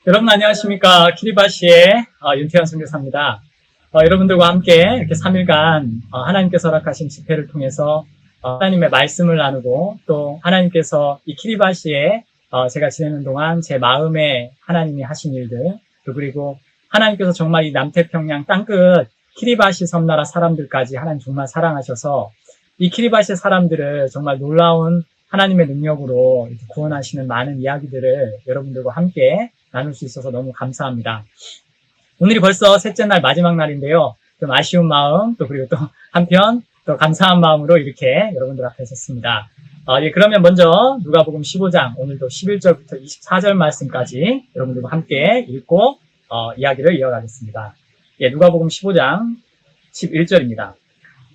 여러분 안녕하십니까. 키리바시의 윤태현 선교사입니다. 여러분들과 함께 이렇게 3일간 하나님께서 허락하신 집회를 통해서 하나님의 말씀을 나누고 또 하나님께서 이 키리바시에 제가 지내는 동안 제 마음에 하나님이 하신 일들 또 그리고 하나님께서 정말 이 남태평양 땅끝 키리바시 섬나라 사람들까지 하나님 정말 사랑하셔서 이 키리바시 사람들을 정말 놀라운 하나님의 능력으로 구원하시는 많은 이야기들을 여러분들과 함께 나눌 수 있어서 너무 감사합니다. 오늘이 벌써 셋째 날 마지막 날인데요. 좀 아쉬운 마음 또 그리고 또 한편 또 감사한 마음으로 이렇게 여러분들 앞에 섰습니다. 그러면 먼저 누가복음 15장 오늘도 11절부터 24절 말씀까지 여러분들과 함께 읽고 이야기를 이어가겠습니다. 누가복음 15장 11절입니다.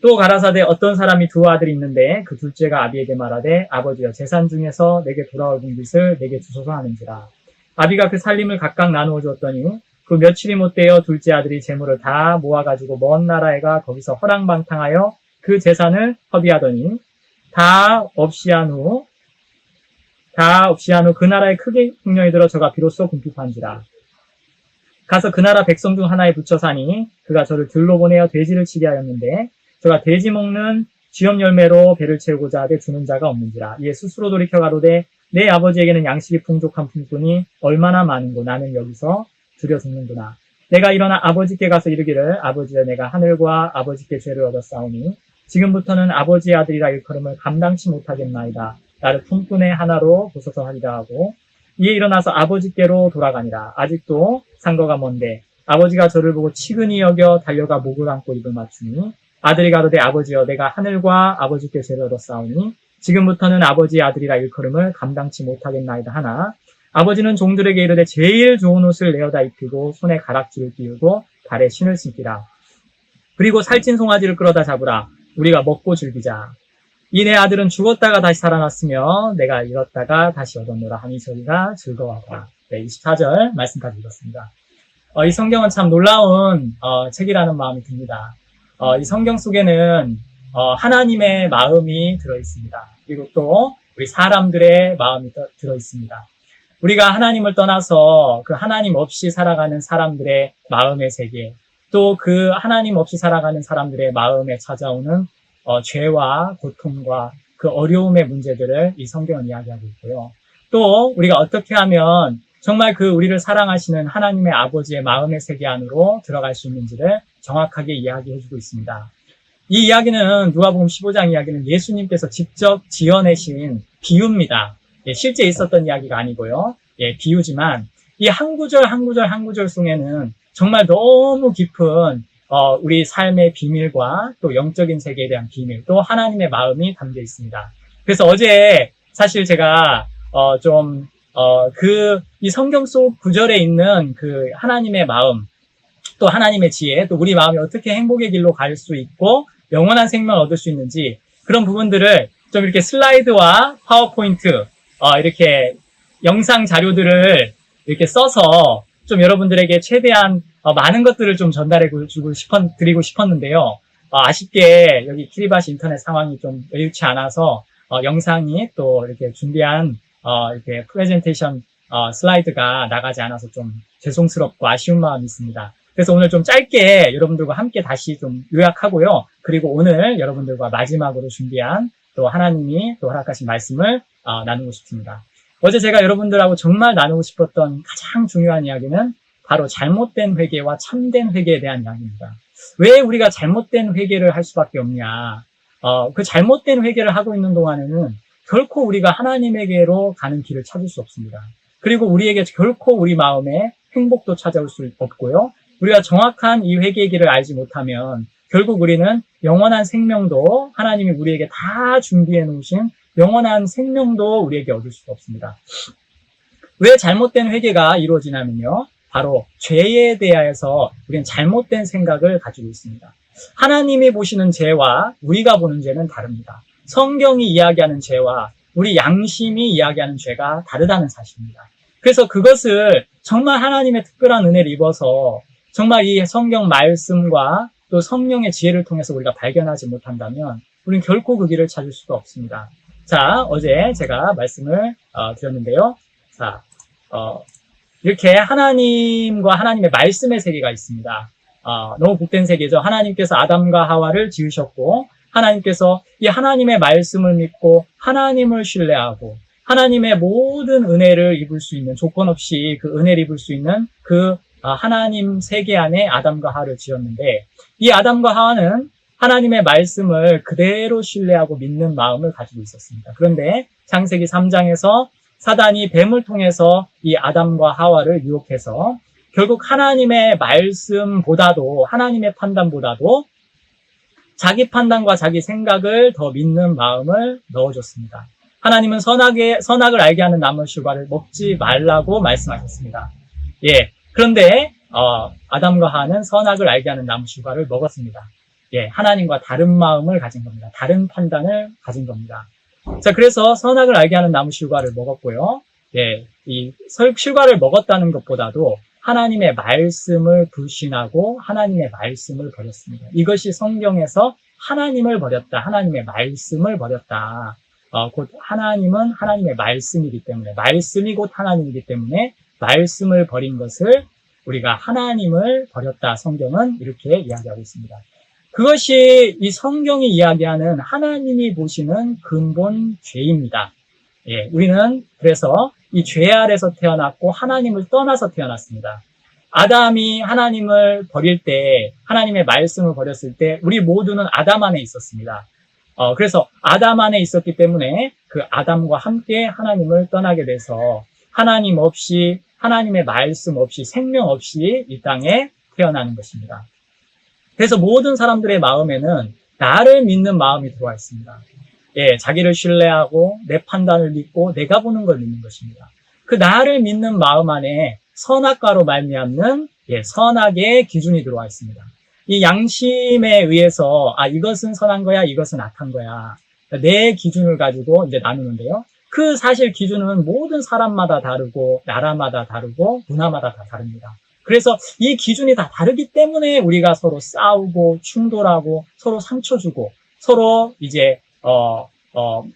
또 가라사대 어떤 사람이 두 아들이 있는데 그 둘째가 아비에게 말하되 아버지여 재산 중에서 내게 돌아올 분깃을 내게 주소서 하는지라. 아비가 그 살림을 각각 나누어 주었더니 그 며칠이 못되어 둘째 아들이 재물을 다 모아가지고 먼 나라에 가 거기서 허랑방탕하여 그 재산을 허비하더니 다 없이 한 후 그 나라에 크게 흉년이 들어 저가 비로소 궁핍한지라. 가서 그 나라 백성 중 하나에 붙여 사니 그가 저를 들로 보내어 돼지를 치게 하였는데 저가 돼지 먹는 쥐염 열매로 배를 채우고자 하되 주는 자가 없는지라. 이에 스스로 돌이켜 가로되 내 아버지에게는 양식이 풍족한 품꾼이 얼마나 많은고 나는 여기서 줄여 죽는구나. 내가 일어나 아버지께 가서 이르기를 아버지여 내가 하늘과 아버지께 죄를 얻었사오니 지금부터는 아버지의 아들이라 일컬음을 감당치 못하겠나이다. 나를 품꾼의 하나로 보소서 하리라 하고 이에 일어나서 아버지께로 돌아가니라. 아직도 상거가 먼데 아버지가 저를 보고 치근히 여겨 달려가 목을 안고 입을 맞추니 아들이 가로되 아버지여 내가 하늘과 아버지께 죄를 얻었사오니 지금부터는 아버지의 아들이라 일컬음을 감당치 못하겠나이다 하나 아버지는 종들에게 이르되 제일 좋은 옷을 내어다 입히고 손에 가락지를 띄우고 발에 신을 신기라. 그리고 살찐 송아지를 끌어다 잡으라. 우리가 먹고 즐기자. 이 내 아들은 죽었다가 다시 살아났으며 내가 잃었다가 다시 얻었노라 하니 저희가 즐거워하더라. 24절 말씀까지 읽었습니다. 이 성경은 참 놀라운 책이라는 마음이 듭니다. 이 성경 속에는 하나님의 마음이 들어있습니다. 그리고 또 우리 사람들의 마음이 들어있습니다. 우리가 하나님을 떠나서 그 하나님 없이 살아가는 사람들의 마음의 세계, 또 그 하나님 없이 살아가는 사람들의 마음에 찾아오는 죄와 고통과 그 어려움의 문제들을 이 성경은 이야기하고 있고요. 또 우리가 어떻게 하면 정말 그 우리를 사랑하시는 하나님의 아버지의 마음의 세계 안으로 들어갈 수 있는지를 정확하게 이야기해주고 있습니다. 이 이야기는 누가복음 15장 이야기는 예수님께서 직접 지어내신 비유입니다. 실제 있었던 이야기가 아니고요. 비유지만 이 한 구절 한 구절 속에는 정말 너무 깊은 우리 삶의 비밀과 또 영적인 세계에 대한 비밀, 또 하나님의 마음이 담겨 있습니다. 그래서 어제 사실 제가 이 성경 속 구절에 있는 그 하나님의 마음, 또 하나님의 지혜, 또 우리 마음이 어떻게 행복의 길로 갈 수 있고 영원한 생명을 얻을 수 있는지 그런 부분들을 좀 이렇게 슬라이드와 파워포인트 이렇게 영상 자료들을 이렇게 써서 좀 여러분들에게 최대한 많은 것들을 좀 전달해 드리고 싶었는데요. 아쉽게 여기 키리바시 인터넷 상황이 좀 여유치 않아서 영상이 또 이렇게 준비한 이렇게 프레젠테이션 슬라이드가 나가지 않아서 좀 죄송스럽고 아쉬운 마음이 있습니다. 그래서 오늘 좀 짧게 여러분들과 함께 다시 좀 요약하고요. 그리고 오늘 여러분들과 마지막으로 준비한 또 하나님이 또 허락하신 말씀을 나누고 싶습니다. 어제 제가 여러분들하고 정말 나누고 싶었던 가장 중요한 이야기는 바로 잘못된 회개와 참된 회개에 대한 이야기입니다. 왜 우리가 잘못된 회개를 할 수밖에 없냐? 그 잘못된 회개를 하고 있는 동안에는 결코 우리가 하나님에게로 가는 길을 찾을 수 없습니다. 그리고 우리에게 결코 우리 마음에 행복도 찾아올 수 없고요. 우리가 정확한 이 회개의 길을 알지 못하면 결국 우리는 영원한 생명도 하나님이 우리에게 다 준비해 놓으신 영원한 생명도 우리에게 얻을 수가 없습니다. 왜 잘못된 회개가 이루어지냐면요. 바로 죄에 대해서 우리는 잘못된 생각을 가지고 있습니다. 하나님이 보시는 죄와 우리가 보는 죄는 다릅니다. 성경이 이야기하는 죄와 우리 양심이 이야기하는 죄가 다르다는 사실입니다. 그래서 그것을 정말 하나님의 특별한 은혜를 입어서 정말 이 성경 말씀과 또 성령의 지혜를 통해서 우리가 발견하지 못한다면 우리는 결코 그 길을 찾을 수가 없습니다. 자, 어제 제가 말씀을 드렸는데요. 자, 이렇게 하나님과 하나님의 말씀의 세계가 있습니다. 너무 복된 세계죠. 하나님께서 아담과 하와를 지으셨고, 하나님께서 이 하나님의 말씀을 믿고 하나님을 신뢰하고 하나님의 모든 은혜를 입을 수 있는, 조건 없이 그 은혜를 입을 수 있는 그 하나님 세계 안에 아담과 하와를 지었는데, 이 아담과 하와는 하나님의 말씀을 그대로 신뢰하고 믿는 마음을 가지고 있었습니다. 그런데 창세기 3장에서 사단이 뱀을 통해서 이 아담과 하와를 유혹해서 결국 하나님의 말씀보다도, 하나님의 판단보다도 자기 판단과 자기 생각을 더 믿는 마음을 넣어줬습니다. 하나님은 선악을 알게 하는 나무 실과를 먹지 말라고 말씀하셨습니다. 예. 그런데 아담과 하와는 선악을 알게 하는 나무 실과를 먹었습니다. 예, 하나님과 다른 마음을 가진 겁니다. 다른 판단을 가진 겁니다. 자, 그래서 선악을 알게 하는 나무 실과를 먹었고요. 예, 이 실과를 먹었다는 것보다도 하나님의 말씀을 불신하고 하나님의 말씀을 버렸습니다. 이것이 성경에서 하나님을 버렸다, 하나님의 말씀을 버렸다. 곧 하나님은 하나님의 말씀이기 때문에, 말씀이 곧 하나님이기 때문에 말씀을 버린 것을 우리가 하나님을 버렸다. 성경은 이렇게 이야기하고 있습니다. 그것이 이 성경이 이야기하는 하나님이 보시는 근본 죄입니다. 예, 우리는 그래서 이 죄 아래서 태어났고 하나님을 떠나서 태어났습니다. 아담이 하나님을 버릴 때, 하나님의 말씀을 버렸을 때 우리 모두는 아담 안에 있었습니다. 그래서 아담 안에 있었기 때문에 그 아담과 함께 하나님을 떠나게 돼서 하나님 없이, 하나님의 말씀 없이, 생명 없이 이 땅에 태어나는 것입니다. 그래서 모든 사람들의 마음에는 나를 믿는 마음이 들어와 있습니다. 예, 자기를 신뢰하고 내 판단을 믿고 내가 보는 걸 믿는 것입니다. 그 나를 믿는 마음 안에 선악과로 말미암는 선악의 기준이 들어와 있습니다. 이 양심에 의해서 이것은 선한 거야, 이것은 악한 거야. 내 기준을 가지고 이제 나누는데요. 그 사실 기준은 모든 사람마다 다르고 나라마다 다르고 문화마다 다 다릅니다. 그래서 이 기준이 다 다르기 때문에 우리가 서로 싸우고 충돌하고 서로 상처 주고 서로 이제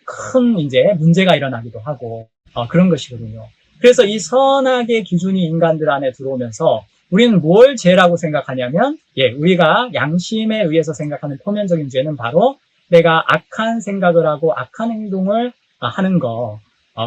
큰 이제 문제가 일어나기도 하고 그런 것이거든요. 그래서 이 선악의 기준이 인간들 안에 들어오면서 우리는 뭘 죄라고 생각하냐면 우리가 양심에 의해서 생각하는 표면적인 죄는 바로 내가 악한 생각을 하고 악한 행동을 하는 거,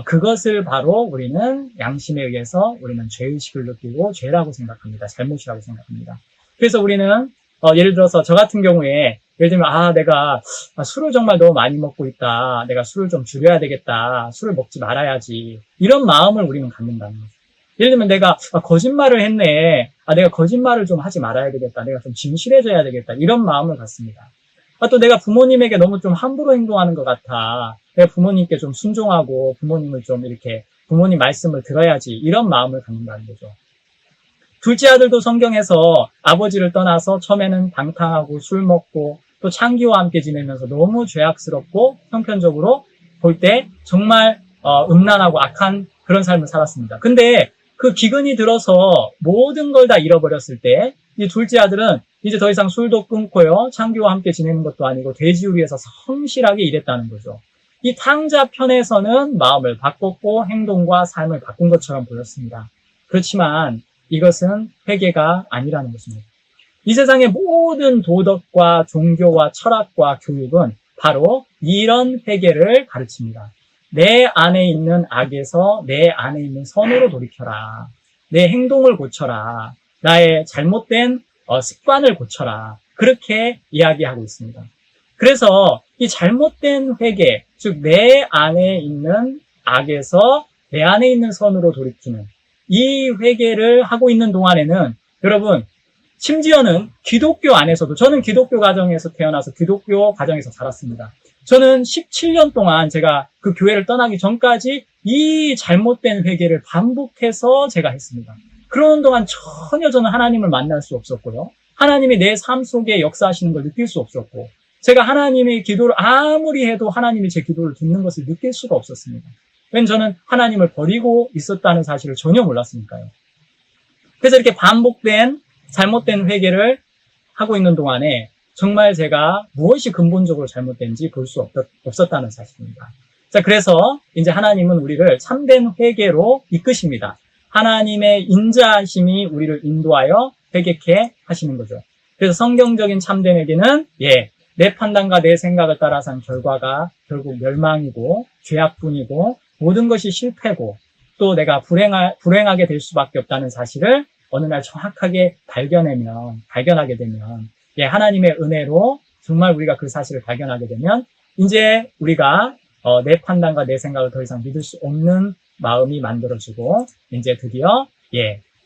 그것을 바로 우리는 양심에 의해서 우리는 죄의식을 느끼고 죄라고 생각합니다. 잘못이라고 생각합니다. 그래서 우리는 예를 들어서 저 같은 경우에 예를 들면 내가 술을 정말 너무 많이 먹고 있다. 내가 술을 좀 줄여야 되겠다. 술을 먹지 말아야지. 이런 마음을 우리는 갖는다는 거죠. 예를 들면 내가 거짓말을 했네. 내가 거짓말을 좀 하지 말아야 되겠다. 내가 좀 진실해져야 되겠다. 이런 마음을 갖습니다. 또 내가 부모님에게 너무 좀 함부로 행동하는 것 같아. 내가 부모님께 좀 순종하고 부모님을 좀 이렇게 부모님 말씀을 들어야지. 이런 마음을 갖는다는 거죠. 둘째 아들도 성경에서 아버지를 떠나서 처음에는 방탕하고 술 먹고 또 창기와 함께 지내면서 너무 죄악스럽고 형편적으로 볼 때 정말 음란하고 악한 그런 삶을 살았습니다. 근데 그 기근이 들어서 모든 걸 다 잃어버렸을 때 이 둘째 아들은 이제 더 이상 술도 끊고요. 창기와 함께 지내는 것도 아니고 돼지우리에서 성실하게 일했다는 거죠. 이 탕자 편에서는 마음을 바꿨고 행동과 삶을 바꾼 것처럼 보였습니다. 그렇지만 이것은 회개가 아니라는 것입니다. 이 세상의 모든 도덕과 종교와 철학과 교육은 바로 이런 회개를 가르칩니다. 내 안에 있는 악에서 내 안에 있는 선으로 돌이켜라. 내 행동을 고쳐라. 나의 잘못된 습관을 고쳐라. 그렇게 이야기하고 있습니다. 그래서 이 잘못된 회개, 즉 내 안에 있는 악에서 내 안에 있는 선으로 돌이키는 이 회개를 하고 있는 동안에는 여러분, 심지어는 기독교 안에서도, 저는 기독교 가정에서 태어나서 기독교 가정에서 자랐습니다. 저는 17년 동안 제가 그 교회를 떠나기 전까지 이 잘못된 회개를 반복해서 제가 했습니다. 그러는 동안 전혀 저는 하나님을 만날 수 없었고요. 하나님이 내 삶 속에 역사하시는 걸 느낄 수 없었고, 제가 하나님의 기도를 아무리 해도 하나님이 제 기도를 듣는 것을 느낄 수가 없었습니다. 왜냐면 저는 하나님을 버리고 있었다는 사실을 전혀 몰랐으니까요. 그래서 이렇게 반복된 잘못된 회개를 하고 있는 동안에 정말 제가 무엇이 근본적으로 잘못된지 볼 수 없었다는 사실입니다. 자, 그래서 이제 하나님은 우리를 참된 회개로 이끄십니다. 하나님의 인자하심이 우리를 인도하여 회개케 하시는 거죠. 그래서 성경적인 참된 회개는 내 판단과 내 생각을 따라서 한 결과가 결국 멸망이고 죄악뿐이고 모든 것이 실패고 또 내가 불행하게 될 수밖에 없다는 사실을 어느 날 정확하게 발견하게 되면 하나님의 은혜로 정말 우리가 그 사실을 발견하게 되면 이제 우리가 내 판단과 내 생각을 더 이상 믿을 수 없는 마음이 만들어지고 이제 드디어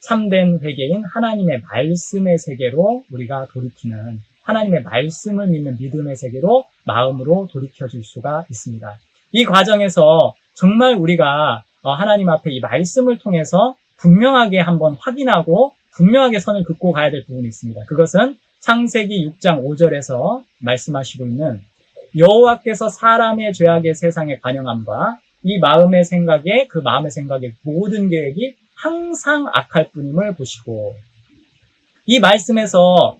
참된 회개인 하나님의 말씀의 세계로 우리가 돌이키는 하나님의 말씀을 믿는 믿음의 세계로 마음으로 돌이켜질 수가 있습니다. 이 과정에서 정말 우리가 하나님 앞에 이 말씀을 통해서 분명하게 한번 확인하고 분명하게 선을 긋고 가야 될 부분이 있습니다. 그것은 창세기 6장 5절에서 말씀하시고 있는 여호와께서 사람의 죄악의 세상에 관영함과 이 마음의 생각에 그 마음의 생각의 모든 계획이 항상 악할 뿐임을 보시고 이 말씀에서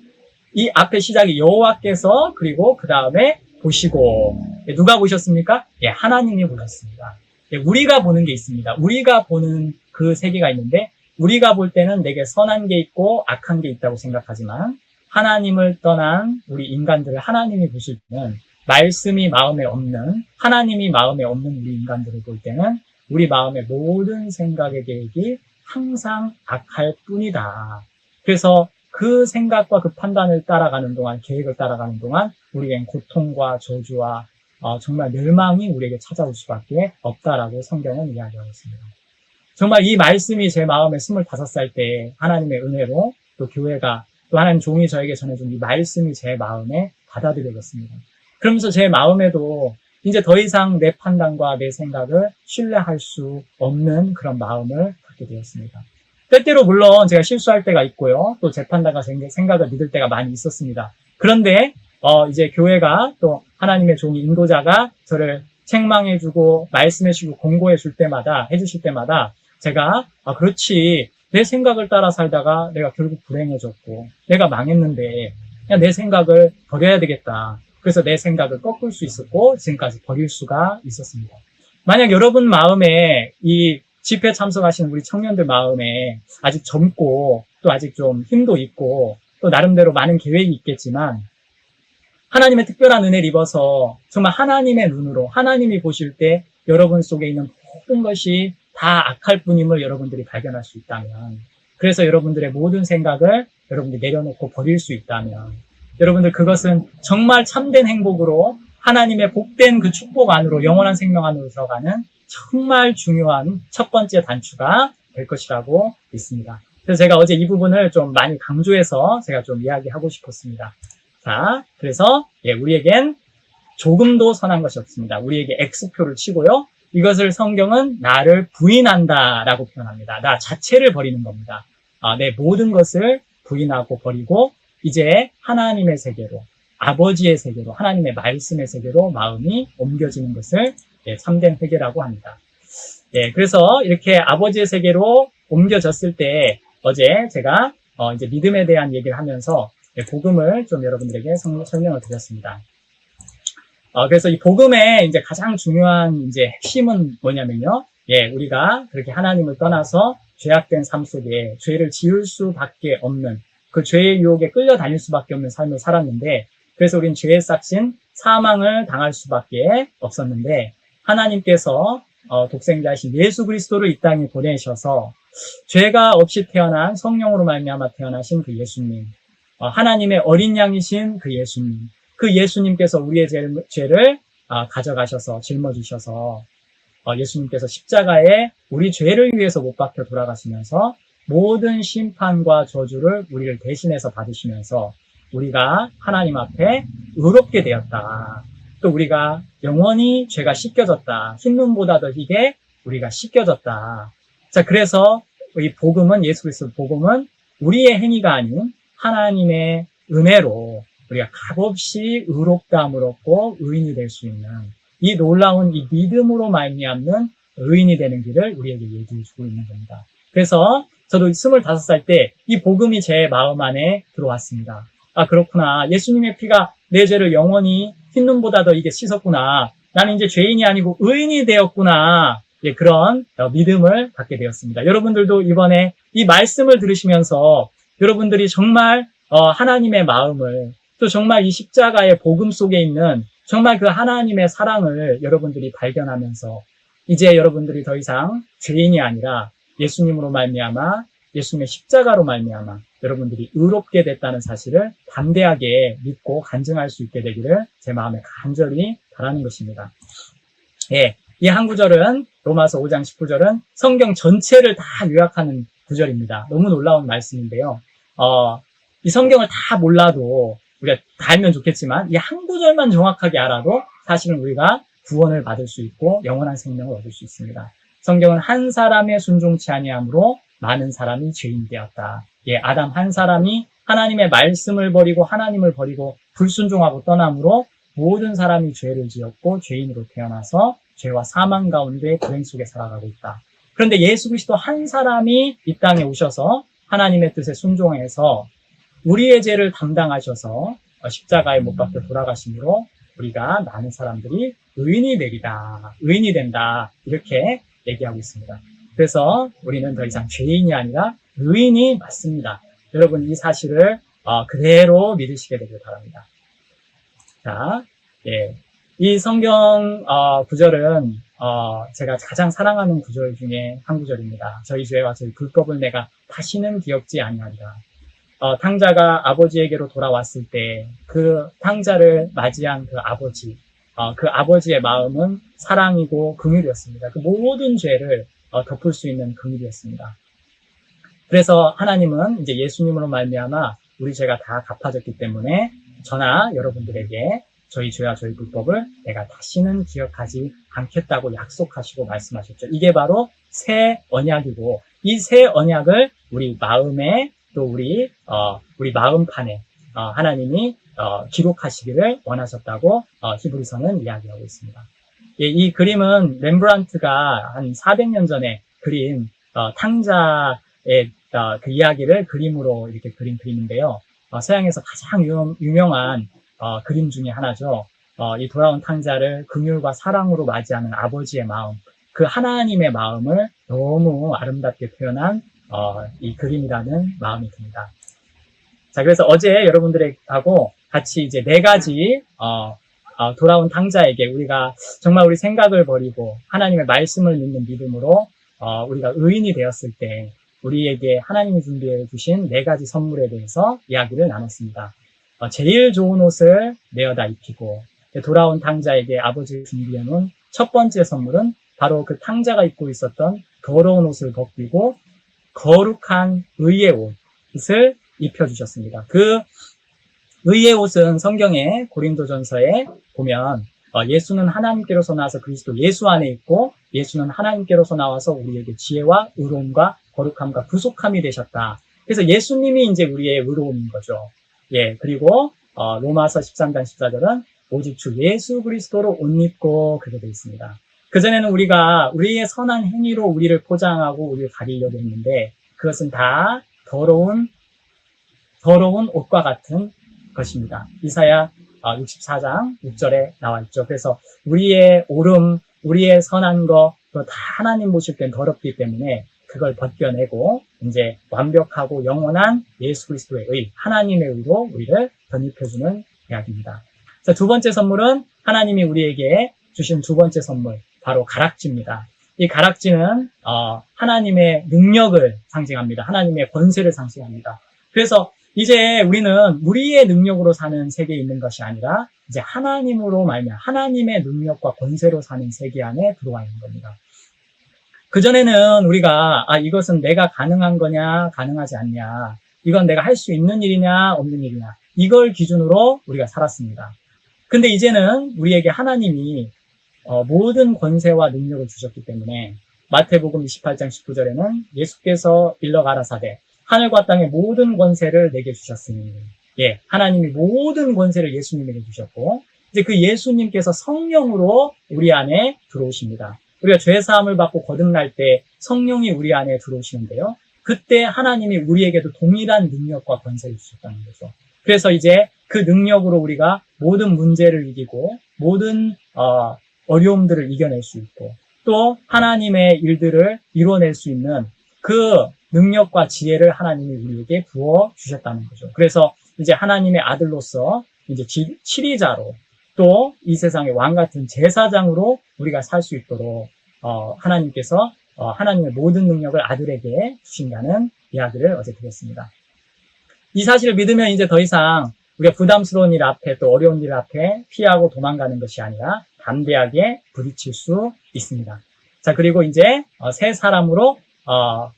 이 앞에 시작이 여호와께서 그리고 그 다음에 보시고 누가 보셨습니까? 하나님이 보셨습니다. 우리가 보는 게 있습니다. 우리가 보는 그 세계가 있는데 우리가 볼 때는 내게 선한 게 있고 악한 게 있다고 생각하지만 하나님을 떠난 우리 인간들을 하나님이 보실 때는 말씀이 마음에 없는 하나님이 마음에 없는 우리 인간들을 볼 때는 우리 마음의 모든 생각의 계획이 항상 악할 뿐이다. 그래서 그 생각과 그 판단을 따라가는 동안 계획을 따라가는 동안 우리에겐 고통과 저주와 정말 멸망이 우리에게 찾아올 수밖에 없다라고 성경은 이야기하고 있습니다. 정말 이 말씀이 제 마음에 25살 때 하나님의 은혜로 또 교회가 또 하나님 종이 저에게 전해준 이 말씀이 제 마음에 받아들여졌습니다. 그러면서 제 마음에도 이제 더 이상 내 판단과 내 생각을 신뢰할 수 없는 그런 마음을 갖게 되었습니다. 때때로 물론 제가 실수할 때가 있고요. 또 제 판단과 생각을 믿을 때가 많이 있었습니다. 그런데 이제 교회가 또 하나님의 종이 인도자가 저를 책망해주고 말씀해주고 공고해줄 때마다 해주실 때마다 제가 그렇지 내 생각을 따라 살다가 내가 결국 불행해졌고 내가 망했는데 그냥 내 생각을 버려야 되겠다. 그래서 내 생각을 꺾을 수 있었고 지금까지 버릴 수가 있었습니다. 만약 여러분 마음에 이 집회 참석하시는 우리 청년들 마음에 아직 젊고 또 아직 좀 힘도 있고 또 나름대로 많은 계획이 있겠지만 하나님의 특별한 은혜를 입어서 정말 하나님의 눈으로 하나님이 보실 때 여러분 속에 있는 모든 것이 다 악할 뿐임을 여러분들이 발견할 수 있다면 그래서 여러분들의 모든 생각을 여러분들이 내려놓고 버릴 수 있다면 여러분들 그것은 정말 참된 행복으로 하나님의 복된 그 축복 안으로 영원한 생명 안으로 들어가는 정말 중요한 첫 번째 단추가 될 것이라고 믿습니다. 그래서 제가 어제 이 부분을 좀 많이 강조해서 제가 좀 이야기하고 싶었습니다. 자, 그래서 우리에겐 조금도 선한 것이 없습니다. 우리에게 X표를 치고요. 이것을 성경은 나를 부인한다라고 표현합니다. 나 자체를 버리는 겁니다. 내 모든 것을 부인하고 버리고 이제 하나님의 세계로 아버지의 세계로 하나님의 말씀의 세계로 마음이 옮겨지는 것을 참된 회개라고 합니다. 그래서 이렇게 아버지의 세계로 옮겨졌을 때 어제 제가 이제 믿음에 대한 얘기를 하면서 복음을 좀 여러분들에게 설명을 드렸습니다. 그래서 이 복음의 이제 가장 중요한 이제 핵심은 뭐냐면요. 우리가 그렇게 하나님을 떠나서 죄악된 삶 속에 죄를 지을 수밖에 없는 그 죄의 유혹에 끌려다닐 수밖에 없는 삶을 살았는데 그래서 우린 죄의 싹신 사망을 당할 수밖에 없었는데 하나님께서 독생자이신 예수 그리스도를 이 땅에 보내셔서 죄가 없이 태어난 성령으로 말미암아 태어나신 그 예수님 하나님의 어린 양이신 그 예수님 그 예수님께서 우리의 죄를 가져가셔서 짊어지셔서 예수님께서 십자가에 우리 죄를 위해서 못 박혀 돌아가시면서 모든 심판과 저주를 우리를 대신해서 받으시면서 우리가 하나님 앞에 의롭게 되었다. 또 우리가 영원히 죄가 씻겨졌다. 흰눈보다 더 희게 우리가 씻겨졌다. 자, 그래서 이 복음은 예수 그리스도 복음은 우리의 행위가 아닌 하나님의 은혜로 우리가 값없이 의롭다함을 얻고 의인이 될 수 있는 이 놀라운 이 믿음으로 말미암는 의인이 되는 길을 우리에게 얘기해 주고 있는 겁니다. 그래서 저도 25살 때 이 복음이 제 마음 안에 들어왔습니다. 그렇구나. 예수님의 피가 내 죄를 영원히 흰눈보다 더 이게 씻었구나. 나는 이제 죄인이 아니고 의인이 되었구나. 예, 그런 믿음을 갖게 되었습니다. 여러분들도 이번에 이 말씀을 들으시면서 여러분들이 정말 하나님의 마음을 또 정말 이 십자가의 복음 속에 있는 정말 그 하나님의 사랑을 여러분들이 발견하면서 이제 여러분들이 더 이상 죄인이 아니라 예수님으로 말미암아 예수님의 십자가로 말미암아 여러분들이 의롭게 됐다는 사실을 담대하게 믿고 간증할 수 있게 되기를 제 마음에 간절히 바라는 것입니다. 예, 이 한 구절은 로마서 5장 19절은 성경 전체를 다 요약하는 구절입니다. 너무 놀라운 말씀인데요. 이 성경을 다 몰라도 우리가 다 알면 좋겠지만 이 한 구절만 정확하게 알아도 사실은 우리가 구원을 받을 수 있고 영원한 생명을 얻을 수 있습니다. 성경은 한 사람의 순종치 아니함으로 많은 사람이 죄인이 되었다. 예, 아담 한 사람이 하나님의 말씀을 버리고 하나님을 버리고 불순종하고 떠남으로 모든 사람이 죄를 지었고 죄인으로 태어나서 죄와 사망 가운데 불행 속에 살아가고 있다. 그런데 예수 그리스도 한 사람이 이 땅에 오셔서 하나님의 뜻에 순종해서 우리의 죄를 담당하셔서 십자가에 못 박혀 돌아가심으로 우리가 많은 사람들이 의인이 되리다, 의인이 된다 이렇게 얘기하고 있습니다. 그래서 우리는 더 이상 죄인이 아니라 의인이 맞습니다. 여러분 이 사실을 그대로 믿으시게 되길 바랍니다. 자, 예, 이 성경 구절은 제가 가장 사랑하는 구절 중에 한 구절입니다. 저희 죄와 저희 불법을 내가 다시는 기억지 아니하리라. 탕자가 아버지에게로 돌아왔을 때 그 탕자를 맞이한 그 아버지의 마음은 사랑이고 긍휼이었습니다. 그 모든 죄를 덮을 수 있는 긍휼이었습니다. 그래서 하나님은 이제 예수님으로 말미암아 우리 죄가 다 갚아졌기 때문에 저나 여러분들에게 저희 죄와 저희 불법을 내가 다시는 기억하지 않겠다고 약속하시고 말씀하셨죠. 이게 바로 새 언약이고 이 새 언약을 우리 마음에 또 우리 마음판에 하나님이 기록하시기를 원하셨다고 히브리서는 이야기하고 있습니다. 예, 이 그림은 렘브란트가 한 400년 전에 그린 탕자의 그 이야기를 그림으로 이렇게 그린 그림인데요. 서양에서 가장 유명한 그림 중에 하나죠. 이 돌아온 탕자를 긍휼과 사랑으로 맞이하는 아버지의 마음, 그 하나님의 마음을 너무 아름답게 표현한 이 그림이라는 마음이 듭니다. 자, 그래서 어제 여러분들하고 같이 이제 4가지 돌아온 탕자에게 우리가 정말 우리 생각을 버리고 하나님의 말씀을 믿는 믿음으로 우리가 의인이 되었을 때 우리에게 하나님이 준비해 주신 4가지 선물에 대해서 이야기를 나눴습니다. 제일 좋은 옷을 내어다 입히고 돌아온 탕자에게 아버지가 준비해 놓은 첫 번째 선물은 바로 그 탕자가 입고 있었던 더러운 옷을 벗기고 거룩한 의의 옷을 입혀주셨습니다. 그 의의 옷은 성경의 고린도전서에 보면 예수는 하나님께로서 나와서 그리스도 예수 안에 있고 예수는 하나님께로서 나와서 우리에게 지혜와 의로움과 거룩함과 구속함이 되셨다. 그래서 예수님이 이제 우리의 의로움인 거죠. 예, 그리고 로마서 13장 14절은 오직 주 예수 그리스도로 옷 입고 그렇게 되어 있습니다. 그전에는 우리가 우리의 선한 행위로 우리를 포장하고 우리를 가리려고 했는데 그것은 다 더러운 옷과 같은 것입니다. 이사야 64장 6절에 나와 있죠. 그래서 우리의 옳음, 우리의 선한 거, 또 다 하나님 보실 땐 더럽기 때문에 그걸 벗겨내고 이제 완벽하고 영원한 예수 그리스도의 의, 하나님의 의로 우리를 덧입혀주는 이야기입니다. 자, 두 번째 선물은 하나님이 우리에게 주신 두 번째 선물, 바로 가락지입니다. 이 가락지는 하나님의 능력을 상징합니다. 하나님의 권세를 상징합니다. 그래서 이제 우리는 우리의 능력으로 사는 세계에 있는 것이 아니라 이제 하나님으로 말미암아 하나님의 능력과 권세로 사는 세계 안에 들어와 있는 겁니다. 그전에는 우리가 이것은 내가 가능한 거냐 가능하지 않냐, 이건 내가 할 수 있는 일이냐 없는 일이냐, 이걸 기준으로 우리가 살았습니다. 근데 이제는 우리에게 하나님이 모든 권세와 능력을 주셨기 때문에 마태복음 28장 19절에는 예수께서 일러 가라사대 하늘과 땅의 모든 권세를 내게 주셨으니, 예, 하나님이 모든 권세를 예수님에게 주셨고 이제 그 예수님께서 성령으로 우리 안에 들어오십니다. 우리가 죄 사함을 받고 거듭날 때 성령이 우리 안에 들어오시는데요. 그때 하나님이 우리에게도 동일한 능력과 권세를 주셨다는 거죠. 그래서 이제 그 능력으로 우리가 모든 문제를 이기고 모든 어려움들을 이겨낼 수 있고 또 하나님의 일들을 이뤄낼 수 있는 그 능력과 지혜를 하나님이 우리에게 부어 주셨다는 거죠. 그래서 이제 하나님의 아들로서 이제 치리자로 또 이 세상의 왕 같은 제사장으로 우리가 살 수 있도록 하나님께서 하나님의 모든 능력을 아들에게 주신다는 이야기를 어제 드렸습니다. 이 사실을 믿으면 이제 더 이상 우리가 부담스러운 일 앞에 또 어려운 일 앞에 피하고 도망가는 것이 아니라 담대하게 부딪힐 수 있습니다. 자, 그리고 이제 새 사람으로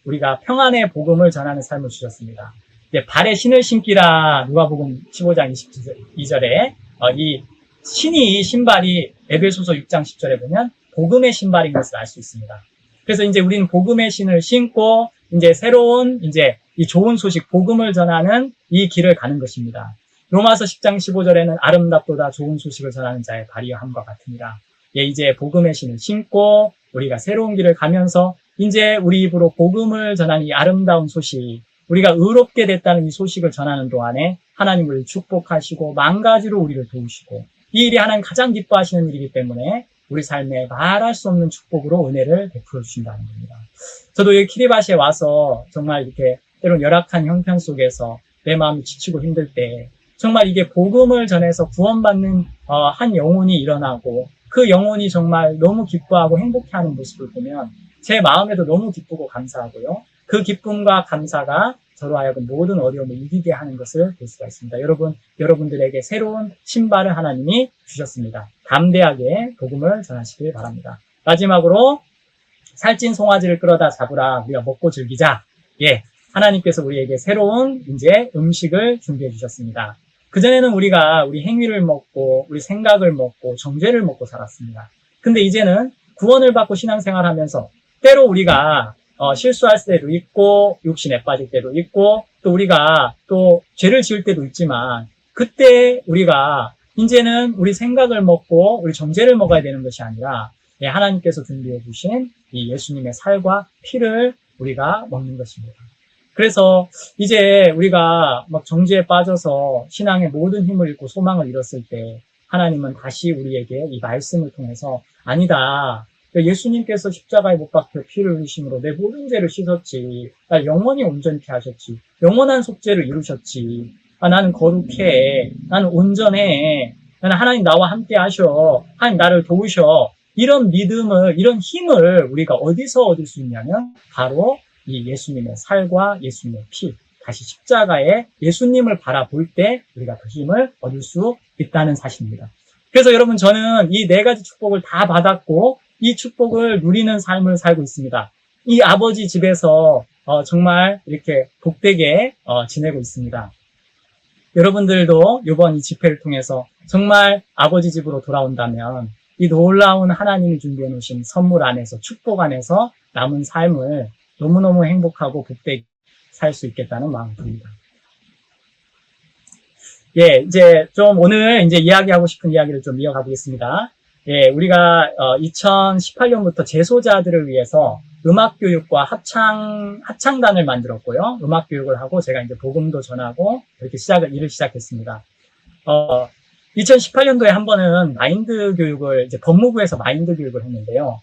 우리가 평안의 복음을 전하는 삶을 주셨습니다. 이제 발에 신을 신기라 누가복음 15장 22절에 이 신발이 에베소서 6장 10절에 보면 복음의 신발인 것을 알 수 있습니다. 그래서 이제 우리는 복음의 신을 신고 이제 새로운 이제 이 좋은 소식 복음을 전하는 이 길을 가는 것입니다. 로마서 10장 15절에는 아름답도다 좋은 소식을 전하는 자의 발이함과 같으니라. 예, 이제 복음의 신을 신고 우리가 새로운 길을 가면서 이제 우리 입으로 복음을 전하는 이 아름다운 소식, 우리가 의롭게 됐다는 이 소식을 전하는 동안에 하나님 우리를 축복하시고 만 가지로 우리를 도우시고 이 일이 하나님 가장 기뻐하시는 일이기 때문에 우리 삶에 말할 수 없는 축복으로 은혜를 베풀어 주신다는 겁니다. 저도 여기 키리바시에 와서 정말 이렇게 때론 열악한 형편 속에서 내 마음이 지치고 힘들 때 정말 이게 복음을 전해서 구원받는 한 영혼이 일어나고 그 영혼이 정말 너무 기뻐하고 행복해하는 모습을 보면 제 마음에도 너무 기쁘고 감사하고요. 그 기쁨과 감사가 저로 하여금 모든 어려움을 이기게 하는 것을 볼 수가 있습니다. 여러분들에게 새로운 신발을 하나님이 주셨습니다. 담대하게 복음을 전하시길 바랍니다. 마지막으로 살찐 송아지를 끌어다 잡으라 우리가 먹고 즐기자. 예, 하나님께서 우리에게 새로운 이제 음식을 준비해 주셨습니다. 그전에는 우리가 우리 행위를 먹고 우리 생각을 먹고 정죄를 먹고 살았습니다. 근데 이제는 구원을 받고 신앙생활하면서 때로 우리가 실수할 때도 있고 욕심에 빠질 때도 있고 또 우리가 또 죄를 지을 때도 있지만 그때 우리가 이제는 우리 생각을 먹고 우리 정죄를 먹어야 되는 것이 아니라 하나님께서 준비해 주신 이 예수님의 살과 피를 우리가 먹는 것입니다. 그래서 이제 우리가 막 정죄에 빠져서 신앙의 모든 힘을 잃고 소망을 잃었을 때 하나님은 다시 우리에게 이 말씀을 통해서 아니다. 예수님께서 십자가에 못 박혀 피를 흘리심으로 내 모든 죄를 씻었지. 날 영원히 온전케 하셨지. 영원한 속죄를 이루셨지. 나는 거룩해. 나는 온전해. 나는 하나님 나와 함께 하셔. 하나님 나를 도우셔. 이런 믿음을, 이런 힘을 우리가 어디서 얻을 수 있냐면 바로 이 예수님의 살과 예수님의 피. 다시 십자가에 예수님을 바라볼 때 우리가 그 힘을 얻을 수 있다는 사실입니다. 그래서 여러분 저는 이 네 가지 축복을 다 받았고 이 축복을 누리는 삶을 살고 있습니다. 이 아버지 집에서 정말 이렇게 복되게 지내고 있습니다. 여러분들도 이번 이 집회를 통해서 정말 아버지 집으로 돌아온다면 이 놀라운 하나님이 준비해 놓으신 선물 안에서 축복 안에서 남은 삶을 너무너무 행복하고 복되게 살 수 있겠다는 마음이 듭니다. 예, 이제 좀 오늘 이제 이야기하고 싶은 이야기를 좀 이어가 보겠습니다. 예, 우리가 2018년부터 재소자들을 위해서 음악교육과 합창단을 만들었고요. 음악교육을 하고 제가 이제 복음도 전하고 이렇게 일을 시작했습니다. 2018년도에 한 번은 마인드 교육을 이제 법무부에서 마인드 교육을 했는데요.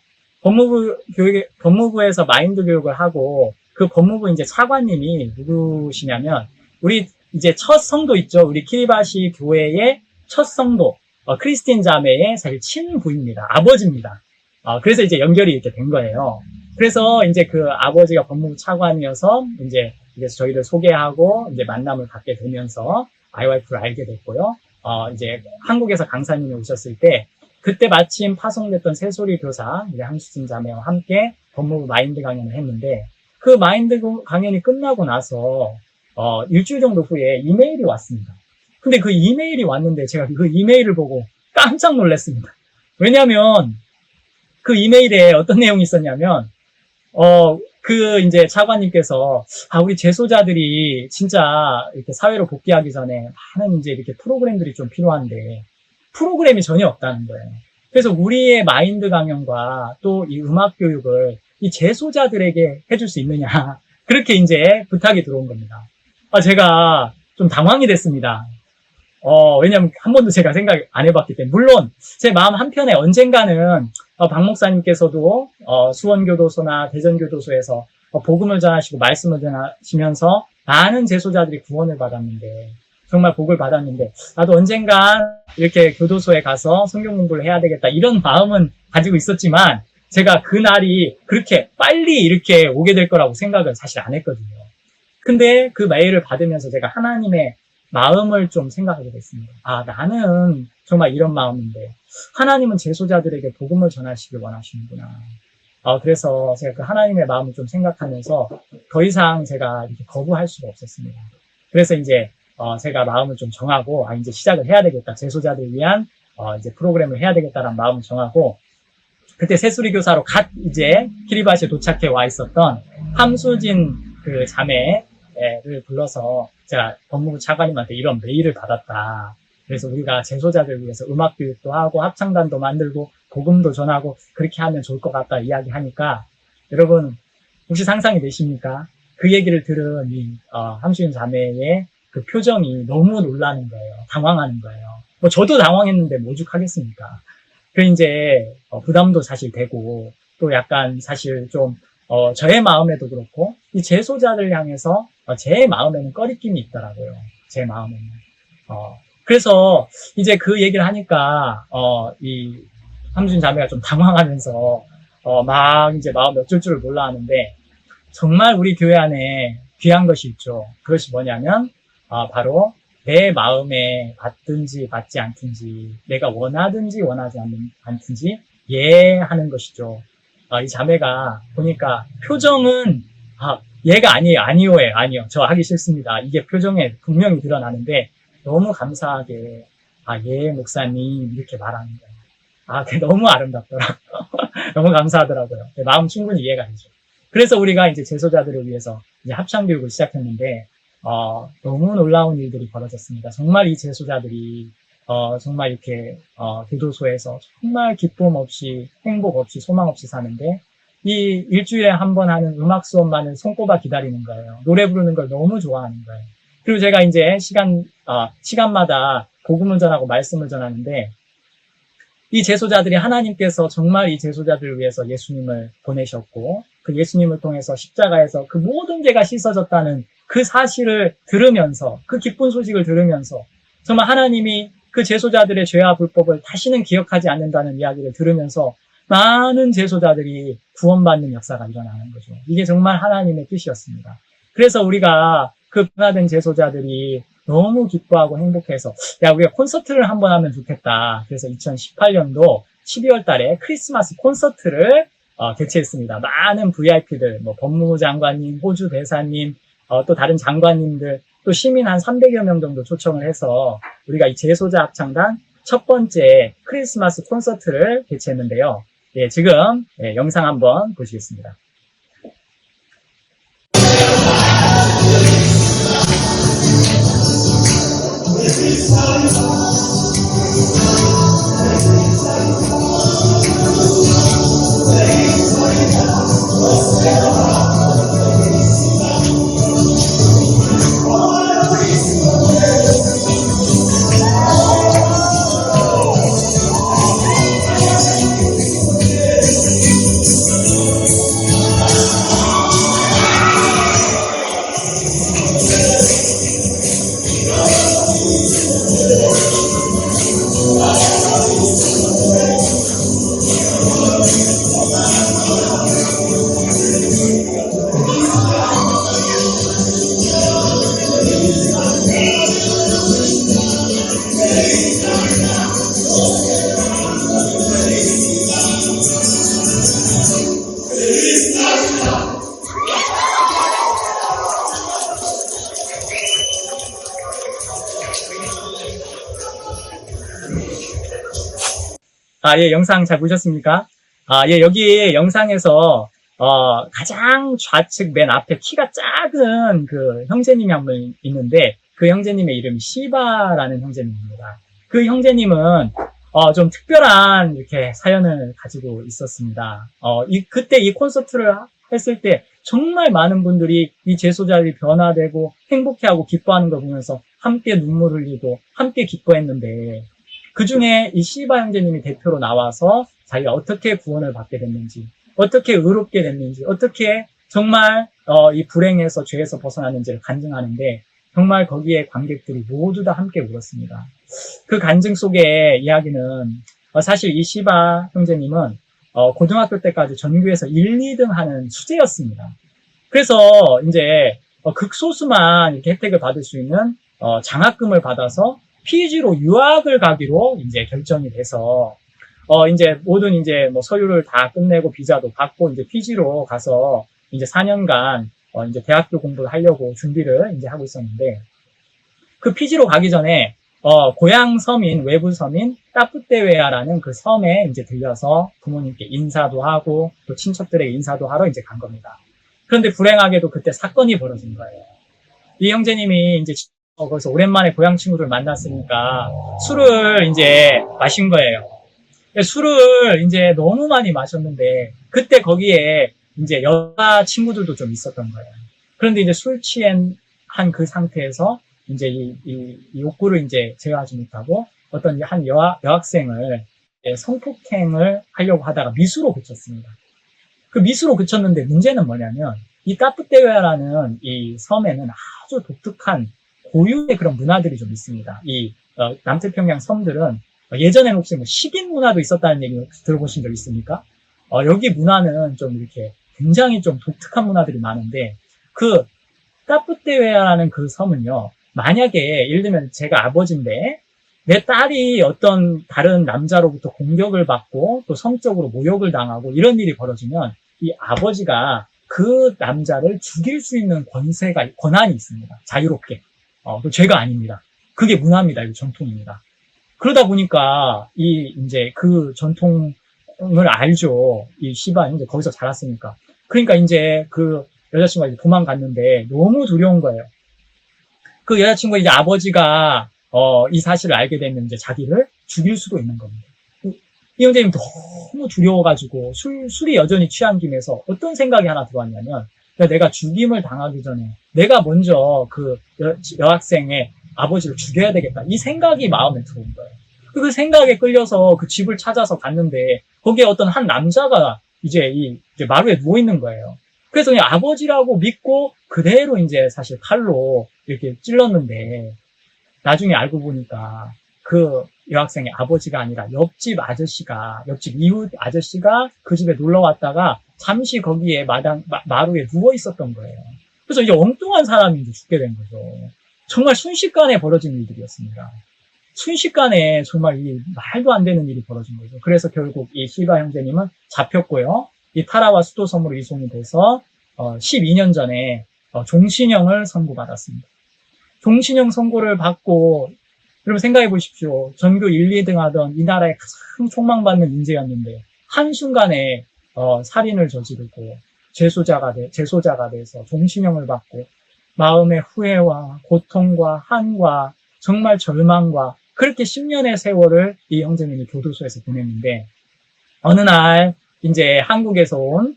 법무부에서 마인드 교육을 하고 그 법무부 이제 차관님이 누구시냐면 우리 이제 첫 성도 있죠. 우리 키리바시 교회의 첫 성도 크리스틴 자매의 사실 친부입니다. 아버지입니다. 그래서 이제 연결이 이렇게 된 거예요. 그래서 이제 그 아버지가 법무부 차관이어서 이제 그래서 저희를 소개하고 이제 만남을 갖게 되면서 IYF를 알게 됐고요. 이제 한국에서 강사님이 오셨을 때 그때 마침 파송됐던 새소리 교사 이제 한수진 자매와 함께 법무부 마인드 강연을 했는데 그 마인드 강연이 끝나고 나서 일주일 정도 후에 이메일이 왔습니다. 근데 그 이메일이 왔는데 제가 그 이메일을 보고 깜짝 놀랐습니다. 왜냐하면 그 이메일에 어떤 내용이 있었냐면 그 이제 차관님께서 우리 재소자들이 진짜 이렇게 사회로 복귀하기 전에 많은 이제 이렇게 프로그램들이 좀 필요한데 프로그램이 전혀 없다는 거예요. 그래서 우리의 마인드 강연과 또 이 음악 교육을 이 재소자들에게 해줄 수 있느냐 그렇게 이제 부탁이 들어온 겁니다. 제가 좀 당황이 됐습니다. 왜냐면 한 번도 제가 생각 안 해봤기 때문에. 물론, 제 마음 한편에 언젠가는, 박 목사님께서도, 수원교도소나 대전교도소에서 복음을 전하시고 말씀을 전하시면서 많은 재소자들이 구원을 받았는데, 정말 복을 받았는데, 나도 언젠간 이렇게 교도소에 가서 성경 공부를 해야 되겠다, 이런 마음은 가지고 있었지만, 제가 그날이 그렇게 빨리 이렇게 오게 될 거라고 생각을 사실 안 했거든요. 근데 그 메일을 받으면서 제가 하나님의 마음을 좀 생각하게 됐습니다. 나는 정말 이런 마음인데 하나님은 재소자들에게 복음을 전하시길 원하시는구나. 그래서 제가 그 하나님의 마음을 좀 생각하면서 더 이상 제가 이렇게 거부할 수가 없었습니다. 그래서 이제 제가 마음을 좀 정하고 이제 시작을 해야 되겠다. 재소자들을 위한 이제 프로그램을 해야 되겠다라는 마음을 정하고, 그때 새수리 교사로 갓 이제 키리바시에 도착해 와 있었던 함수진 그 자매를 불러서 제가 법무부 차관님한테 이런 메일을 받았다. 그래서 우리가 재소자들 위해서 음악 교육도 하고 합창단도 만들고 복음도 전하고 그렇게 하면 좋을 것 같다 이야기하니까, 여러분 혹시 상상이 되십니까? 그 얘기를 들은 이 함수진 자매의 그 표정이 너무 놀라는 거예요. 당황하는 거예요. 뭐 저도 당황했는데 뭐 오죽하겠습니까? 그 이제 부담도 사실 되고, 또 약간 사실 좀 저의 마음에도 그렇고 이 재소자들 향해서 제 마음에는 꺼리낌이 있더라고요. 제 마음에는. 그래서 이제 그 얘기를 하니까 이 함준 자매가 좀 당황하면서 막 이제 마음이 어쩔 줄을 몰라 하는데, 정말 우리 교회 안에 귀한 것이 있죠. 그것이 뭐냐면 바로 내 마음에 받든지 받지 않든지, 내가 원하든지 원하지 않든지 하는 것이죠. 이 자매가 보니까 표정은 얘가 아니요, 저 하기 싫습니다, 이게 표정에 분명히 드러나는데 너무 감사하게 예 목사님 이렇게 말하는 거예요. 그게 너무 아름답더라고요. 너무 감사하더라고요. 마음 충분히 이해가 되죠. 그래서 우리가 이제 재소자들을 위해서 이제 합창 교육을 시작했는데 너무 놀라운 일들이 벌어졌습니다. 정말 이 재소자들이 정말 이렇게 교도소에서 정말 기쁨 없이 행복 없이 소망 없이 사는데, 이 일주일에 한 번 하는 음악 수업만을 손꼽아 기다리는 거예요. 노래 부르는 걸 너무 좋아하는 거예요. 그리고 제가 이제 시간마다 복음을 전하고 말씀을 전하는데, 이 재소자들이 하나님께서 정말 이 재소자들을 위해서 예수님을 보내셨고, 그 예수님을 통해서 십자가에서 그 모든 죄가 씻어졌다는 그 사실을 들으면서, 그 기쁜 소식을 들으면서, 정말 하나님이 그 재소자들의 죄와 불법을 다시는 기억하지 않는다는 이야기를 들으면서 많은 재소자들이 구원받는 역사가 일어나는 거죠. 이게 정말 하나님의 뜻이었습니다. 그래서 우리가 그 변화된 재소자들이 너무 기뻐하고 행복해서 우리가 콘서트를 한번 하면 좋겠다. 그래서 2018년도 12월 달에 크리스마스 콘서트를 개최했습니다. 많은 VIP들, 법무부 장관님, 호주 대사님, 또 다른 장관님들, 또 시민 한 300여 명 정도 초청을 해서 우리가 이 재소자 합창단 첫 번째 크리스마스 콘서트를 개최했는데요. 지금 영상 한번 보시겠습니다. 영상 잘 보셨습니까? 여기 영상에서 가장 좌측 맨 앞에 키가 작은 그 형제님이 한 분 있는데, 그 형제님의 이름이 시바라는 형제님입니다. 그 형제님은 좀 특별한 이렇게 사연을 가지고 있었습니다. 그때 이 콘서트를 했을 때 정말 많은 분들이 이 재소자들이 변화되고 행복해하고 기뻐하는 걸 보면서 함께 눈물 흘리고 함께 기뻐했는데 그 중에 이 시바 형제님이 대표로 나와서 자기가 어떻게 구원을 받게 됐는지, 어떻게 의롭게 됐는지, 어떻게 정말 이 불행에서 죄에서 벗어났는지를 간증하는데 정말 거기에 관객들이 모두 다 함께 울었습니다. 그 간증 속의 이야기는 사실 이 시바 형제님은 고등학교 때까지 전교에서 1, 2등 하는 수재였습니다. 그래서 이제 극소수만 이렇게 혜택을 받을 수 있는 장학금을 받아서 피지로 유학을 가기로 이제 결정이 돼서 이제 모든 이제 뭐 서류를 다 끝내고 비자도 받고 이제 피지로 가서 이제 4년간 이제 대학교 공부를 하려고 준비를 이제 하고 있었는데 그 피지로 가기 전에 고향 섬인 외부 섬인 따프테웨아라는 그 섬에 이제 들려서 부모님께 인사도 하고 또 친척들에게 인사도 하러 이제 간 겁니다. 그런데 불행하게도 그때 사건이 벌어진 거예요. 이 형제님이 이제 거기서 오랜만에 고향 친구들 만났으니까 술을 이제 마신 거예요. 술을 이제 너무 많이 마셨는데 그때 거기에 이제 여자 친구들도 좀 있었던 거예요. 그런데 이제 술 취한 그 상태에서 이제 이 욕구를 이제 제어하지 못하고 어떤 한 여학생을 성폭행을 하려고 하다가 미수로 그쳤습니다. 그 미수로 그쳤는데 문제는 뭐냐면 이 따프테웨아라는 이 섬에는 아주 독특한 고유의 그런 문화들이 좀 있습니다. 이 남태평양 섬들은 예전에는 혹시 뭐 식인 문화도 있었다는 얘기 들어보신 적 있습니까? 여기 문화는 좀 이렇게 굉장히 좀 독특한 문화들이 많은데 그 따프테웨아라는 그 섬은요. 만약에 예를 들면 제가 아버지인데 내 딸이 어떤 다른 남자로부터 공격을 받고 또 성적으로 모욕을 당하고 이런 일이 벌어지면 이 아버지가 그 남자를 죽일 수 있는 권한이 있습니다. 자유롭게. 그 죄가 아닙니다. 그게 문화입니다. 이거 전통입니다. 그러다 보니까 이제 그 전통을 알죠. 이 시바 이제 거기서 자랐으니까. 그러니까 이제 그 여자친구가 이제 도망갔는데 너무 두려운 거예요. 그 여자친구가 이제 아버지가 이 사실을 알게 되면 이제 자기를 죽일 수도 있는 겁니다. 이 형제님 너무 두려워가지고 술이 여전히 취한 김에서 어떤 생각이 하나 들어왔냐면 내가 죽임을 당하기 전에 내가 먼저 그 여학생의 아버지를 죽여야 되겠다. 이 생각이 마음에 들어온 거예요. 그 생각에 끌려서 그 집을 찾아서 갔는데 거기에 어떤 한 남자가 이제 마루에 누워 있는 거예요. 그래서 그냥 아버지라고 믿고 그대로 이제 사실 칼로 이렇게 찔렀는데 나중에 알고 보니까 그 여학생의 아버지가 아니라 옆집 이웃 아저씨가 그 집에 놀러 왔다가 잠시 거기에 마루에 누워 있었던 거예요. 그래서 이제 엉뚱한 사람이 이제 죽게 된 거죠. 정말 순식간에 벌어진 일들이었습니다. 순식간에 정말 이 말도 안 되는 일이 벌어진 거죠. 그래서 결국 이 시바 형제님은 잡혔고요. 이 타라와 수도섬으로 이송이 돼서 12년 전에 종신형을 선고받았습니다. 종신형 선고를 받고 여러분 생각해 보십시오. 전교 1, 2등 하던 이 나라의 가장 촉망받는 인재였는데 한순간에 살인을 저지르고 재소자가 돼서 종신형을 받고 마음의 후회와 고통과 한과 정말 절망과 그렇게 10년의 세월을 이 형제님이 교도소에서 보냈는데 어느 날 이제 한국에서 온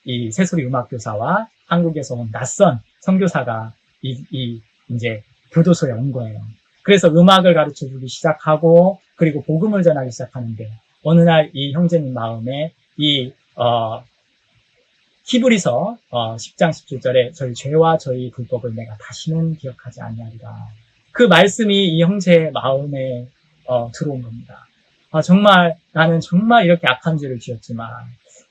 이 새소리 음악교사와 한국에서 온 낯선 선교사가 이제 교도소에 온 거예요. 그래서 음악을 가르쳐 주기 시작하고 그리고 복음을 전하기 시작하는데 어느 날 이 형제님 마음에 히브리서 10장 17절에 저희 죄와 저희 불법을 내가 다시는 기억하지 아니하리라. 그 말씀이 이 형제의 마음에 들어온 겁니다. 정말 나는 정말 이렇게 악한 죄를 지었지만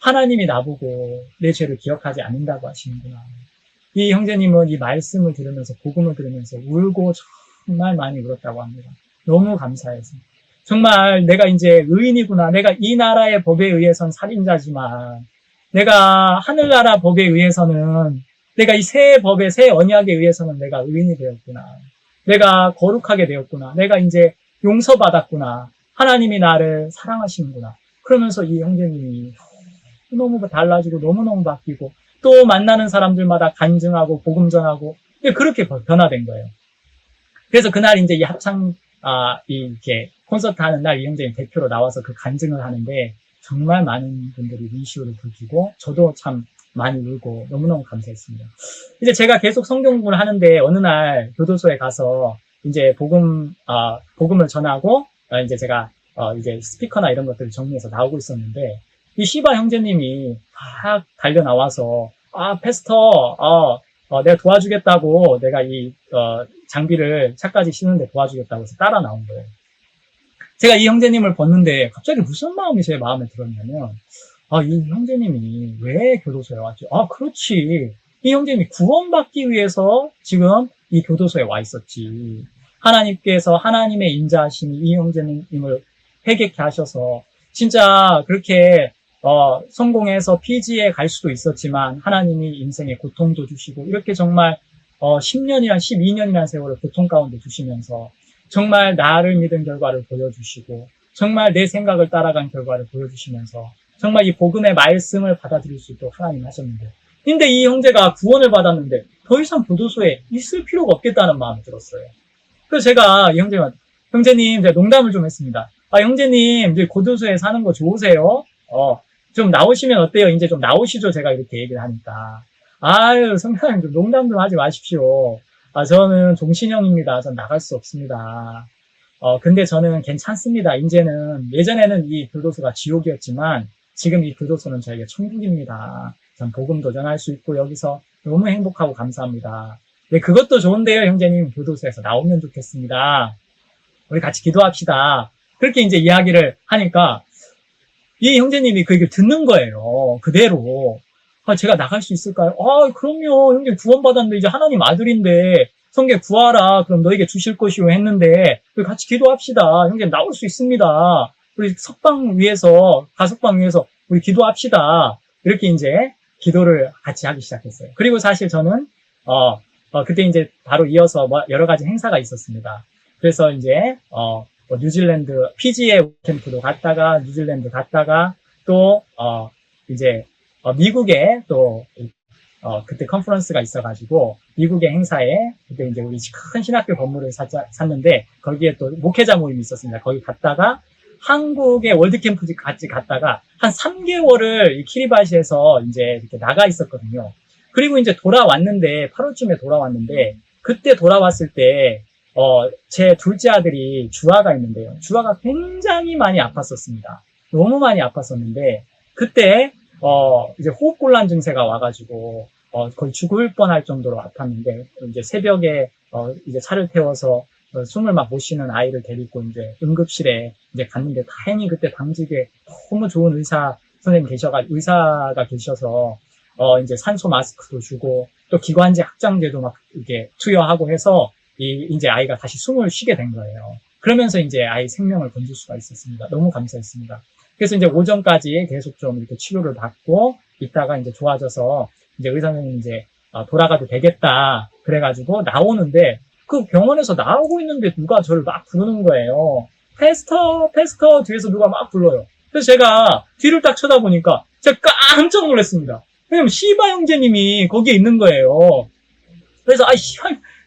하나님이 나보고 내 죄를 기억하지 않는다고 하시는구나. 이 형제님은 이 말씀을 들으면서 복음을 들으면서 울고 정말 많이 울었다고 합니다. 너무 감사해서. 정말 내가 이제 의인이구나. 내가 이 나라의 법에 의해선 살인자지만 내가 하늘나라 법에 의해서는 내가 이 새 법의 새 언약에 의해서는 내가 의인이 되었구나. 내가 거룩하게 되었구나. 내가 이제 용서받았구나. 하나님이 나를 사랑하시는구나. 그러면서 이 형제님이 너무 달라지고 너무너무 바뀌고 또 만나는 사람들마다 간증하고 복음 전하고 그렇게 변화된 거예요. 그래서 그날 이제 이 합창 이렇게 콘서트 하는 날 이 형제님 대표로 나와서 그 간증을 하는데 정말 많은 분들이 민시오를 부르고 저도 참 많이 울고 너무너무 감사했습니다. 이제 제가 계속 성경 공부를 하는데 어느 날 교도소에 가서 이제 복음을 전하고 이제 제가 이제 스피커나 이런 것들을 정리해서 나오고 있었는데 이 시바 형제님이 막 달려 나와서 패스터 내가 도와주겠다고 내가 이 장비를 차까지 씌우는데 도와주겠다고 해서 따라 나온 거예요. 제가 이 형제님을 봤는데 갑자기 무슨 마음이 제 마음에 들었냐면 이 형제님이 왜 교도소에 왔지? 그렇지. 이 형제님이 구원받기 위해서 지금 이 교도소에 와 있었지. 하나님께서 하나님의 인자하심이 이 형제님을 회개케 하셔서 진짜 그렇게 성공해서 피지에 갈 수도 있었지만 하나님이 인생에 고통도 주시고 이렇게 정말 10년이란 12년이란 세월을 고통 가운데 두시면서 정말 나를 믿은 결과를 보여주시고 정말 내 생각을 따라간 결과를 보여주시면서 정말 이 복음의 말씀을 받아들일 수 있도록 하나님 하셨는데 근데 이 형제가 구원을 받았는데 더 이상 교도소에 있을 필요가 없겠다는 마음이 들었어요. 그래서 제가 이 형제님 제가 농담을 좀 했습니다. 형제님 이제 교도소에 사는 거 좋으세요? 좀 나오시면 어때요? 이제 좀 나오시죠. 제가 이렇게 얘기를 하니까. 성탄님 좀 농담 좀 하지 마십시오. 저는 종신형입니다. 전 나갈 수 없습니다. 근데 저는 괜찮습니다. 이제는, 예전에는 이 교도소가 지옥이었지만, 지금 이 교도소는 저에게 천국입니다. 전 복음 도전할 수 있고, 여기서 너무 행복하고 감사합니다. 네, 그것도 좋은데요, 형제님. 교도소에서 나오면 좋겠습니다. 우리 같이 기도합시다. 그렇게 이제 이야기를 하니까, 이 형제님이 그 얘기를 듣는 거예요. 그대로. 제가 나갈 수 있을까요? 그럼요. 형제 구원받았는데 이제 하나님 아들인데 성경 구하라. 그럼 너에게 주실 것이요 했는데 우리 같이 기도합시다. 형제 나올 수 있습니다. 우리 가석방 위에서 우리 기도합시다. 이렇게 이제 기도를 같이 하기 시작했어요. 그리고 사실 저는 그때 이제 바로 이어서 여러 가지 행사가 있었습니다. 그래서 이제 뉴질랜드 피지에 캠프도 갔다가 뉴질랜드 갔다가 또 이제 미국에 또 그때 컨퍼런스가 있어가지고 미국의 행사에 그때 이제 우리 큰 신학교 건물을 샀는데 거기에 또 목회자 모임이 있었습니다. 거기 갔다가 한국의 월드캠프지 같이 갔다가 한 3개월을 이 키리바시에서 이제 이렇게 나가 있었거든요. 그리고 이제 8월쯤에 돌아왔는데 그때 돌아왔을 때 제 둘째 아들이 주아가 있는데요. 주아가 굉장히 많이 아팠었습니다. 너무 많이 아팠었는데 그때 이제 호흡곤란 증세가 와가지고 거의 죽을 뻔할 정도로 아팠는데 이제 새벽에 이제 차를 태워서 숨을 막 못 쉬는 아이를 데리고 이제 응급실에 이제 갔는데 다행히 그때 당직에 너무 좋은 의사가 계셔서 이제 산소 마스크도 주고 또 기관지 확장제도 막 이렇게 투여하고 해서 이제 아이가 다시 숨을 쉬게 된 거예요. 그러면서 이제 아이 생명을 건질 수가 있었습니다. 너무 감사했습니다. 그래서 이제 오전까지 계속 좀 이렇게 치료를 받고 있다가 이제 좋아져서 이제 의사는 이제 돌아가도 되겠다. 그래가지고 나오는데 그 병원에서 나오고 있는데 누가 저를 막 부르는 거예요. 패스터 뒤에서 누가 막 불러요. 그래서 제가 뒤를 딱 쳐다보니까 제가 깜짝 놀랐습니다. 왜냐면 시바 형제님이 거기에 있는 거예요. 그래서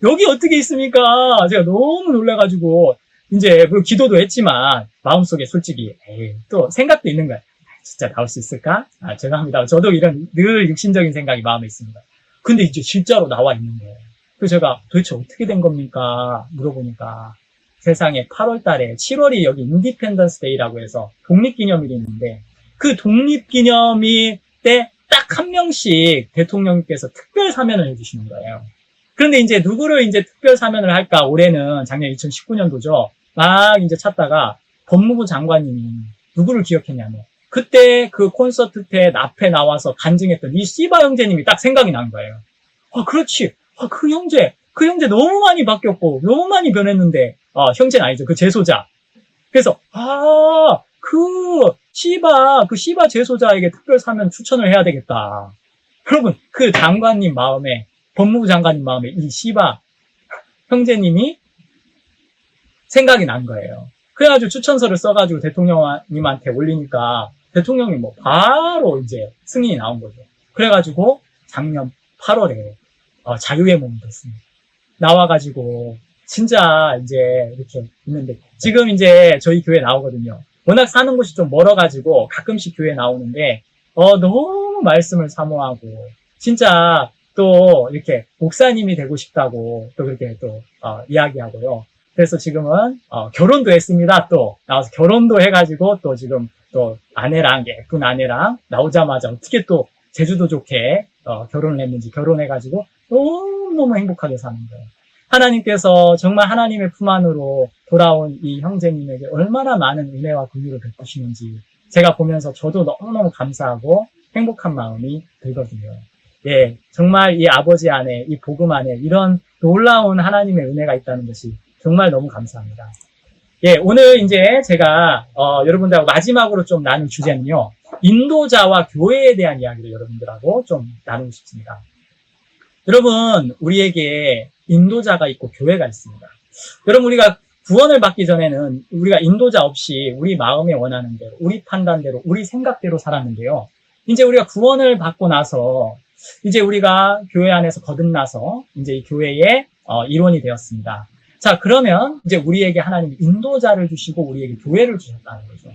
여기 어떻게 있습니까? 제가 너무 놀라가지고 이제 뭐 기도도 했지만 마음속에 솔직히 또 생각도 있는 거예요. 진짜 나올 수 있을까? 죄송합니다. 저도 이런 늘 육신적인 생각이 마음에 있습니다. 근데 이제 진짜로 나와 있는 거예요. 그래서 제가 도대체 어떻게 된 겁니까? 물어보니까 세상에 8월 달에 7월이 여기 인디펜던스 데이라고 해서 독립기념일이 있는데 그 독립기념일 때 딱 한 명씩 대통령께서 특별 사면을 해주시는 거예요. 그런데 이제 누구를 이제 특별 사면을 할까? 올해는 작년 2019년도죠. 막 이제 찾다가 법무부 장관님이 누구를 기억했냐면 그때 그 콘서트 때 앞에 나와서 간증했던 이 씨바 형제님이 딱 생각이 난 거예요. 그렇지. 그 형제 너무 많이 바뀌었고 너무 많이 변했는데 형제는 아니죠. 그 제소자. 그래서 그 씨바 제소자에게 특별 사면 추천을 해야 되겠다. 여러분 그 장관님 마음에 법무부 장관님 마음에 이 씨바 형제님이 생각이 난 거예요. 그래가지고 추천서를 써가지고 대통령님한테 올리니까 대통령이 바로 이제 승인이 나온 거죠. 그래가지고 작년 8월에 자유의 몸이 됐습니다. 나와가지고 진짜 이제 이렇게 있는데 지금 이제 저희 교회 나오거든요. 워낙 사는 곳이 좀 멀어가지고 가끔씩 교회 나오는데, 너무 말씀을 사모하고, 진짜 또 이렇게 목사님이 되고 싶다고 또 그렇게 또, 이야기하고요. 그래서 지금은, 결혼도 했습니다. 또, 나와서 결혼도 해가지고 또 지금 또 아내랑, 예쁜 아내랑 나오자마자 어떻게 또 제주도 좋게, 결혼을 했는지 결혼해가지고 너무너무 행복하게 사는 거예요. 하나님께서 정말 하나님의 품 안으로 돌아온 이 형제님에게 얼마나 많은 은혜와 긍휼을 베푸시는지 제가 보면서 저도 너무너무 감사하고 행복한 마음이 들거든요. 예, 정말 이 아버지 안에, 이 복음 안에 이런 놀라운 하나님의 은혜가 있다는 것이 정말 너무 감사합니다. 예, 오늘 이제 제가 여러분들하고 마지막으로 좀 나눌 주제는요, 인도자와 교회에 대한 이야기를 여러분들하고 좀 나누고 싶습니다. 여러분, 우리에게 인도자가 있고 교회가 있습니다. 여러분, 우리가 구원을 받기 전에는 우리가 인도자 없이 우리 마음에 원하는 대로, 우리 판단대로, 우리 생각대로 살았는데요. 이제 우리가 구원을 받고 나서 이제 우리가 교회 안에서 거듭나서 이제 이 교회의 일원이 되었습니다. 자, 그러면 이제 우리에게 하나님이 인도자를 주시고 우리에게 교회를 주셨다는 거죠.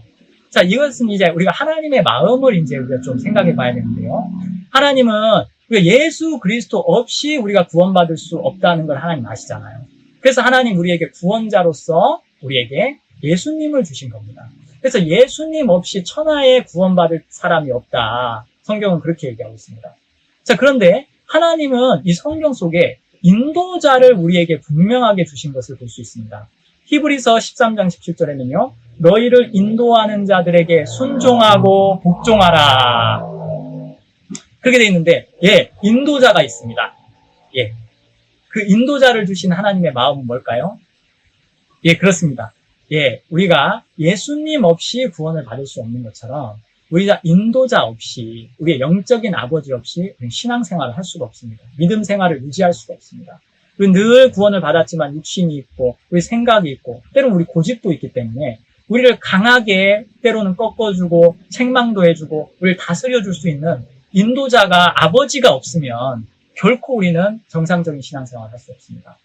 자, 이것은 이제 우리가 하나님의 마음을 이제 우리가 좀 생각해 봐야 되는데요. 하나님은 우리가 예수 그리스도 없이 우리가 구원받을 수 없다는 걸 하나님 아시잖아요. 그래서 하나님 우리에게 구원자로서 우리에게 예수님을 주신 겁니다. 그래서 예수님 없이 천하에 구원받을 사람이 없다. 성경은 그렇게 얘기하고 있습니다. 자, 그런데 하나님은 이 성경 속에 인도자를 우리에게 분명하게 주신 것을 볼 수 있습니다. 히브리서 13장 17절에는요. 너희를 인도하는 자들에게 순종하고 복종하라. 그렇게 되어 있는데, 예, 인도자가 있습니다. 예. 그 인도자를 주신 하나님의 마음은 뭘까요? 예, 그렇습니다. 예, 우리가 예수님 없이 구원을 받을 수 없는 것처럼 우리가 인도자 없이, 우리의 영적인 아버지 없이 신앙생활을 할 수가 없습니다. 믿음 생활을 유지할 수가 없습니다. 우리 늘 구원을 받았지만 육신이 있고, 우리 생각이 있고, 때로는 우리 고집도 있기 때문에 우리를 강하게 때로는 꺾어주고, 책망도 해주고, 우리를 다스려줄 수 있는 인도자가 아버지가 없으면 결코 우리는 정상적인 신앙생활을 할 수 없습니다.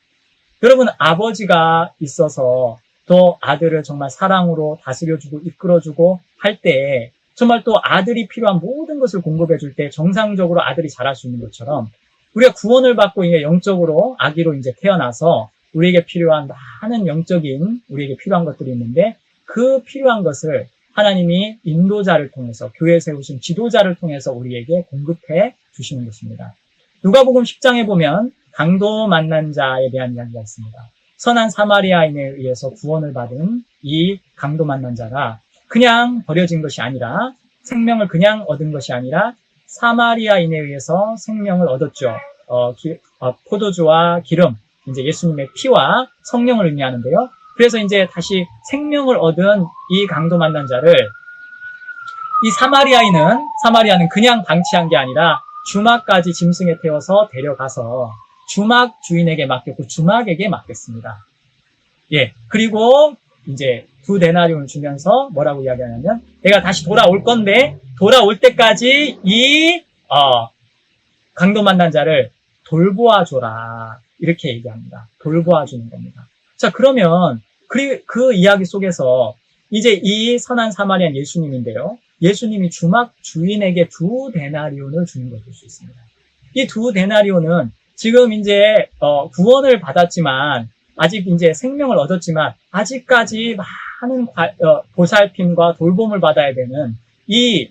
여러분, 아버지가 있어서 또 아들을 정말 사랑으로 다스려주고 이끌어주고 할 때 정말 또 아들이 필요한 모든 것을 공급해줄 때 정상적으로 아들이 자랄 수 있는 것처럼 우리가 구원을 받고 이제 영적으로 아기로 이제 태어나서 우리에게 필요한 많은 영적인 우리에게 필요한 것들이 있는데 그 필요한 것을 하나님이 인도자를 통해서 교회에 세우신 지도자를 통해서 우리에게 공급해 주시는 것입니다. 누가복음 10장에 보면 강도 만난 자에 대한 이야기가 있습니다. 선한 사마리아인에 의해서 구원을 받은 이 강도 만난 자가 그냥 버려진 것이 아니라 생명을 그냥 얻은 것이 아니라 사마리아인에 의해서 생명을 얻었죠. 포도주와 기름, 이제 예수님의 피와 성령을 의미하는데요. 그래서 이제 다시 생명을 얻은 이 강도 만난 자를 이 사마리아는 그냥 방치한 게 아니라 주막까지 짐승에 태워서 데려가서 주막 주인에게 맡겼고 주막에게 맡겼습니다. 예, 그리고 이제 2데나리온을 주면서 뭐라고 이야기하냐면 내가 다시 돌아올 건데 돌아올 때까지 이 강도 만난 자를 돌보아 줘라 이렇게 얘기합니다. 돌보아 주는 겁니다. 자, 그러면 그 이야기 속에서 이제 이 선한 사마리안 예수님인데요. 예수님이 주막 주인에게 2데나리온을 주는 걸 볼 수 있습니다. 이 2데나리온은 지금 이제 구원을 받았지만 아직 이제 생명을 얻었지만 아직까지 많은 보살핌과 돌봄을 받아야 되는 이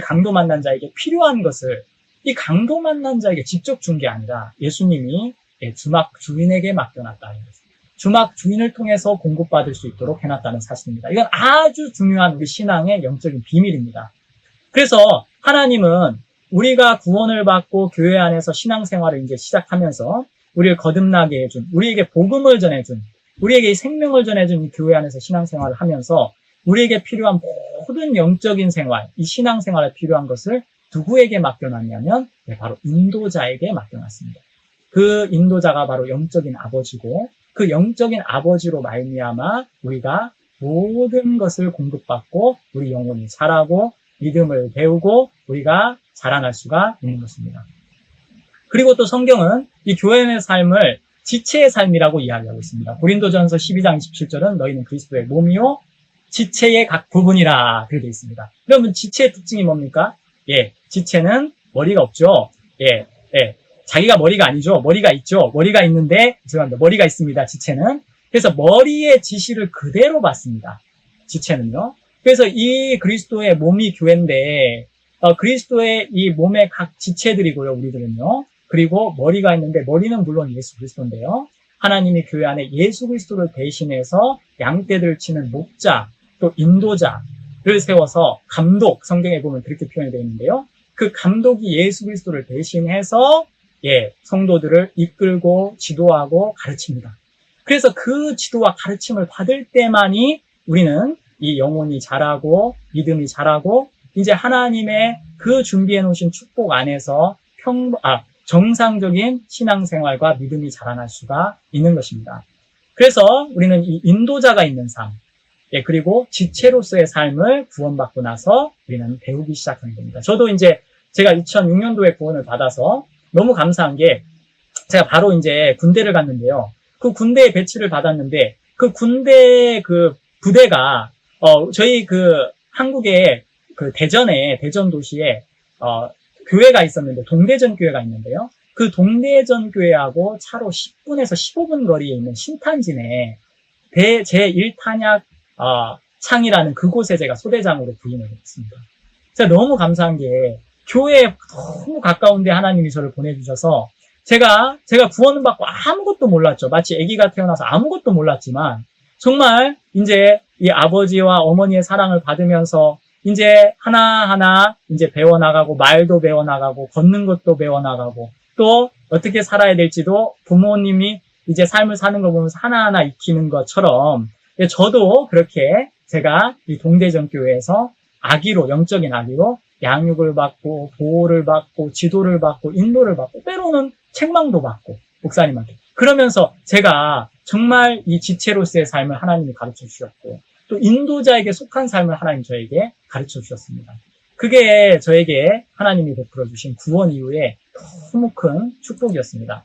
강도 만난 자에게 필요한 것을 이 강도 만난 자에게 직접 준 게 아니라 예수님이 주막 주인에게 맡겨놨다는 것입니다. 주막 주인을 통해서 공급받을 수 있도록 해놨다는 사실입니다. 이건 아주 중요한 우리 신앙의 영적인 비밀입니다. 그래서 하나님은 우리가 구원을 받고 교회 안에서 신앙생활을 이제 시작하면서 우리를 거듭나게 해준, 우리에게 복음을 전해준, 우리에게 생명을 전해준 이 교회 안에서 신앙생활을 하면서 우리에게 필요한 모든 영적인 생활, 이 신앙생활에 필요한 것을 누구에게 맡겨놨냐면 바로 인도자에게 맡겨놨습니다. 그 인도자가 바로 영적인 아버지고 그 영적인 아버지로 말미암아 우리가 모든 것을 공급받고 우리 영혼이 자라고 믿음을 배우고 우리가 자라날 수가 있는 것입니다. 그리고 또 성경은 이 교회의 삶을 지체의 삶이라고 이야기하고 있습니다. 고린도전서 12장 27절은 너희는 그리스도의 몸이요 지체의 각 부분이라 그렇게 되어 있습니다. 그러면 지체의 특징이 뭡니까? 지체는 머리가 없죠. 자기가 머리가 아니죠. 머리가 있죠. 머리가 있는데, 죄송합니다. 머리가 있습니다. 지체는. 그래서 머리의 지시를 그대로 받습니다. 지체는요. 그래서 이 그리스도의 몸이 교회인데, 그리스도의 이 몸의 각 지체들이고요. 우리들은요. 그리고 머리가 있는데, 머리는 물론 예수 그리스도인데요. 하나님이 교회 안에 예수 그리스도를 대신해서 양떼들을 치는 목자, 또 인도자를 세워서 감독, 성경에 보면 그렇게 표현이 되어 있는데요. 그 감독이 예수 그리스도를 대신해서 성도들을 이끌고 지도하고 가르칩니다. 그래서 그 지도와 가르침을 받을 때만이 우리는 이 영혼이 자라고 믿음이 자라고 이제 하나님의 그 준비해 놓으신 축복 안에서 정상적인 신앙생활과 믿음이 자라날 수가 있는 것입니다. 그래서 우리는 이 인도자가 있는 삶, 그리고 지체로서의 삶을 구원받고 나서 우리는 배우기 시작하는 겁니다. 저도 이제 제가 2006년도에 구원을 받아서 너무 감사한 게 제가 바로 이제 군대를 갔는데요. 그 군대에 배치를 받았는데 그 군대 그 부대가 저희 그 한국의 그 대전 도시에 교회가 있었는데 동대전 교회가 있는데요. 그 동대전 교회하고 차로 10분에서 15분 거리에 있는 신탄진에 제1탄약 창이라는 그곳에 제가 소대장으로 부임을 했습니다. 제가 너무 감사한 게 교회에 너무 가까운데 하나님이 저를 보내주셔서 제가 구원을 받고 아무것도 몰랐죠. 마치 아기가 태어나서 아무것도 몰랐지만 정말 이제 이 아버지와 어머니의 사랑을 받으면서 이제 하나하나 이제 배워나가고 말도 배워나가고 걷는 것도 배워나가고 또 어떻게 살아야 될지도 부모님이 이제 삶을 사는 걸 보면서 하나하나 익히는 것처럼 저도 그렇게 제가 이 동대전 교회에서 영적인 아기로 양육을 받고 보호를 받고 지도를 받고 인도를 받고 때로는 책망도 받고 목사님한테 그러면서 제가 정말 이 지체로서의 삶을 하나님이 가르쳐 주셨고 또 인도자에게 속한 삶을 하나님 저에게 가르쳐 주셨습니다. 그게 저에게 하나님이 베풀어 주신 구원 이후에 너무 큰 축복이었습니다.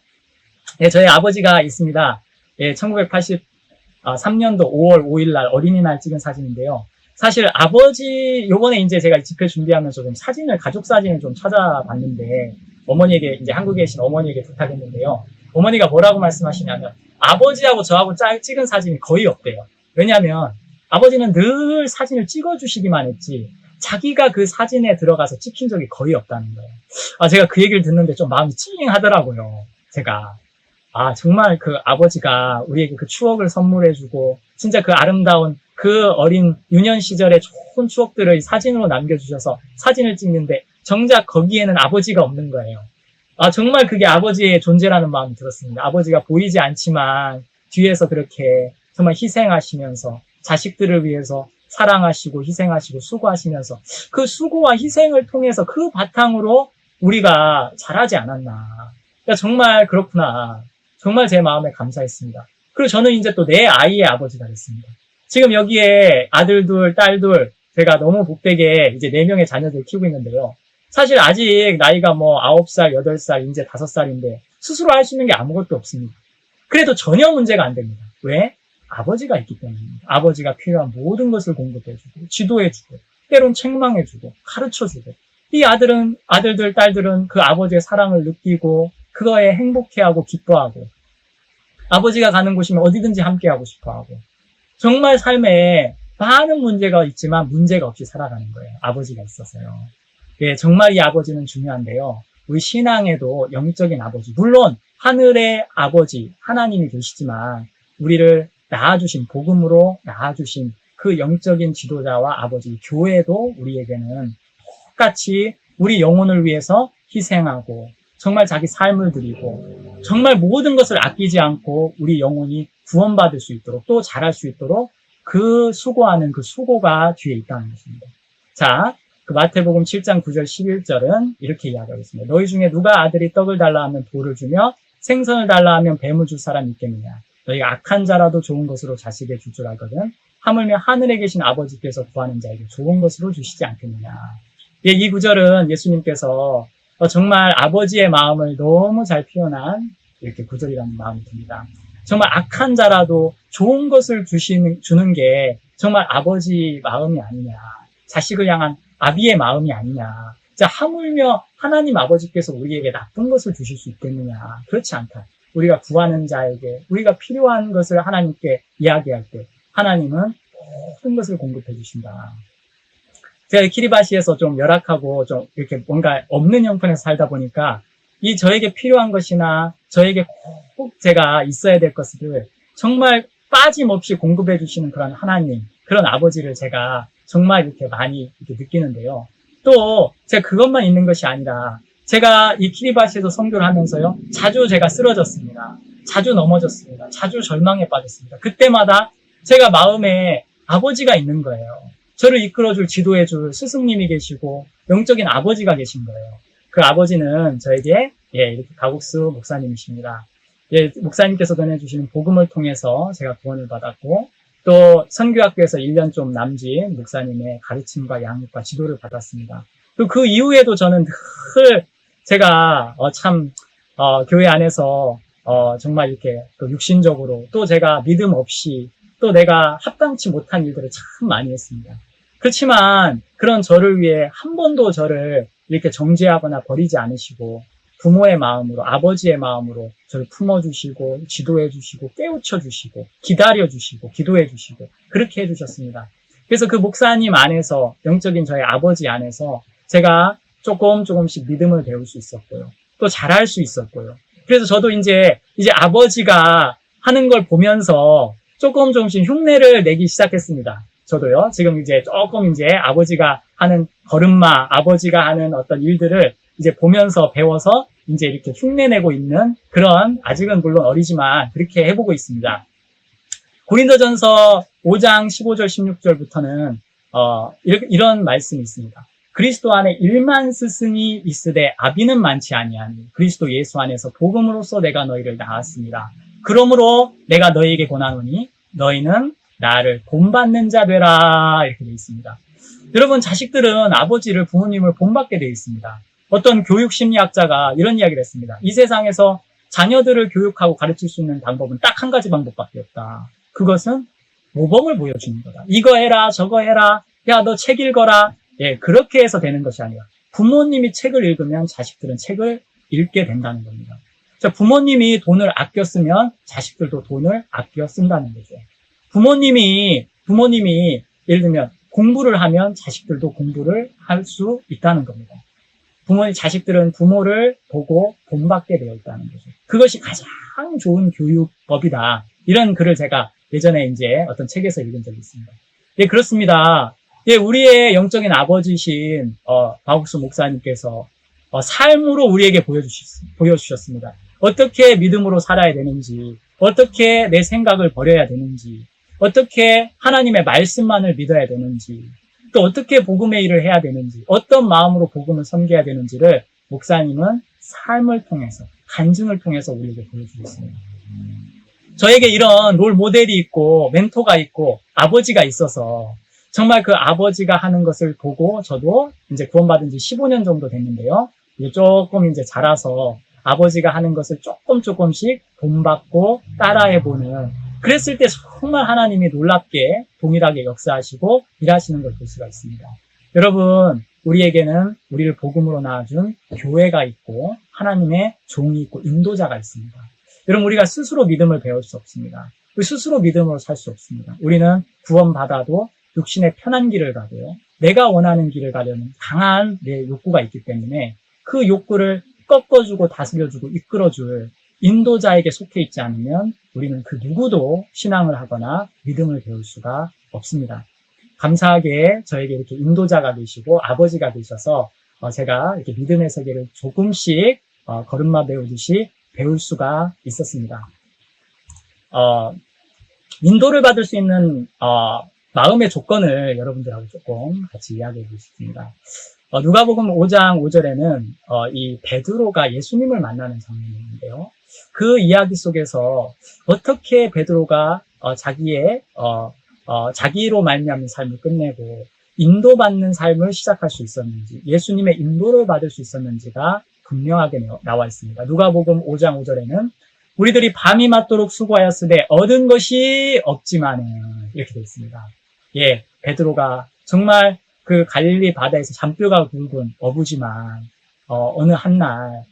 저희 아버지가 있습니다. 1983년도 5월 5일 날 어린이날 찍은 사진인데요. 사실 요번에 이제 제가 집회 준비하면서 좀 가족 사진을 좀 찾아봤는데 어머니에게 이제 한국에 계신 어머니에게 부탁했는데요. 어머니가 뭐라고 말씀하시냐면 아버지하고 저하고 찍은 사진이 거의 없대요. 왜냐하면 아버지는 늘 사진을 찍어주시기만 했지 자기가 그 사진에 들어가서 찍힌 적이 거의 없다는 거예요. 제가 그 얘기를 듣는데 좀 마음이 찡하더라고요. 제가 정말 그 아버지가 우리에게 그 추억을 선물해주고 진짜 그 아름다운 그 어린 유년 시절의 좋은 추억들을 사진으로 남겨주셔서 사진을 찍는데 정작 거기에는 아버지가 없는 거예요. 정말 그게 아버지의 존재라는 마음이 들었습니다. 아버지가 보이지 않지만 뒤에서 그렇게 정말 희생하시면서 자식들을 위해서 사랑하시고 희생하시고 수고하시면서 그 수고와 희생을 통해서 그 바탕으로 우리가 자라지 않았나. 그러니까 정말 그렇구나. 정말 제 마음에 감사했습니다. 그리고 저는 이제 또 내 아이의 아버지가 됐습니다. 지금 여기에 아들들, 딸들, 제가 너무 복되게 이제 4명의 자녀들 키우고 있는데요. 사실 아직 나이가 9살, 8살, 이제 5살인데 스스로 할 수 있는 게 아무것도 없습니다. 그래도 전혀 문제가 안 됩니다. 왜? 아버지가 있기 때문입니다. 아버지가 필요한 모든 것을 공급해주고, 지도해주고, 때론 책망해주고, 가르쳐주고, 이 아들들, 딸들은 그 아버지의 사랑을 느끼고, 그거에 행복해하고, 기뻐하고, 아버지가 가는 곳이면 어디든지 함께하고 싶어하고, 정말 삶에 많은 문제가 있지만 문제가 없이 살아가는 거예요. 아버지가 있어서요. 정말 이 아버지는 중요한데요. 우리 신앙에도 영적인 아버지, 물론 하늘의 아버지, 하나님이 계시지만, 우리를 낳아주신 복음으로 낳아주신 그 영적인 지도자와 아버지 교회도 우리에게는 똑같이 우리 영혼을 위해서 희생하고 정말 자기 삶을 드리고 정말 모든 것을 아끼지 않고 우리 영혼이 구원받을 수 있도록 또 자랄 수 있도록 그 수고하는 그 수고가 뒤에 있다는 것입니다. 자, 그 마태복음 7장 9절 11절은 이렇게 이야기하고 있습니다. 너희 중에 누가 아들이 떡을 달라 하면 돌을 주며 생선을 달라 하면 뱀을 줄 사람이 있겠느냐. 너희가 악한 자라도 좋은 것으로 자식에게 줄 줄 알거든. 하물며 하늘에 계신 아버지께서 구하는 자에게 좋은 것으로 주시지 않겠느냐. 이 구절은 예수님께서 정말 아버지의 마음을 너무 잘 표현한 이렇게 구절이라는 마음이 듭니다. 정말 악한 자라도 좋은 것을 주는 게 정말 아버지 마음이 아니냐. 자식을 향한 아비의 마음이 아니냐. 자, 하물며 하나님 아버지께서 우리에게 나쁜 것을 주실 수 있겠느냐. 그렇지 않다. 우리가 구하는 자에게 우리가 필요한 것을 하나님께 이야기할 때 하나님은 모든 것을 공급해 주신다. 제가 키리바시에서 좀 열악하고 좀 이렇게 뭔가 없는 형편에서 살다 보니까 이 저에게 필요한 것이나 저에게 꼭 제가 있어야 될 것들을 정말 빠짐없이 공급해 주시는 그런 하나님, 그런 아버지를 제가 정말 이렇게 많이 이렇게 느끼는데요. 또 제가 그것만 있는 것이 아니라 제가 이 키리바시에서 선교를 하면서요. 자주 제가 쓰러졌습니다. 자주 넘어졌습니다. 자주 절망에 빠졌습니다. 그때마다 제가 마음에 아버지가 있는 거예요. 저를 이끌어줄, 지도해줄 스승님이 계시고 영적인 아버지가 계신 거예요. 그 아버지는 저에게 이렇게 가국수 목사님이십니다. 목사님께서 전해주시는 복음을 통해서 제가 구원을 받았고 또 선교학교에서 1년 좀 남짓 목사님의 가르침과 양육과 지도를 받았습니다. 또 그 이후에도 저는 늘 제가 교회 안에서 정말 이렇게 또 육신적으로 또 제가 믿음 없이 또 내가 합당치 못한 일들을 참 많이 했습니다. 그렇지만 그런 저를 위해 한 번도 저를 이렇게 정죄하거나 버리지 않으시고 부모의 마음으로 아버지의 마음으로 저를 품어주시고 지도해주시고 깨우쳐주시고 기다려주시고 기도해주시고 그렇게 해주셨습니다. 그래서 그 목사님 안에서 영적인 저의 아버지 안에서 제가 조금씩 믿음을 배울 수 있었고요. 또 잘할 수 있었고요. 그래서 저도 이제 아버지가 하는 걸 보면서 조금씩 흉내를 내기 시작했습니다. 저도요. 지금 조금 아버지가 하는 걸음마, 아버지가 하는 어떤 일들을 보면서 배워서 이렇게 흉내내고 있는 그런, 아직은 물론 어리지만 그렇게 해보고 있습니다. 고린도전서 5장 15절 16절부터는 이런 말씀이 있습니다. 그리스도 안에 1만 스승이 있으되 아비는 많지 아니하니 그리스도 예수 안에서 복음으로써 내가 너희를 낳았습니다. 그러므로 내가 너희에게 권하노니 너희는 나를 본받는 자 되라. 이렇게 되어 있습니다. 여러분, 자식들은 아버지를, 부모님을 본받게 되어 있습니다. 어떤 교육심리학자가 이런 이야기를 했습니다. 이 세상에서 자녀들을 교육하고 가르칠 수 있는 방법은 딱 한 가지 방법밖에 없다. 그것은 모범을 보여주는 거다. 이거 해라, 저거 해라, 야, 너 책 읽어라. 그렇게 해서 되는 것이 아니라 부모님이 책을 읽으면 자식들은 책을 읽게 된다는 겁니다. 자, 부모님이 돈을 아껴 쓰면 자식들도 돈을 아껴 쓴다는 거죠. 부모님이 예를 들면 공부를 하면 자식들도 공부를 할 수 있다는 겁니다. 자식들은 부모를 보고 본받게 되어 있다는 거죠. 그것이 가장 좋은 교육법이다. 이런 글을 제가 예전에 어떤 책에서 읽은 적이 있습니다. 그렇습니다. 우리의 영적인 아버지신 박욱수 목사님께서 삶으로 우리에게 보여주셨습니다. 어떻게 믿음으로 살아야 되는지, 어떻게 내 생각을 버려야 되는지, 어떻게 하나님의 말씀만을 믿어야 되는지, 또 어떻게 복음의 일을 해야 되는지, 어떤 마음으로 복음을 섬겨야 되는지를 목사님은 삶을 통해서, 간증을 통해서 우리에게 보여주셨습니다. 저에게 이런 롤 모델이 있고 멘토가 있고 아버지가 있어서 정말 그 아버지가 하는 것을 보고 저도 구원받은 지 15년 정도 됐는데요. 조금 자라서 아버지가 하는 것을 조금씩 본받고 따라해보는, 그랬을 때 정말 하나님이 놀랍게 동일하게 역사하시고 일하시는 걸 볼 수가 있습니다. 여러분, 우리에게는 우리를 복음으로 낳아준 교회가 있고 하나님의 종이 있고 인도자가 있습니다. 여러분, 우리가 스스로 믿음을 배울 수 없습니다. 스스로 믿음으로 살 수 없습니다. 우리는 구원받아도 육신의 편한 길을 가고요. 내가 원하는 길을 가려는 강한 내 욕구가 있기 때문에 그 욕구를 꺾어주고 다스려주고 이끌어줄 인도자에게 속해 있지 않으면 우리는 그 누구도 신앙을 하거나 믿음을 배울 수가 없습니다. 감사하게 저에게 이렇게 인도자가 되시고 아버지가 되셔서 제가 이렇게 믿음의 세계를 조금씩 걸음마 배우듯이 배울 수가 있었습니다. 인도를 받을 수 있는 마음의 조건을 여러분들하고 조금 같이 이야기해 보겠습니다. 누가복음 5장 5절에는 이 베드로가 예수님을 만나는 장면이 있는데요. 그 이야기 속에서 어떻게 베드로가 자기로 말미암은 삶을 끝내고 인도받는 삶을 시작할 수 있었는지, 예수님의 인도를 받을 수 있었는지가 분명하게 나와 있습니다. 누가복음 5장 5절에는 우리들이 밤이 맞도록 수고하였으되 얻은 것이 없지만은 이렇게 되어 있습니다. 예, 베드로가 정말 그 갈릴리 바다에서 잔뼈가 굵은 어부지만 어느 한날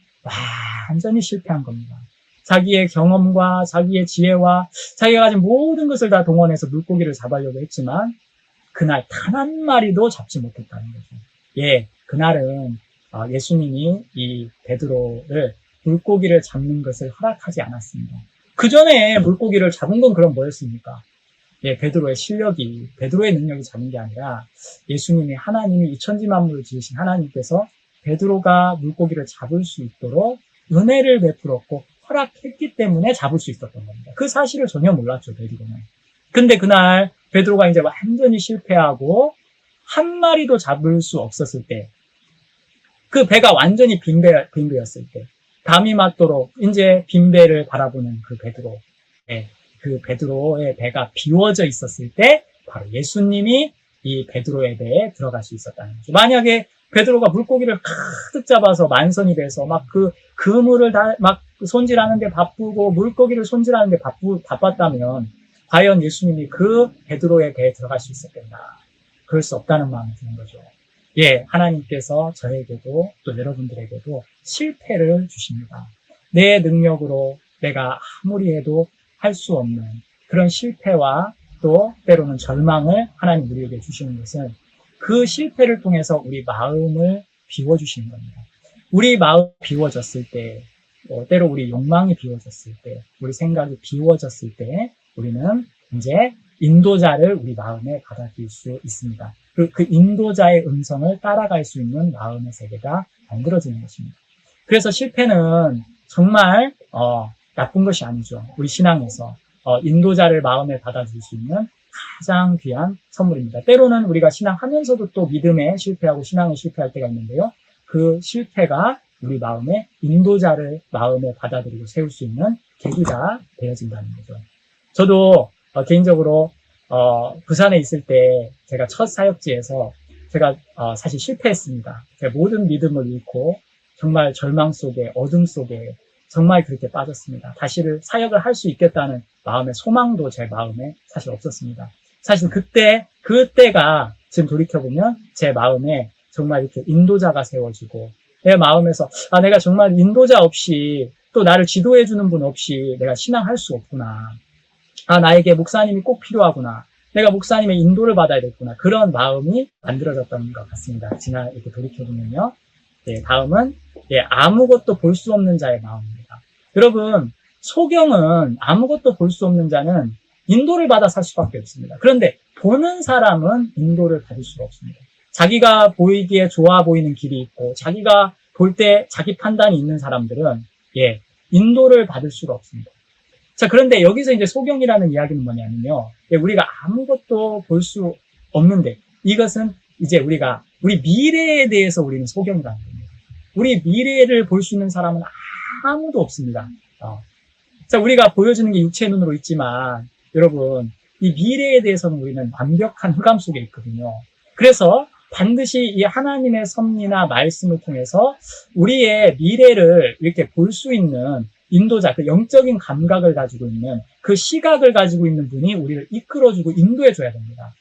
완전히 실패한 겁니다. 자기의 경험과 자기의 지혜와 자기가 가진 모든 것을 다 동원해서 물고기를 잡으려고 했지만 그날 단 한 마리도 잡지 못했다는 거죠. 예, 그날은 예수님이 이 베드로를 물고기를 잡는 것을 허락하지 않았습니다. 그 전에 물고기를 잡은 건 그럼 뭐였습니까? 예, 베드로의 실력이, 베드로의 능력이 잡은 게 아니라 예수님이 하나님이 이 천지 만물을 지으신 하나님께서 베드로가 물고기를 잡을 수 있도록 은혜를 베풀었고 허락했기 때문에 잡을 수 있었던 겁니다. 그 사실을 전혀 몰랐죠, 베드로는. 근데 그날 베드로가 이제 완전히 실패하고 한 마리도 잡을 수 없었을 때, 그 배가 완전히 빈배였을 때, 밤이 맞도록 이제 빈배를 바라보는 그 베드로, 그 베드로의 배가 비워져 있었을 때 바로 예수님이 이 베드로의 배에 들어갈 수 있었다는 거죠. 만약에 베드로가 물고기를 가득 잡아서 만선이 돼서 막 그 그물을 다 막 손질하는데 바쁘고 물고기를 손질하는데 바빴다면 과연 예수님이 그 베드로의 배에 들어갈 수 있었겠나? 그럴 수 없다는 마음이 드는 거죠. 예, 하나님께서 저에게도 또 여러분들에게도 실패를 주십니다. 내 능력으로 내가 아무리 해도 할 수 없는 그런 실패와 또 때로는 절망을 하나님 우리에게 주시는 것은 그 실패를 통해서 우리 마음을 비워주시는 겁니다. 우리 마음이 비워졌을 때, 때로 우리 욕망이 비워졌을 때, 우리 생각이 비워졌을 때 우리는 이제 인도자를 우리 마음에 받아들일 수 있습니다. 그 인도자의 음성을 따라갈 수 있는 마음의 세계가 만들어지는 것입니다. 그래서 실패는 정말 나쁜 것이 아니죠. 우리 신앙에서 인도자를 마음에 받아들일 수 있는 가장 귀한 선물입니다. 때로는 우리가 신앙하면서도 또 믿음에 실패하고 신앙에 실패할 때가 있는데요. 그 실패가 우리 마음에 인도자를 마음에 받아들이고 세울 수 있는 계기가 되어진다는 거죠. 저도 개인적으로 부산에 있을 때 제가 첫 사역지에서 제가 사실 실패했습니다. 제가 모든 믿음을 잃고 정말 절망 속에 어둠 속에 정말 그렇게 빠졌습니다. 다시를 사역을 할 수 있겠다는 마음의 소망도 제 마음에 사실 없었습니다. 사실 그때가 지금 돌이켜보면 제 마음에 정말 이렇게 인도자가 세워지고 내 마음에서 내가 정말 인도자 없이 또 나를 지도해주는 분 없이 내가 신앙할 수 없구나. 나에게 목사님이 꼭 필요하구나. 내가 목사님의 인도를 받아야 되겠구나. 그런 마음이 만들어졌던 것 같습니다. 지난 이렇게 돌이켜보면요. 네, 다음은 아무것도 볼 수 없는 자의 마음입니다. 여러분, 소경은 아무것도 볼 수 없는 자는 인도를 받아 살 수밖에 없습니다. 그런데 보는 사람은 인도를 받을 수가 없습니다. 자기가 보이기에 좋아 보이는 길이 있고 자기가 볼 때 자기 판단이 있는 사람들은 인도를 받을 수가 없습니다. 자, 그런데 여기서 이제 소경이라는 이야기는 뭐냐면요. 우리가 아무것도 볼 수 없는데 이것은 이제 우리 미래에 대해서 우리는 소경이라는 겁니다. 우리 미래를 볼 수 있는 사람은 아무도 없습니다. 자, 우리가 보여주는 게 육체의 눈으로 있지만 여러분, 이 미래에 대해서는 우리는 완벽한 흑암 속에 있거든요. 그래서 반드시 이 하나님의 섭리나 말씀을 통해서 우리의 미래를 이렇게 볼 수 있는 인도자, 그 영적인 감각을 가지고 있는 그 시각을 가지고 있는 분이 우리를 이끌어주고 인도해줘야 됩니다.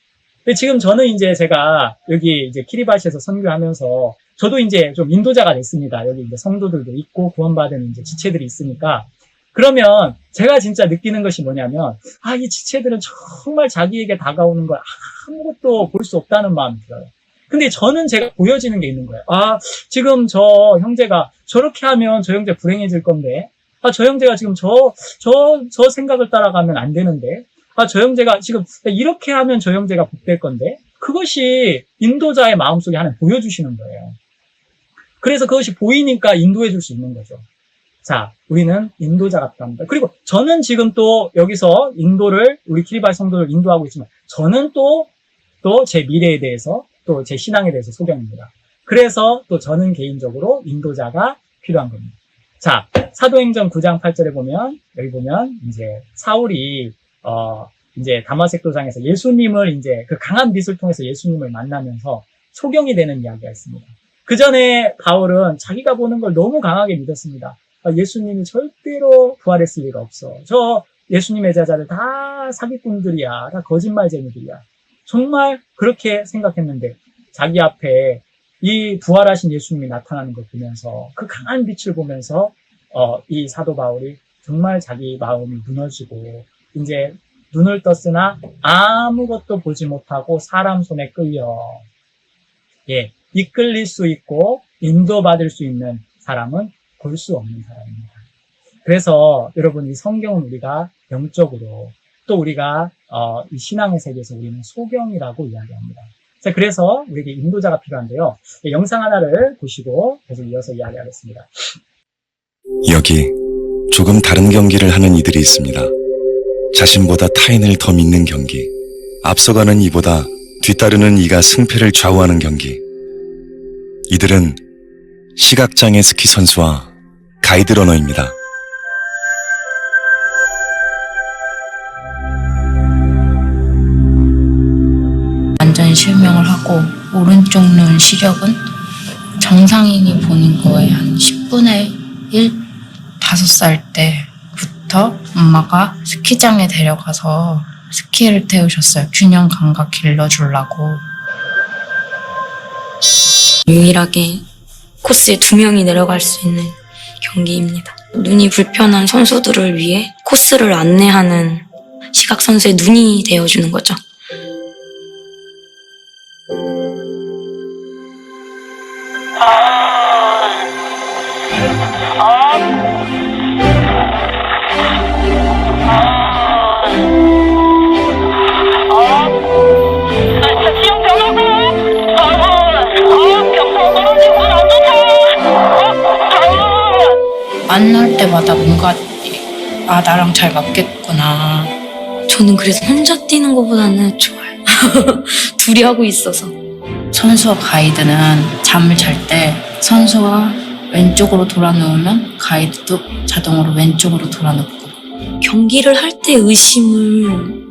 근데 지금 저는 이제 제가 여기 이제 키리바시에서 선교하면서 저도 이제 좀 인도자가 됐습니다. 여기 이제 성도들도 있고 구원받은 이제 지체들이 있으니까. 그러면 제가 진짜 느끼는 것이 뭐냐면, 이 지체들은 정말 자기에게 다가오는 걸 아무것도 볼 수 없다는 마음이 들어요. 근데 저는 제가 보여지는 게 있는 거예요. 지금 저 형제가 저렇게 하면 저 형제 불행해질 건데, 저 형제가 지금 저 생각을 따라가면 안 되는데, 저 형제가 지금 이렇게 하면 저 형제가 복될 건데, 그것이 인도자의 마음속에 하나님 보여주시는 거예요. 그래서 그것이 보이니까 인도해 줄 수 있는 거죠. 자, 우리는 인도자 같다 합니다. 그리고 저는 지금 또 여기서 우리 키리바시 성도를 인도하고 있지만, 저는 또 제 미래에 대해서, 또 제 신앙에 대해서 소경입니다. 그래서 또 저는 개인적으로 인도자가 필요한 겁니다. 자, 사도행전 9장 8절에 보면, 여기 보면, 이제 사울이, 이제 다마색 도상에서 예수님을 이제 그 강한 빛을 통해서 예수님을 만나면서 소경이 되는 이야기가 있습니다. 그 전에 바울은 자기가 보는 걸 너무 강하게 믿었습니다. 예수님이 절대로 부활했을 리가 없어. 저 예수님의 제자들 다 사기꾼들이야. 다 거짓말쟁이들이야. 정말 그렇게 생각했는데 자기 앞에 이 부활하신 예수님이 나타나는 걸 보면서 그 강한 빛을 보면서 이 사도 바울이 정말 자기 마음이 무너지고 이제 눈을 떴으나 아무것도 보지 못하고 사람 손에 끌려 이끌릴 수 있고 인도받을 수 있는 사람은 볼 수 없는 사람입니다. 그래서 여러분 이 성경은 우리가 영적으로 또 우리가 이 신앙의 세계에서 우리는 소경이라고 이야기합니다. 자, 그래서 우리에게 인도자가 필요한데요. 영상 하나를 보시고 계속 이어서 이야기하겠습니다. 여기 조금 다른 경기를 하는 이들이 있습니다. 자신보다 타인을 더 믿는 경기, 앞서가는 이보다 뒤따르는 이가 승패를 좌우하는 경기. 이들은 시각장애 스키 선수와 가이드 러너입니다. 완전 실명을 하고 오른쪽 눈 시력은 정상인이 보는 거에 한 10분의 1? 5살 때부터 엄마가 스키장에 데려가서 스키를 태우셨어요. 균형 감각 길러주려고. 유일하게 코스에 2명이 내려갈 수 있는 경기입니다. 눈이 불편한 선수들을 위해 코스를 안내하는 시각선수의 눈이 되어주는 거죠. 만날 때마다 뭔가 나랑 잘 맞겠구나. 저는 그래서 혼자 뛰는 것보다는 좋아요. 둘이 하고 있어서. 선수와 가이드는 잠을 잘 때 선수가 왼쪽으로 돌아 누우면 가이드도 자동으로 왼쪽으로 돌아 눕고. 경기를 할 때 의심을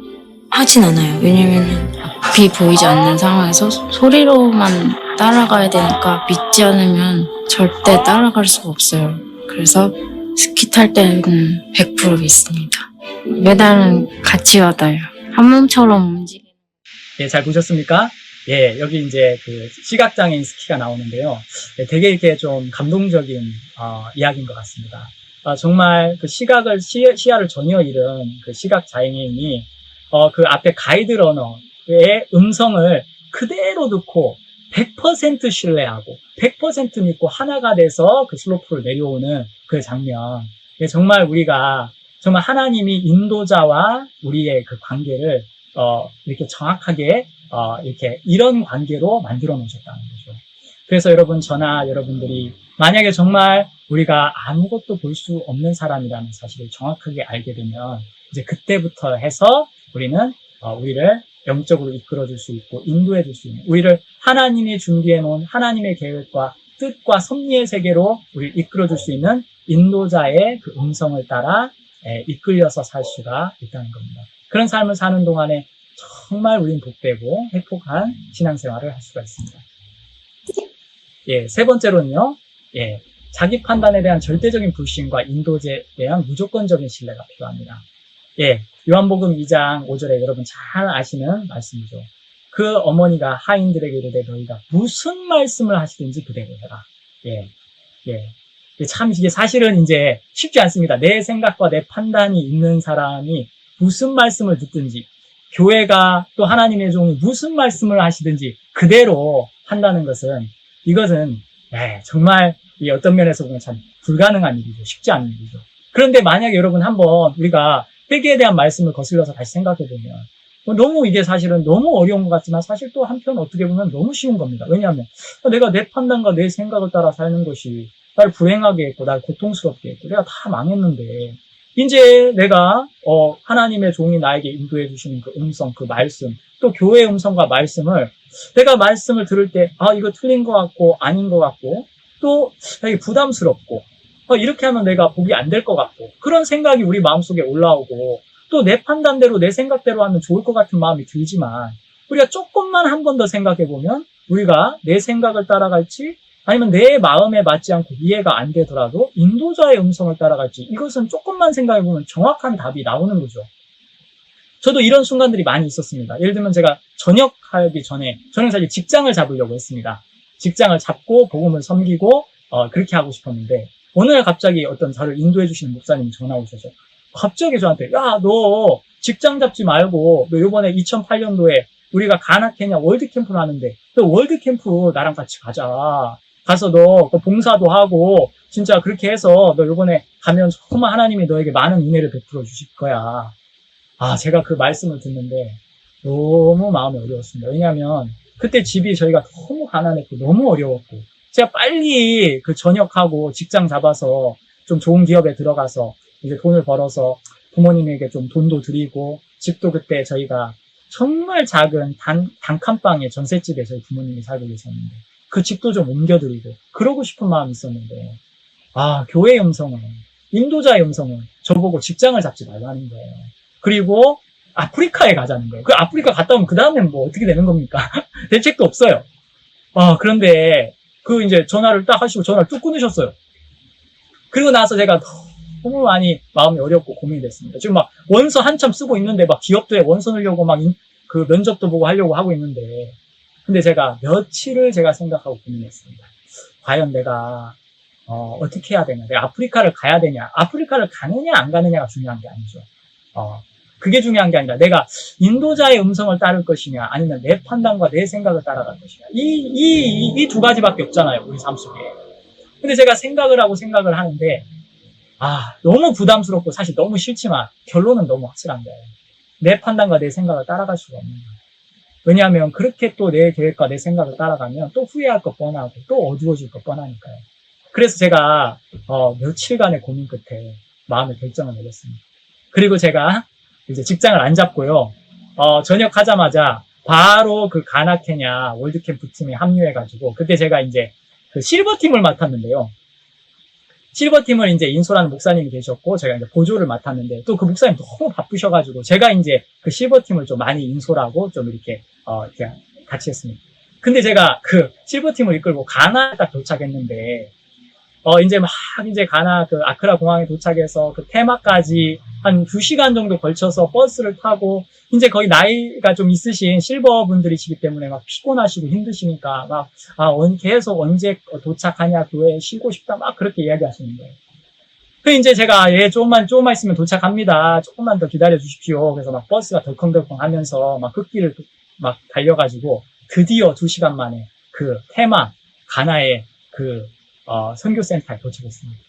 하진 않아요. 왜냐면은 앞이 보이지 않는 상황에서 소리로만 따라가야 되니까 믿지 않으면 절대 따라갈 수가 없어요. 그래서 스키 탈 때는 100% 믿습니다. 메달은 같이 받아요. 한 몸처럼 움직이는. 잘 보셨습니까? 여기 이제 그 시각장애인 스키가 나오는데요. 되게 이렇게 좀 감동적인 이야기인 것 같습니다. 정말 그 시야를 전혀 잃은 그 시각장애인이 그 앞에 가이드 러너의 음성을 그대로 듣고 100% 신뢰하고 100% 믿고 하나가 돼서 그 슬로프를 내려오는 그 장면. 정말 우리가 정말 하나님이 인도자와 우리의 그 관계를 이렇게 정확하게 이렇게 이런 관계로 만들어 놓으셨다는 거죠. 그래서 여러분, 저나 여러분들이 만약에 정말 우리가 아무것도 볼 수 없는 사람이라는 사실을 정확하게 알게 되면 이제 그때부터 해서 우리는 우리를 영적으로 이끌어줄 수 있고 인도해줄 수 있는, 우리를 하나님이 준비해 놓은 하나님의 계획과 뜻과 섭리의 세계로 우리를 이끌어줄 수 있는 인도자의 그 음성을 따라 이끌려서 살 수가 있다는 겁니다. 그런 삶을 사는 동안에 정말 우리는 복되고 행복한 신앙생활을 할 수가 있습니다. 세 번째로는요, 자기 판단에 대한 절대적인 불신과 인도제에 대한 무조건적인 신뢰가 필요합니다. 요한복음 2장 5절에 여러분 잘 아시는 말씀이죠. 그 어머니가 하인들에게 이르되 너희가 무슨 말씀을 하시든지 그대로 해라. 참 이게 사실은 이제 쉽지 않습니다. 내 생각과 내 판단이 있는 사람이 무슨 말씀을 듣든지, 교회가 또 하나님의 종이 무슨 말씀을 하시든지 그대로 한다는 것은, 이것은 정말 어떤 면에서 보면 참 불가능한 일이죠. 쉽지 않은 일이죠. 그런데 만약에 여러분 한번 우리가 회개에 대한 말씀을 거슬러서 다시 생각해보면 너무 이게 사실은 너무 어려운 것 같지만 사실 또 한편 어떻게 보면 너무 쉬운 겁니다. 왜냐하면 내가 내 판단과 내 생각을 따라 사는 것이 나를 불행하게 했고 나를 고통스럽게 했고 내가 다 망했는데, 이제 내가 하나님의 종이 나에게 인도해 주시는 그 음성, 그 말씀, 또 교회의 음성과 말씀을 내가 말씀을 들을 때 이거 틀린 것 같고 아닌 것 같고 또 되게 부담스럽고 이렇게 하면 내가 복이 안 될 것 같고 그런 생각이 우리 마음속에 올라오고 또 내 판단대로 내 생각대로 하면 좋을 것 같은 마음이 들지만, 우리가 조금만 한 번 더 생각해 보면 우리가 내 생각을 따라갈지 아니면 내 마음에 맞지 않고 이해가 안 되더라도 인도자의 음성을 따라갈지, 이것은 조금만 생각해보면 정확한 답이 나오는 거죠. 저도 이런 순간들이 많이 있었습니다. 예를 들면 제가 전역하기 전에, 저는 사실 직장을 잡으려고 했습니다. 직장을 잡고 복음을 섬기고 그렇게 하고 싶었는데, 어느 날 갑자기 어떤 저를 인도해 주시는 목사님이 전화 오셔서 갑자기 저한테, 야, 너 직장 잡지 말고 너 이번에 2008년도에 우리가 가나 케냐 월드캠프를 하는데 너 월드캠프 나랑 같이 가자. 가서 너 봉사도 하고 진짜 그렇게 해서 너 이번에 가면 정말 하나님이 너에게 많은 은혜를 베풀어 주실 거야. 제가 그 말씀을 듣는데 너무 마음이 어려웠습니다. 왜냐하면 그때 집이 저희가 너무 가난했고 너무 어려웠고, 제가 빨리 그 전역하고 직장 잡아서 좀 좋은 기업에 들어가서 이제 돈을 벌어서 부모님에게 좀 돈도 드리고, 집도 그때 저희가 정말 작은 단칸방의 전셋집에 저희 부모님이 살고 계셨는데 그 집도 좀 옮겨드리고 그러고 싶은 마음이 있었는데, 교회의 음성은, 인도자의 음성은 저보고 직장을 잡지 말라는 거예요. 그리고 아프리카에 가자는 거예요. 그 아프리카 갔다 오면 그 다음엔 뭐 어떻게 되는 겁니까? 대책도 없어요. 그런데 그 이제 전화를 딱 하시고 전화를 뚝 끊으셨어요. 그리고 나서 제가 너무 많이 마음이 어렵고 고민이 됐습니다. 지금 막 원서 한참 쓰고 있는데 막 기업도에 원서 넣으려고 막 그 면접도 보고 하려고 하고 있는데, 근데 제가 며칠을 제가 생각하고 고민했습니다. 과연 내가 어떻게 해야 되냐, 내가 아프리카를 가야 되냐, 아프리카를 가느냐 안 가느냐가 중요한 게 아니죠. 그게 중요한 게 아니라 내가 인도자의 음성을 따를 것이냐 아니면 내 판단과 내 생각을 따라갈 것이냐, 이 두 가지밖에 없잖아요, 우리 삶 속에. 근데 제가 생각을 하고 생각을 하는데 너무 부담스럽고 사실 너무 싫지만 결론은 너무 확실한 거예요. 내 판단과 내 생각을 따라갈 수가 없는 거예요. 왜냐하면 그렇게 또 내 계획과 내 생각을 따라가면 또 후회할 것 뻔하고 또 어두워질 것 뻔하니까요. 그래서 제가 며칠간의 고민 끝에 마음의 결정을 내렸습니다. 그리고 제가 이제 직장을 안 잡고요, 전역하자마자 바로 그 가나 케냐 월드캠프 팀에 합류해가지고, 그때 제가 이제 그 실버팀을 맡았는데요. 실버팀을 이제 인솔하는 목사님이 계셨고, 제가 이제 보조를 맡았는데, 또 그 목사님 너무 바쁘셔가지고, 제가 이제 그 실버팀을 좀 많이 인솔하고, 좀 이렇게 같이 했습니다. 근데 제가 그 실버팀을 이끌고 가나에 딱 도착했는데, 이제 가나 그 아크라 공항에 도착해서 그 테마까지 한 2시간 정도 걸쳐서 버스를 타고, 이제 거의 나이가 좀 있으신 실버 분들이시기 때문에 막 피곤하시고 힘드시니까 막, 계속 언제 도착하냐, 교회에 쉬고 싶다, 막 그렇게 이야기하시는 거예요. 그 이제 제가, 조금만 있으면 도착합니다. 조금만 더 기다려 주십시오. 그래서 막 버스가 덜컹덜컹 하면서 막 흙길을 막 달려가지고 드디어 2시간 만에 그 테마, 가나의 그 선교센터에 도착했습니다.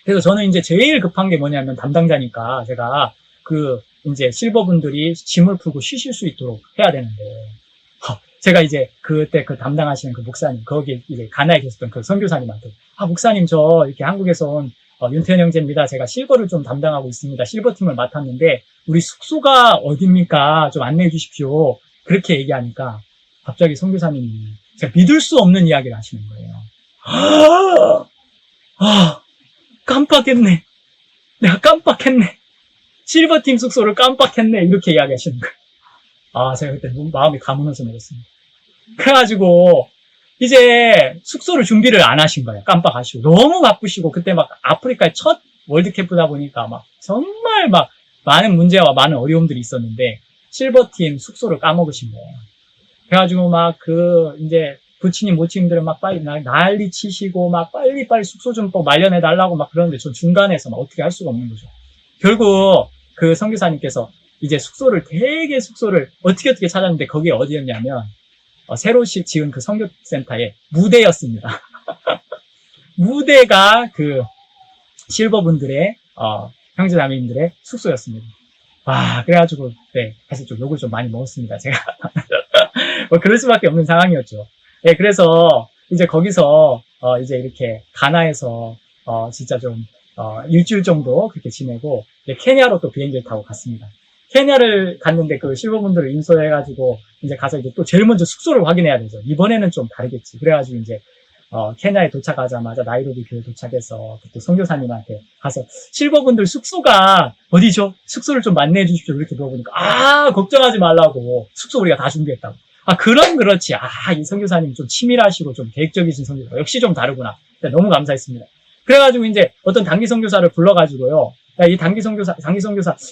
그래서 저는 이제 제일 급한 게 뭐냐면, 담당자니까 제가 그 이제 실버분들이 짐을 풀고 쉬실 수 있도록 해야 되는데, 제가 이제 그때 그 담당하시는 그 목사님, 거기 이제 가나에 계셨던 그 선교사님한테, 목사님, 저 이렇게 한국에서 온 윤태현 형제입니다. 제가 실버를 좀 담당하고 있습니다. 실버팀을 맡았는데 우리 숙소가 어딥니까? 좀 안내해 주십시오. 그렇게 얘기하니까 갑자기 선교사님이 제가 믿을 수 없는 이야기를 하시는 거예요. 깜빡했네. 내가 깜빡했네. 실버팀 숙소를 깜빡했네. 이렇게 이야기하시는 거예요. 제가 그때 마음이 가무너져 내렸습니다. 그래가지고 이제 숙소를 준비를 안 하신 거예요. 깜빡하시고. 너무 바쁘시고, 그때 막 아프리카의 첫 월드캠프다 보니까 막 정말 막 많은 문제와 많은 어려움들이 있었는데, 실버팀 숙소를 까먹으신 거예요. 그래가지고 막 이제 부치님, 모치님들은 막 빨리 난리 치시고 막 빨리빨리 숙소 좀 또 마련해 달라고 막 그러는데, 전 중간에서 막 어떻게 할 수가 없는 거죠. 결국 그 선교사님께서 이제 숙소를 어떻게 찾았는데, 거기에 어디였냐면 새로 지은 그 선교센터의 무대였습니다. 무대가 그 실버분들의 형제자매님들의 숙소였습니다. 그래가지고 사실 좀 욕을 좀 많이 먹었습니다, 제가. 뭐 그럴 수밖에 없는 상황이었죠. 그래서 이제 거기서 이제 이렇게 가나에서 진짜 좀 일주일 정도 그렇게 지내고, 이제 케냐로 또 비행기를 타고 갔습니다. 케냐를 갔는데 그 실버분들을 인솔해가지고 이제 가서 이제 또 제일 먼저 숙소를 확인해야 되죠. 이번에는 좀 다르겠지. 그래가지고 이제 케냐에 도착하자마자 나이로비 교회 도착해서 그때 선교사님한테 가서 실버분들 숙소가 어디죠? 숙소를 좀 안내해 주십시오. 이렇게 물어보니까 걱정하지 말라고, 숙소 우리가 다 준비했다고. 그렇지. 이 선교사님 좀 치밀하시고 좀 계획적이신 선교사. 역시 좀 다르구나. 너무 감사했습니다. 그래가지고 이제 어떤 단기 선교사를 불러가지고요. 야, 이 단기 선교사,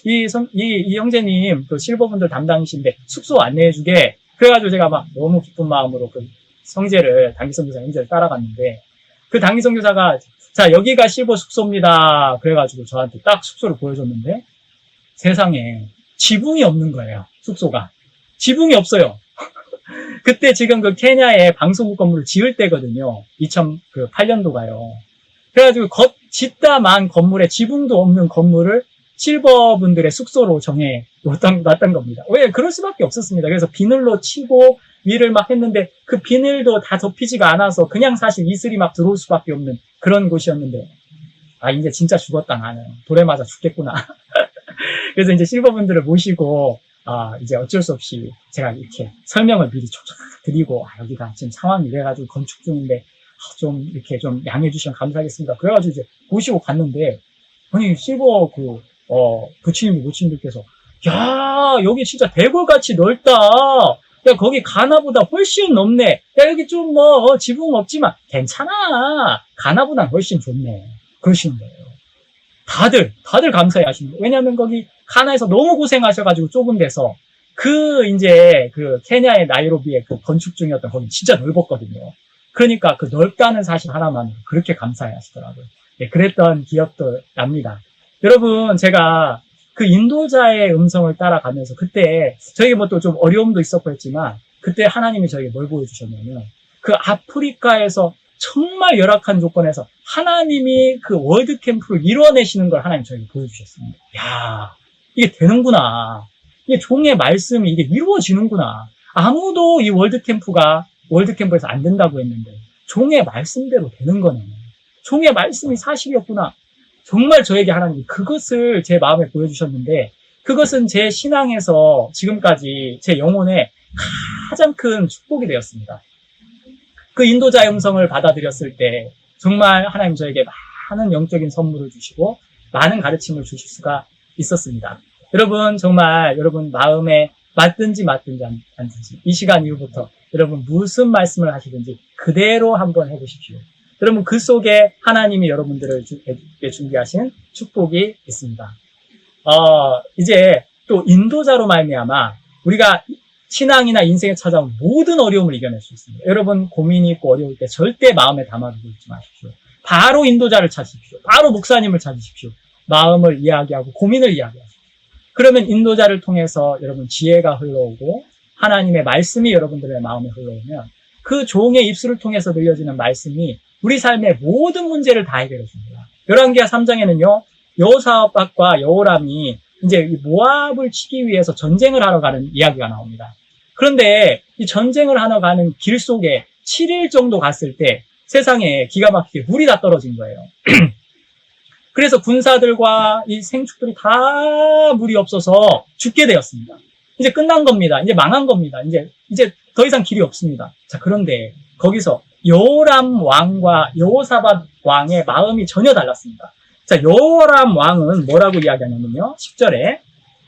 이 형제님, 그 실버분들 담당이신데 숙소 안내해주게. 그래가지고 제가 막 너무 기쁜 마음으로 그 단기 선교사 형제를 따라갔는데, 그 단기 선교사가, 자, 여기가 실버 숙소입니다. 그래가지고 저한테 딱 숙소를 보여줬는데, 세상에 지붕이 없는 거예요. 숙소가. 지붕이 없어요. 그때 지금 그 케냐에 방송국 건물을 지을 때거든요. 2008년도가요. 그래가지고 짓다만 건물에 지붕도 없는 건물을 실버분들의 숙소로 정해 놨던 겁니다. 왜? 그럴 수밖에 없었습니다. 그래서 비늘로 치고 위를 막 했는데 그 비늘도 다 덮이지가 않아서 그냥 사실 이슬이 막 들어올 수밖에 없는 그런 곳이었는데, 이제 진짜 죽었다 나는. 돌에 맞아 죽겠구나. 그래서 이제 실버분들을 모시고 이제 어쩔 수 없이 제가 이렇게 설명을 미리 촉촉 드리고, 여기가 지금 상황이 이래가지고 건축 중인데, 좀 이렇게 좀 양해해주시면 감사하겠습니다. 그래가지고 이제 모시고 갔는데, 아니, 실버 부치님, 모치님들께서, 야, 여기 진짜 대궐같이 넓다. 야, 거기 가나보다 훨씬 넓네. 야, 여기 좀 지붕 없지만 괜찮아. 가나보다 훨씬 좋네. 그러시는 거예요. 다들 감사해 하십니다. 왜냐면 거기 가나에서 너무 고생하셔가지고 좁은 데서 이제 케냐의 나이로비에 그 건축 중이었던 거기 진짜 넓었거든요. 그러니까 그 넓다는 사실 하나만 그렇게 감사해 하시더라고요. 예, 그랬던 기억도 납니다. 여러분, 제가 그 인도자의 음성을 따라가면서 그때 저에게 뭐 또 좀 어려움도 있었고 했지만 그때 하나님이 저에게 뭘 보여주셨냐면 그 아프리카에서 정말 열악한 조건에서 하나님이 그 월드 캠프를 이뤄내시는 걸 하나님 저에게 보여주셨습니다. 야, 이게 되는구나. 이게 종의 말씀이 이게 이루어지는구나. 아무도 이 월드 캠프에서 안 된다고 했는데 종의 말씀대로 되는 거네. 종의 말씀이 사실이었구나. 정말 저에게 하나님이 그것을 제 마음에 보여주셨는데, 그것은 제 신앙에서 지금까지 제 영혼에 가장 큰 축복이 되었습니다. 그 인도자의 음성을 받아들였을 때 정말 하나님 저에게 많은 영적인 선물을 주시고 많은 가르침을 주실 수가 있었습니다. 여러분, 정말 여러분 마음에 맞든지 않든지 이 시간 이후부터 여러분 무슨 말씀을 하시든지 그대로 한번 해보십시오. 여러분 그 속에 하나님이 여러분들을 준비하신 축복이 있습니다. 이제 또 인도자로 말미암아 우리가 신앙이나 인생에 찾아온 모든 어려움을 이겨낼 수 있습니다. 여러분 고민이 있고 어려울 때 절대 마음에 담아두고 있지 마십시오. 바로 인도자를 찾으십시오. 바로 목사님을 찾으십시오. 마음을 이야기하고 고민을 이야기하십시오. 그러면 인도자를 통해서 여러분 지혜가 흘러오고 하나님의 말씀이 여러분들의 마음에 흘러오면 그 종의 입술을 통해서 들려지는 말씀이 우리 삶의 모든 문제를 다 해결해 줍니다. 열왕기하 3장에는요, 여호사밧과 여호람이 이제 모압을 치기 위해서 전쟁을 하러 가는 이야기가 나옵니다. 그런데 이 전쟁을 하러 가는 길 속에 7일 정도 갔을 때 세상에 기가 막히게 물이 다 떨어진 거예요. 그래서 군사들과 이 생축들이 다 물이 없어서 죽게 되었습니다. 이제 끝난 겁니다. 이제 망한 겁니다. 이제 더 이상 길이 없습니다. 자, 그런데 거기서 여호람 왕과 여호사밧 왕의 마음이 전혀 달랐습니다. 자, 여호람 왕은 뭐라고 이야기하냐면요. 10절에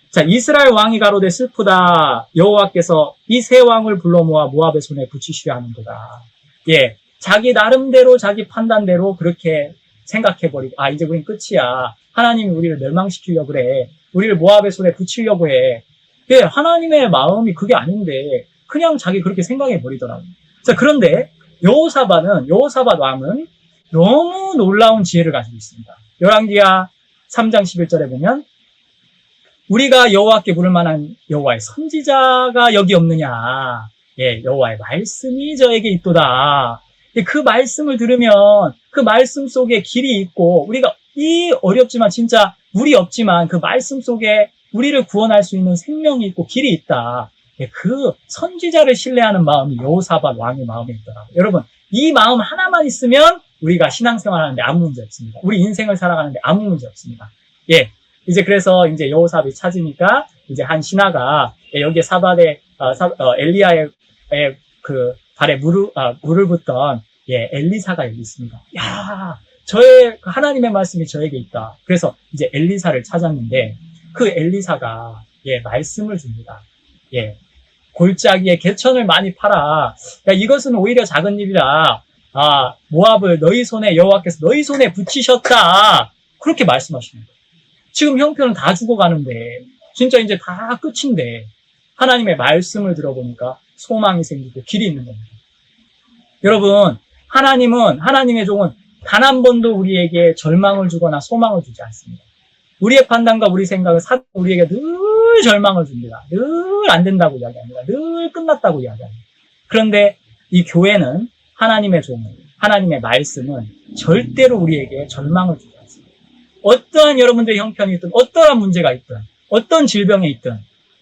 자, 이스라엘 왕이 가로되 슬프다. 여호와께서 이 세 왕을 불러 모아 모압의 손에 붙이시려 하는도다. 예, 자기 나름대로 자기 판단대로 그렇게 생각해버리고 이제 우린 끝이야. 하나님이 우리를 멸망시키려고 그래. 우리를 모압의 손에 붙이려고 해. 예, 하나님의 마음이 그게 아닌데 그냥 자기 그렇게 생각해버리더라고요. 자, 그런데 여호사밧 왕은 너무 놀라운 지혜를 가지고 있습니다. 열왕기하 3장 11절에 보면 우리가 여호와께 부를 만한 여호와의 선지자가 여기 없느냐. 예, 여호와의 말씀이 저에게 있도다. 예, 그 말씀을 들으면 그 말씀 속에 길이 있고 우리가 이 어렵지만 진짜 물이 없지만 그 말씀 속에 우리를 구원할 수 있는 생명이 있고 길이 있다. 예, 그 선지자를 신뢰하는 마음이 여호사밧 왕의 마음에 있더라고요. 여러분, 이 마음 하나만 있으면 우리가 신앙생활 하는데 아무 문제 없습니다. 우리 인생을 살아가는데 아무 문제 없습니다. 예, 이제 그래서 이제 여호사밧이 찾으니까 이제 한 신하가 여기에 엘리야의 그 발에 물을 붓던 엘리사가 여기 있습니다. 야, 저의 하나님의 말씀이 저에게 있다. 그래서 이제 엘리사를 찾았는데 그 엘리사가 말씀을 줍니다. 예, 골짜기에 개천을 많이 팔아. 야, 이것은 오히려 작은 일이라. 모압을 너희 손에 여호와께서 너희 손에 붙이셨다. 그렇게 말씀하시는 거예요. 지금 형편은 다 죽어가는데, 진짜 이제 다 끝인데, 하나님의 말씀을 들어보니까 소망이 생기고 길이 있는 겁니다. 여러분, 하나님의 종은 단 한 번도 우리에게 절망을 주거나 소망을 주지 않습니다. 우리의 판단과 우리 생각은 우리에게 늘 절망을 줍니다. 늘 안 된다고 이야기합니다. 늘 끝났다고 이야기합니다. 그런데 이 교회는 하나님의 종은, 하나님의 말씀은 절대로 우리에게 절망을 주지 않습니다. 어떠한 여러분들의 형편이 있든, 어떠한 문제가 있든, 어떤 질병에 있든,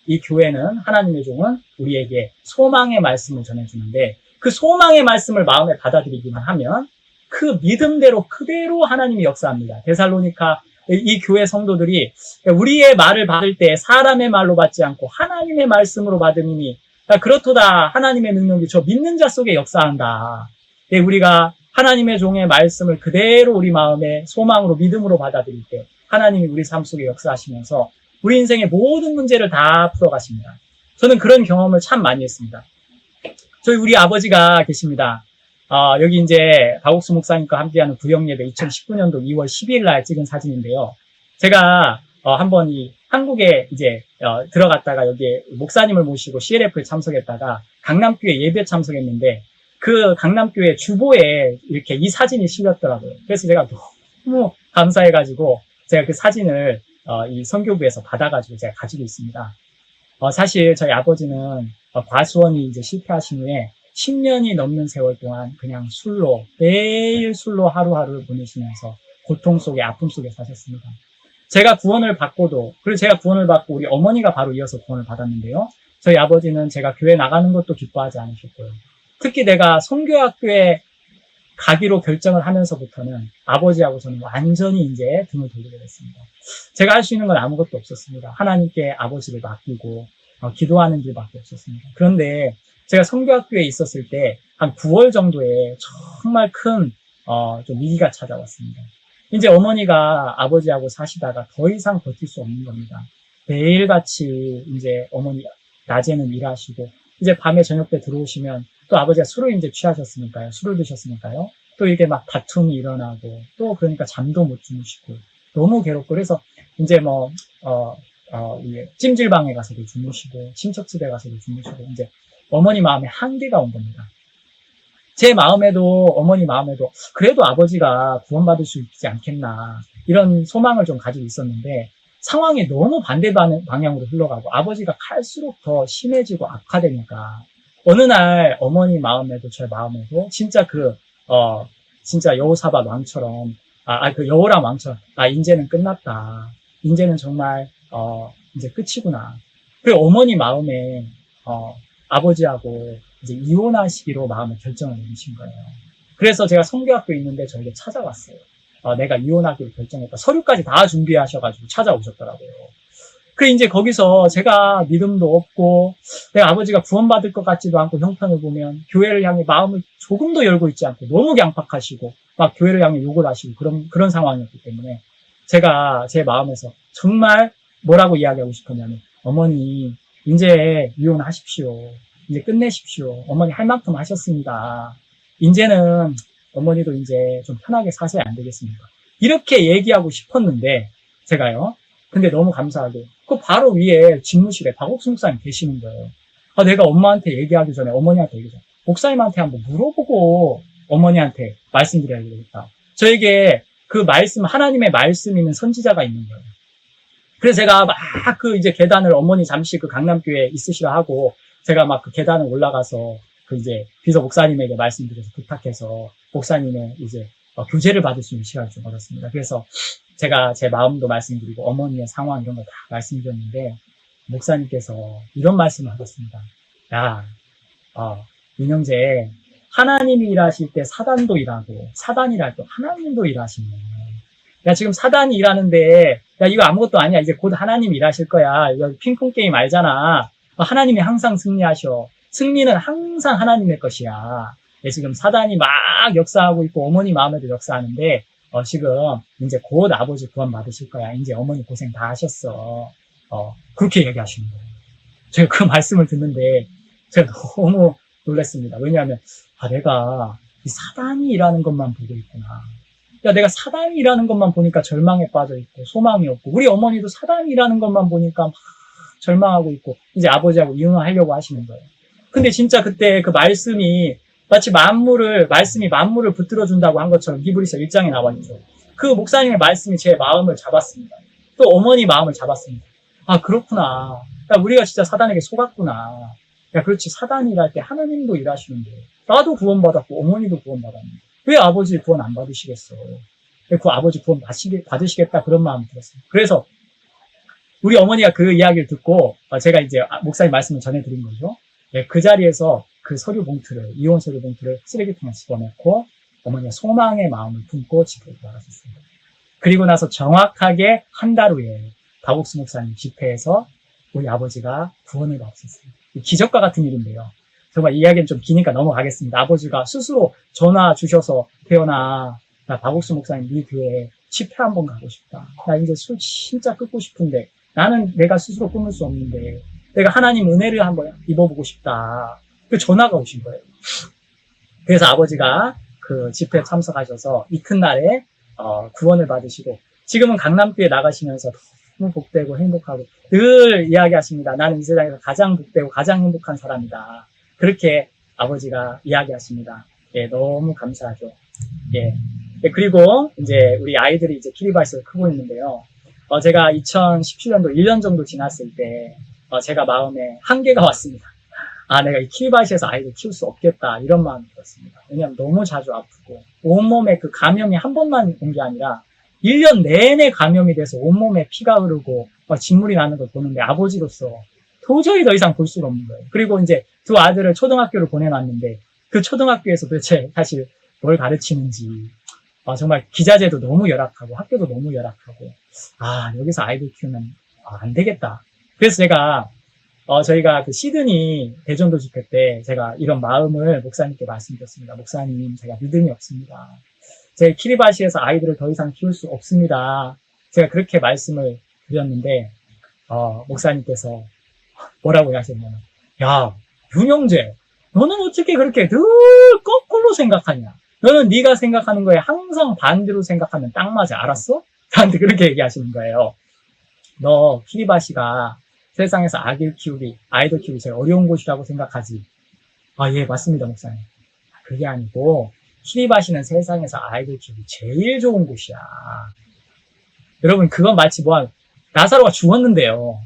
이 교회는, 하나님의 종은 우리에게 소망의 말씀을 전해주는데, 그 소망의 말씀을 마음에 받아들이기만 하면 그 믿음대로 그대로 하나님이 역사합니다. 데살로니가 이 교회 성도들이 우리의 말을 받을 때 사람의 말로 받지 않고 하나님의 말씀으로 받으니 그렇도다 하나님의 능력이 저 믿는 자 속에 역사한다. 우리가 하나님의 종의 말씀을 그대로 우리 마음에 소망으로 믿음으로 받아들일 때 하나님이 우리 삶 속에 역사하시면서 우리 인생의 모든 문제를 다 풀어가십니다. 저는 그런 경험을 참 많이 했습니다. 우리 아버지가 계십니다. 여기 이제 박옥수 목사님과 함께하는 구역예배 2019년도 2월 12일 날 찍은 사진인데요. 제가 한번 이 한국에 이제 들어갔다가 여기에 목사님을 모시고 CLF에 참석했다가 강남교회 예배 참석했는데 그 강남교회 주보에 이렇게 이 사진이 실렸더라고요. 그래서 제가 너무 감사해가지고 제가 그 사진을 이 선교부에서 받아가지고 제가 가지고 있습니다. 사실 저희 아버지는 과수원이 이제 실패하신 후에 10년이 넘는 세월 동안 그냥 술로, 매일 술로 하루하루를 보내시면서 고통 속에, 아픔 속에 사셨습니다. 제가 구원을 받고도, 그리고 제가 구원을 받고 우리 어머니가 바로 이어서 구원을 받았는데요. 저희 아버지는 제가 교회 나가는 것도 기뻐하지 않으셨고요. 특히 내가 선교학교에 가기로 결정을 하면서부터는 아버지하고 저는 완전히 이제 등을 돌리게 됐습니다. 제가 할 수 있는 건 아무것도 없었습니다. 하나님께 아버지를 맡기고 기도하는 길밖에 없었습니다. 그런데 제가 선교학교에 있었을 때 한 9월 정도에 정말 큰 좀 위기가 찾아왔습니다. 이제 어머니가 아버지하고 사시다가 더 이상 버틸 수 없는 겁니다. 매일같이 이제 어머니 낮에는 일하시고 이제 밤에 저녁 때 들어오시면 또 아버지가 술을 이제 취하셨으니까요. 술을 드셨으니까요. 또 이게 막 다툼이 일어나고 또 그러니까 잠도 못 주무시고 너무 괴롭고 그래서 이제 찜질방에 가서도 주무시고 친척집에 가서도 주무시고 이제 어머니 마음에 한계가 온 겁니다. 제 마음에도 어머니 마음에도 그래도 아버지가 구원받을 수 있지 않겠나 이런 소망을 좀 가지고 있었는데 상황이 너무 반대 방향으로 흘러가고 아버지가 갈수록 더 심해지고 악화되니까 어느 날 어머니 마음에도 제 마음에도 진짜 진짜 여호사밧 왕처럼 그 여호람 왕처럼 이제는 끝났다. 이제는 정말 이제 끝이구나. 그리고 어머니 마음에 아버지하고 이제 이혼하시기로 마음의 결정을 내리신 거예요. 그래서 제가 선교학교에 있는데 저에게 찾아왔어요. 내가 이혼하기로 결정했다. 서류까지 다 준비하셔가지고 찾아오셨더라고요. 그래 이제 거기서 제가 믿음도 없고 내가 아버지가 구원받을 것 같지도 않고 형편을 보면 교회를 향해 마음을 조금도 열고 있지 않고 너무 양박하시고 막 교회를 향해 욕을 하시고 그런 상황이었기 때문에 제가 제 마음에서 정말 뭐라고 이야기하고 싶었냐면 어머니 이제 이혼하십시오. 이제 끝내십시오. 어머니 할 만큼 하셨습니다. 이제는 어머니도 이제 좀 편하게 사셔야 안 되겠습니까? 이렇게 얘기하고 싶었는데 제가요. 근데 너무 감사하게 그 바로 위에 집무실에 박옥수 목사님 계시는 거예요. 내가 엄마한테 얘기하기 전에 어머니한테 얘기 전에 목사님한테 한번 물어보고 어머니한테 말씀드려야 되겠다. 저에게 그 말씀 하나님의 말씀 있는 선지자가 있는 거예요. 그래서 제가 막 이제 계단을 어머니 잠시 그 강남교회에 있으시라 하고 제가 막 그 계단을 올라가서 이제 비서 목사님에게 말씀드려서 부탁해서 목사님의 이제 교제를 받을 수 있는 시간을 좀 얻었습니다. 그래서 제가 제 마음도 말씀드리고 어머니의 상황 이런 거 다 말씀드렸는데 목사님께서 이런 말씀을 하셨습니다. 야, 윤영재 하나님이 일하실 때 사단도 일하고 사단이 일할 때 하나님도 일하시네. 야 지금 사단이 일하는데 야 이거 아무것도 아니야. 이제 곧 하나님이 일하실 거야. 이거 핑퐁 게임 알잖아. 하나님이 항상 승리하셔. 승리는 항상 하나님의 것이야. 지금 사단이 막 역사하고 있고 어머니 마음에도 역사하는데 지금 이제 곧 아버지 구원 받으실 거야. 이제 어머니 고생 다 하셨어. 그렇게 얘기하시는 거예요. 제가 그 말씀을 듣는데 제가 너무 놀랐습니다. 왜냐하면 내가 이 사단이 일하는 것만 보고 있구나. 야, 내가 사단이 일하는 것만 보니까 절망에 빠져 있고 소망이 없고, 우리 어머니도 사단이 일하는 것만 보니까 막 절망하고 있고 이제 아버지하고 이혼하려고 하시는 거예요. 근데 진짜 그때 그 말씀이 마치 말씀이 만물을 붙들어 준다고 한 것처럼 히브리서 1장에 나와 있죠. 그 목사님의 말씀이 제 마음을 잡았습니다. 또 어머니 마음을 잡았습니다. 아, 그렇구나. 야, 우리가 진짜 사단에게 속았구나. 야, 그렇지. 사단이 일할 때 하나님도 일하시는데 나도 구원받았고 어머니도 구원받았는데 왜 아버지 구원 안 받으시겠어? 왜 그 아버지 구원 받으시겠다 그런 마음이 들었어요. 그래서 우리 어머니가 그 이야기를 듣고 제가 이제 목사님 말씀을 전해드린 거죠. 네, 그 자리에서 그 이혼 서류 봉투를 쓰레기통에 집어넣고 어머니가 소망의 마음을 품고 집으로 돌아가셨습니다. 그리고 나서 정확하게 한 달 후에 박옥수 목사님 집회에서 우리 아버지가 구원을 받으셨습니다. 기적과 같은 일인데요. 정말 이야기는 좀 기니까 넘어가겠습니다. 아버지가 스스로 전화 주셔서 태어나, 나 박옥수 목사님 네 교회에 집회 한번 가고 싶다. 나 이제 술 진짜 끊고 싶은데 나는 내가 스스로 끊을 수 없는데 내가 하나님 은혜를 한번 입어보고 싶다. 그 전화가 오신 거예요. 그래서 아버지가 그 집회에 참석하셔서 이튿날에 구원을 받으시고 지금은 강남교회 나가시면서 너무 복되고 행복하고 늘 이야기하십니다. 나는 이 세상에서 가장 복되고 가장 행복한 사람이다. 그렇게 아버지가 이야기하십니다. 예, 너무 감사하죠. 예. 그리고 이제 우리 아이들이 이제 키리바스를 크고 있는데요. 제가 2017년도 1년 정도 지났을 때 제가 마음에 한계가 왔습니다. 내가 이 키리바시에서 아이를 키울 수 없겠다 이런 마음이 들었습니다. 왜냐하면 너무 자주 아프고 온몸에 그 감염이 한 번만 온 게 아니라 1년 내내 감염이 돼서 온몸에 피가 흐르고 진물이 나는 걸 보는데 아버지로서 도저히 더 이상 볼 수가 없는 거예요. 그리고 이제 두 아들을 초등학교를 보내놨는데 그 초등학교에서 도대체 사실 뭘 가르치는지 정말 기자재도 너무 열악하고 학교도 너무 열악하고 여기서 아이들 키우면 안 되겠다. 그래서 제가 저희가 그 시드니 대전도 집회 때 제가 이런 마음을 목사님께 말씀드렸습니다. 목사님, 제가 믿음이 없습니다. 제 키리바시에서 아이들을 더 이상 키울 수 없습니다. 제가 그렇게 말씀을 드렸는데 목사님께서 뭐라고 하셨냐면, 야, 윤영재, 너는 어떻게 그렇게 늘 거꾸로 생각하냐? 너는 네가 생각하는 거에 항상 반대로 생각하면 딱 맞아. 알았어? 저한테 그렇게 얘기하시는 거예요. 너 키리바시가 세상에서 아이들 키우기 제일 어려운 곳이라고 생각하지? 예, 맞습니다, 목사님. 그게 아니고 키리바시는 세상에서 아이들 키우기 제일 좋은 곳이야. 여러분, 그건 마치 나사로가 죽었는데요.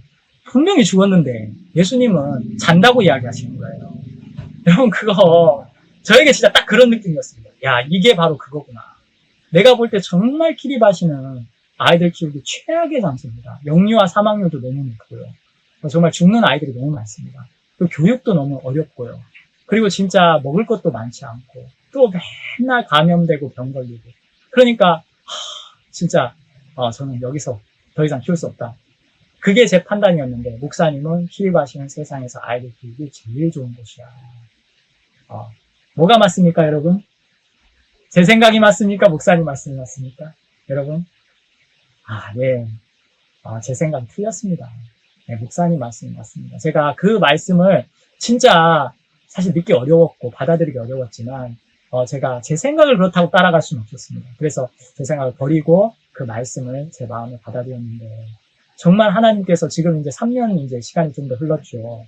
분명히 죽었는데 예수님은 잔다고 이야기하시는 거예요. 여러분, 그거 저에게 진짜 딱 그런 느낌이었습니다. 야, 이게 바로 그거구나. 내가 볼 때 정말 키리바시는 아이들 키우기 최악의 장소입니다. 영유아 사망률도 너무 높고요. 정말 죽는 아이들이 너무 많습니다. 또 교육도 너무 어렵고요. 그리고 진짜 먹을 것도 많지 않고 또 맨날 감염되고 병 걸리고. 그러니까 진짜 저는 여기서 더 이상 키울 수 없다. 그게 제 판단이었는데 목사님은 키리바시는 세상에서 아이들 키우기 제일 좋은 곳이야. 뭐가 맞습니까, 여러분? 제 생각이 맞습니까? 목사님 말씀이 맞습니까? 여러분? 예. 제 생각이 틀렸습니다. 네, 목사님 말씀이 맞습니다. 제가 그 말씀을 진짜 사실 믿기 어려웠고 받아들이기 어려웠지만 제가 제 생각을 그렇다고 따라갈 수는 없었습니다. 그래서 제 생각을 버리고 그 말씀을 제 마음에 받아들였는데 정말 하나님께서 지금 이제 3년 이제 시간이 좀 더 흘렀죠.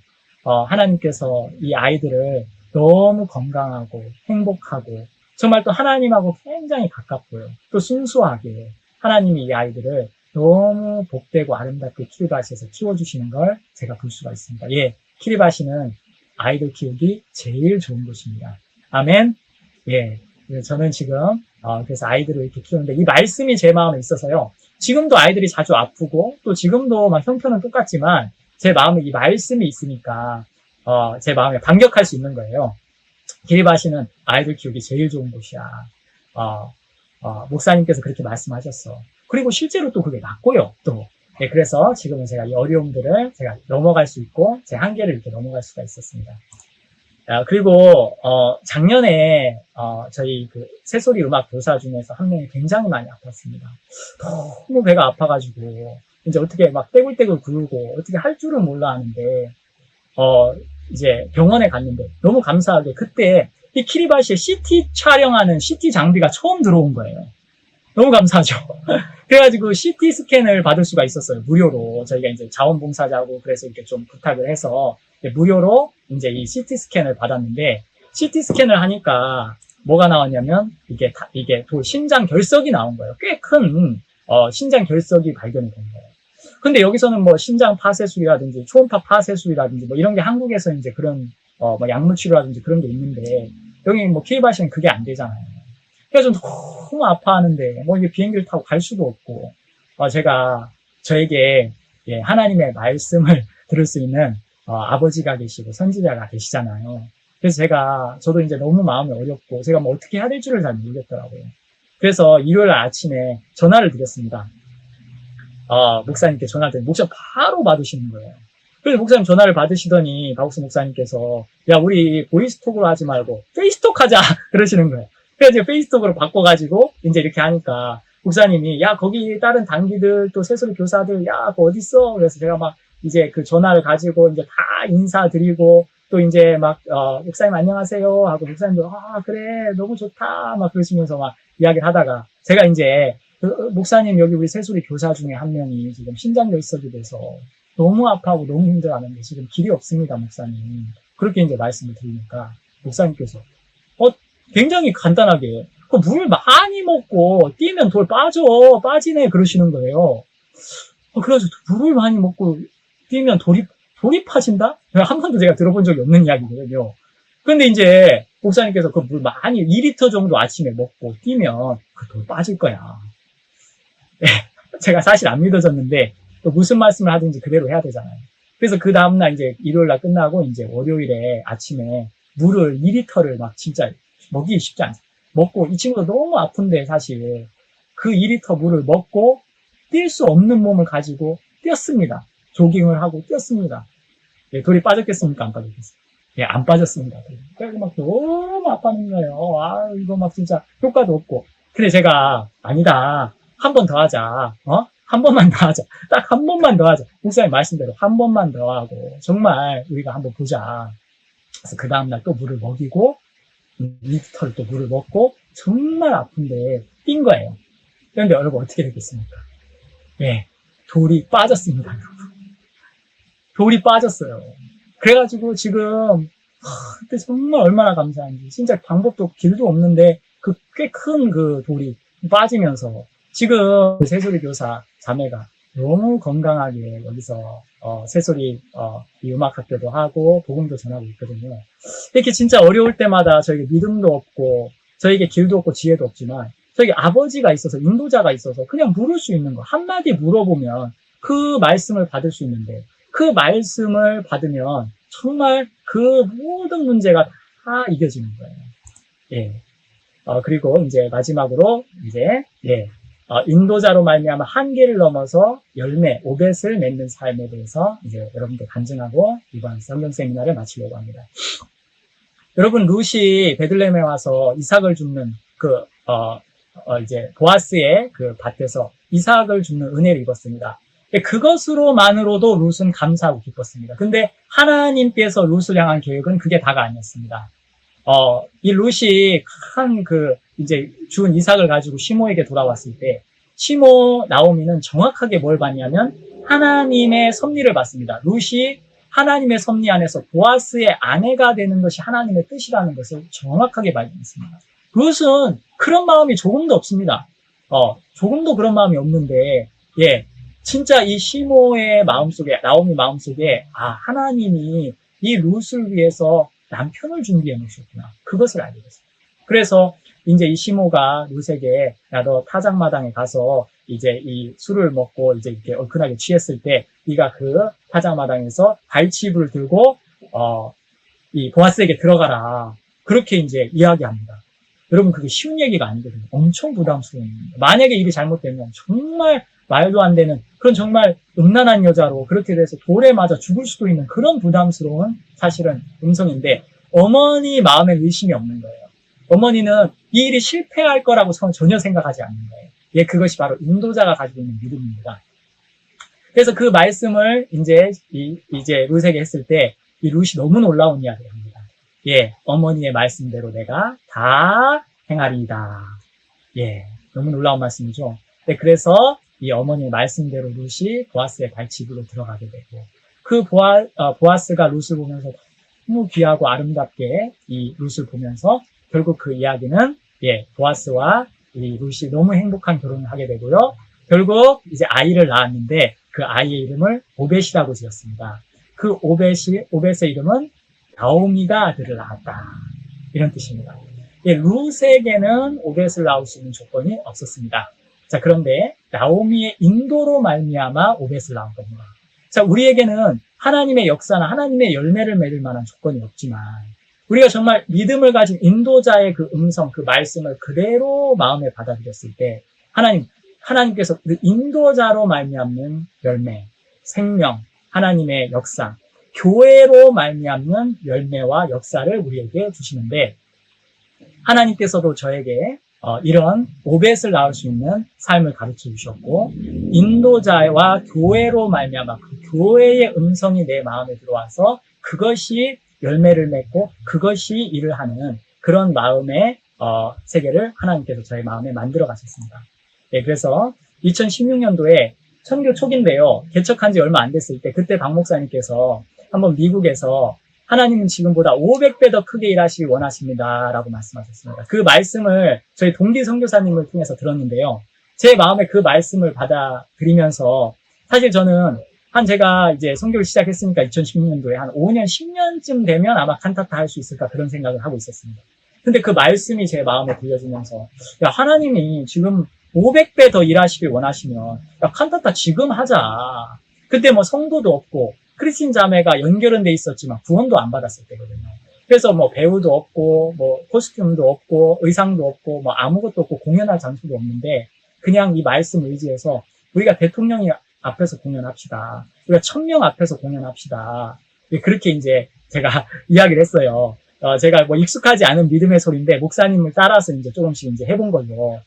하나님께서 이 아이들을 너무 건강하고 행복하고 정말 또 하나님하고 굉장히 가깝고요. 또 순수하게 하나님이 이 아이들을 너무 복되고 아름답게 키리바시에서 키워주시는 걸 제가 볼 수가 있습니다. 예, 키리바시는 아이들 키우기 제일 좋은 곳입니다. 아멘. 예, 저는 지금 그래서 아이들을 이렇게 키우는데 이 말씀이 제 마음에 있어서요. 지금도 아이들이 자주 아프고 또 지금도 막 형편은 똑같지만 제 마음에 이 말씀이 있으니까 제 마음에 반격할 수 있는 거예요. 키리바시는 아이들 키우기 제일 좋은 곳이야. 목사님께서 그렇게 말씀하셨어. 그리고 실제로 또 그게 맞고요. 또 네, 그래서 지금은 제가 이 어려움들을 제가 넘어갈 수 있고 제 한계를 이렇게 넘어갈 수가 있었습니다. 그리고 작년에 저희 그 새소리 음악 교사 중에서 한 명이 굉장히 많이 아팠습니다. 너무 배가 아파가지고 이제 어떻게 막 떼굴떼굴 굴고 어떻게 할 줄은 몰라 하는데 이제 병원에 갔는데 너무 감사하게 그때 이 키리바시에 CT 촬영하는 CT 장비가 처음 들어온 거예요. 너무 감사하죠. 그래가지고 CT 스캔을 받을 수가 있었어요. 무료로. 저희가 이제 자원봉사자고 그래서 이렇게 좀 부탁을 해서 무료로 이제 이 CT 스캔을 받았는데 CT 스캔을 하니까 뭐가 나왔냐면 이게 심장 결석이 나온 거예요. 꽤 큰 신장 결석이 발견이 된 거예요. 근데 여기서는 뭐 심장 파쇄술이라든지 초음파 파쇄술이라든지 뭐 이런 게 한국에서 이제 그런 뭐 약물 치료라든지 그런 게 있는데 여기 뭐 키리바시는 그게 안 되잖아요. 그래서 너무 아파하는데 뭐 이게 비행기를 타고 갈 수도 없고 제가 저에게 하나님의 말씀을 들을 수 있는 아버지가 계시고 선지자가 계시잖아요. 그래서 저도 이제 너무 마음이 어렵고 제가 뭐 어떻게 해야 될 줄을 잘 모르겠더라고요. 그래서 일요일 아침에 전화를 드렸습니다. 목사님께 전화를 드렸는데 목사님 바로 받으시는 거예요. 그래서 목사님 전화를 받으시더니 박옥수 목사님께서 야 우리 보이스톡으로 하지 말고 페이스톡 하자 그러시는 거예요. 그래서 제가 페이스톡으로 바꿔가지고 이제 이렇게 하니까 목사님이 야 거기 다른 단기들 또 새소리 교사들 야 그거 어딨어? 그래서 제가 막 이제 그 전화를 가지고 이제 다 인사드리고 또 이제 막 목사님 안녕하세요 하고 목사님도 그래 너무 좋다 막 그러시면서 막 이야기를 하다가 제가 이제 목사님 여기 우리 새소리 교사 중에 한 명이 지금 신장결석이 돼서 너무 아파하고 너무 힘들어하는데 지금 길이 없습니다 목사님. 그렇게 이제 말씀을 드리니까 목사님께서 굉장히 간단하게 물 많이 먹고 뛰면 돌 빠지네 그러시는 거예요. 그래서 물을 많이 먹고 뛰면 돌이 파진다? 한 번도 제가 들어본 적이 없는 이야기거든요. 근데 이제 목사님께서 그 물 많이 2리터 정도 아침에 먹고 뛰면 그 돌 빠질 거야. 제가 사실 안 믿어졌는데 또 무슨 말씀을 하든지 그대로 해야 되잖아요. 그래서 그 다음날 이제 일요일날 끝나고 이제 월요일에 아침에 물을 2리터를 막 진짜 먹기 쉽지 않아요. 먹고 이 친구가 너무 아픈데 사실 그 2리터 물을 먹고 뛸 수 없는 몸을 가지고 뛰었습니다. 조깅을 하고 뛰었습니다. 돌이 빠졌겠습니까? 안 빠졌겠습니까? 안 빠졌습니다. 그래서 막 너무 아파하는 거예요. 이거 막 진짜 효과도 없고. 근데 제가 아니다. 한 번 더 하자. 한 번만 더 하자. 딱 한 번만 더 하자. 목사님 말씀대로 한 번만 더 하고 정말 우리가 한번 보자. 그래서 그 다음날 또 물을 먹이고 2리터를 또 물을 먹고 정말 아픈데 뛴 거예요. 그런데 여러분 어떻게 됐겠습니까? 돌이 빠졌습니다. 돌이 빠졌어요. 그래가지고 지금 그때 정말 얼마나 감사한지 진짜 방법도 길도 없는데 그 꽤 큰 그 돌이 빠지면서 지금 새소리 교사 자매가 너무 건강하게 여기서 새소리 이 음악학교도 하고 복음도 전하고 있거든요. 이렇게 진짜 어려울 때마다 저에게 믿음도 없고 저에게 길도 없고 지혜도 없지만 저에게 아버지가 있어서 인도자가 있어서 그냥 물을 수 있는 거 한마디 물어보면 그 말씀을 받을 수 있는데 그 말씀을 받으면 정말 그 모든 문제가 다 이겨지는 거예요. 그리고 이제 마지막으로 이제 인도자로 말미암아 한계를 넘어서 열매, 오벳을 맺는 삶에 대해서 이제 여러분들 간증하고 이번 성경 세미나를 마치려고 합니다. 여러분 룻이 베들레헴에 와서 이삭을 줍는 이제 보아스의 그 밭에서 이삭을 줍는 은혜를 입었습니다. 그것으로만으로도 룻은 감사하고 기뻤습니다. 근데 하나님께서 룻을 향한 계획은 그게 다가 아니었습니다. 이 룻이 이제 준 이삭을 가지고 시모에게 돌아왔을 때, 시모 나오미는 정확하게 뭘 봤냐면, 하나님의 섭리를 봤습니다. 룻이 하나님의 섭리 안에서 보아스의 아내가 되는 것이 하나님의 뜻이라는 것을 정확하게 발견했습니다. 룻은 그런 마음이 조금도 없습니다. 조금도 그런 마음이 없는데, 진짜 이 시모의 마음속에, 나오미 마음속에, 하나님이 이 룻을 위해서 남편을 준비해 놓으셨구나. 그것을 알게 됐어요. 그래서 이제 이 시모가 룻에게 야, 너 타작마당에 가서 이제 이 술을 먹고 이제 이렇게 얼큰하게 취했을 때 네가 그 타작마당에서 발치불을 들고 이 보아스에게 들어가라. 그렇게 이제 이야기합니다. 여러분 그게 쉬운 얘기가 아니거든요. 엄청 부담스러운 일입니다. 만약에 일이 잘못되면 정말 말도 안 되는 그런 정말 음란한 여자로 그렇게 돼서 돌에 맞아 죽을 수도 있는 그런 부담스러운 사실은 음성인데 어머니 마음에 의심이 없는 거예요. 어머니는 이 일이 실패할 거라고 전혀 생각하지 않는 거예요. 그것이 바로 인도자가 가지고 있는 믿음입니다. 그래서 그 말씀을 이제 룻에게 했을 때 이 룻이 너무 놀라운 이야기를 합니다. 예, 어머니의 말씀대로 내가 다 행하리이다. 예, 너무 놀라운 말씀이죠. 네, 그래서 이 어머니의 말씀대로 룻이 보아스의 발치부로 들어가게 되고, 그 보아스가 룻을 보면서 너무 귀하고 아름답게 이 룻을 보면서 결국 그 이야기는 예, 보아스와 이 룻이 너무 행복한 결혼을 하게 되고요. 결국 이제 아이를 낳았는데 그 아이의 이름을 오벳이라고 지었습니다. 그 오벳의 이름은 나오미가 아들을 낳았다. 이런 뜻입니다. 예, 룻에게는 오벳을 낳을 수 있는 조건이 없었습니다. 자, 그런데 나오미의 인도로 말미암아 오벳을 낳은 겁니다. 자, 우리에게는 하나님의 역사나 하나님의 열매를 맺을 만한 조건이 없지만 우리가 정말 믿음을 가진 인도자의 그 음성, 그 말씀을 그대로 마음에 받아들였을 때 하나님께서 그 인도자로 말미암는 열매, 생명, 하나님의 역사, 교회로 말미암는 열매와 역사를 우리에게 주시는데 하나님께서도 저에게 이런 오벳을 낳을 수 있는 삶을 가르쳐 주셨고 인도자와 교회로 말미암아 그 교회의 음성이 내 마음에 들어와서 그것이 열매를 맺고 그것이 일을 하는 그런 마음의 세계를 하나님께서 저의 마음에 만들어 가셨습니다. 네, 그래서 2016년도에 선교 초기인데요. 개척한 지 얼마 안 됐을 때 그때 박 목사님께서 한번 미국에서 하나님은 지금보다 500배 더 크게 일하시기 원하십니다. 라고 말씀하셨습니다. 그 말씀을 저희 동기 선교사님을 통해서 들었는데요. 제 마음에 그 말씀을 받아들이면서 사실 저는 제가 이제 선교를 시작했으니까 2016년도에 한 5년, 10년쯤 되면 아마 칸타타 할 수 있을까 그런 생각을 하고 있었습니다. 근데 그 말씀이 제 마음에 들려지면서 야, 하나님이 지금 500배 더 일하시길 원하시면 야, 칸타타 지금 하자. 그때 뭐 성도도 없고 크리스틴 자매가 연결은 돼 있었지만 구원도 안 받았을 때거든요. 그래서 뭐 배우도 없고 뭐 코스튬도 없고 의상도 없고 뭐 아무것도 없고 공연할 장소도 없는데 그냥 이 말씀 의지해서 우리가 대통령이 앞에서 공연합시다. 우리가 1000명 앞에서 공연합시다. 그렇게 이제 제가 이야기를 했어요. 제가 뭐 익숙하지 않은 믿음의 소리인데 목사님을 따라서 이제 조금씩 이제 해본 거죠.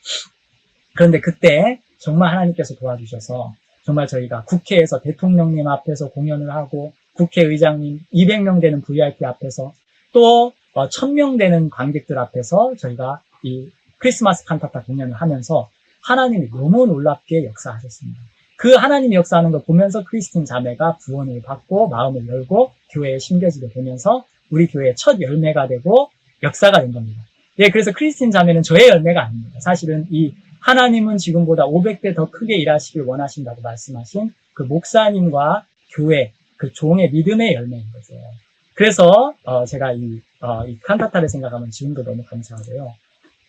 그런데 그때 정말 하나님께서 도와주셔서 정말 저희가 국회에서 대통령님 앞에서 공연을 하고 국회의장님 200명 되는 VIP 앞에서 또 1000명 되는 관객들 앞에서 저희가 이 크리스마스 칸타타 공연을 하면서 하나님이 너무 놀랍게 역사하셨습니다. 그 하나님이 역사하는 걸 보면서 크리스틴 자매가 구원을 받고 마음을 열고 교회에 심겨지게 되면서 우리 교회의 첫 열매가 되고 역사가 된 겁니다. 예, 그래서 크리스틴 자매는 저의 열매가 아닙니다. 사실은 이 하나님은 지금보다 500배 더 크게 일하시길 원하신다고 말씀하신 그 목사님과 교회, 그 종의 믿음의 열매인 거죠. 그래서 제가 이 칸타타를 생각하면 지금도 너무 감사하고요.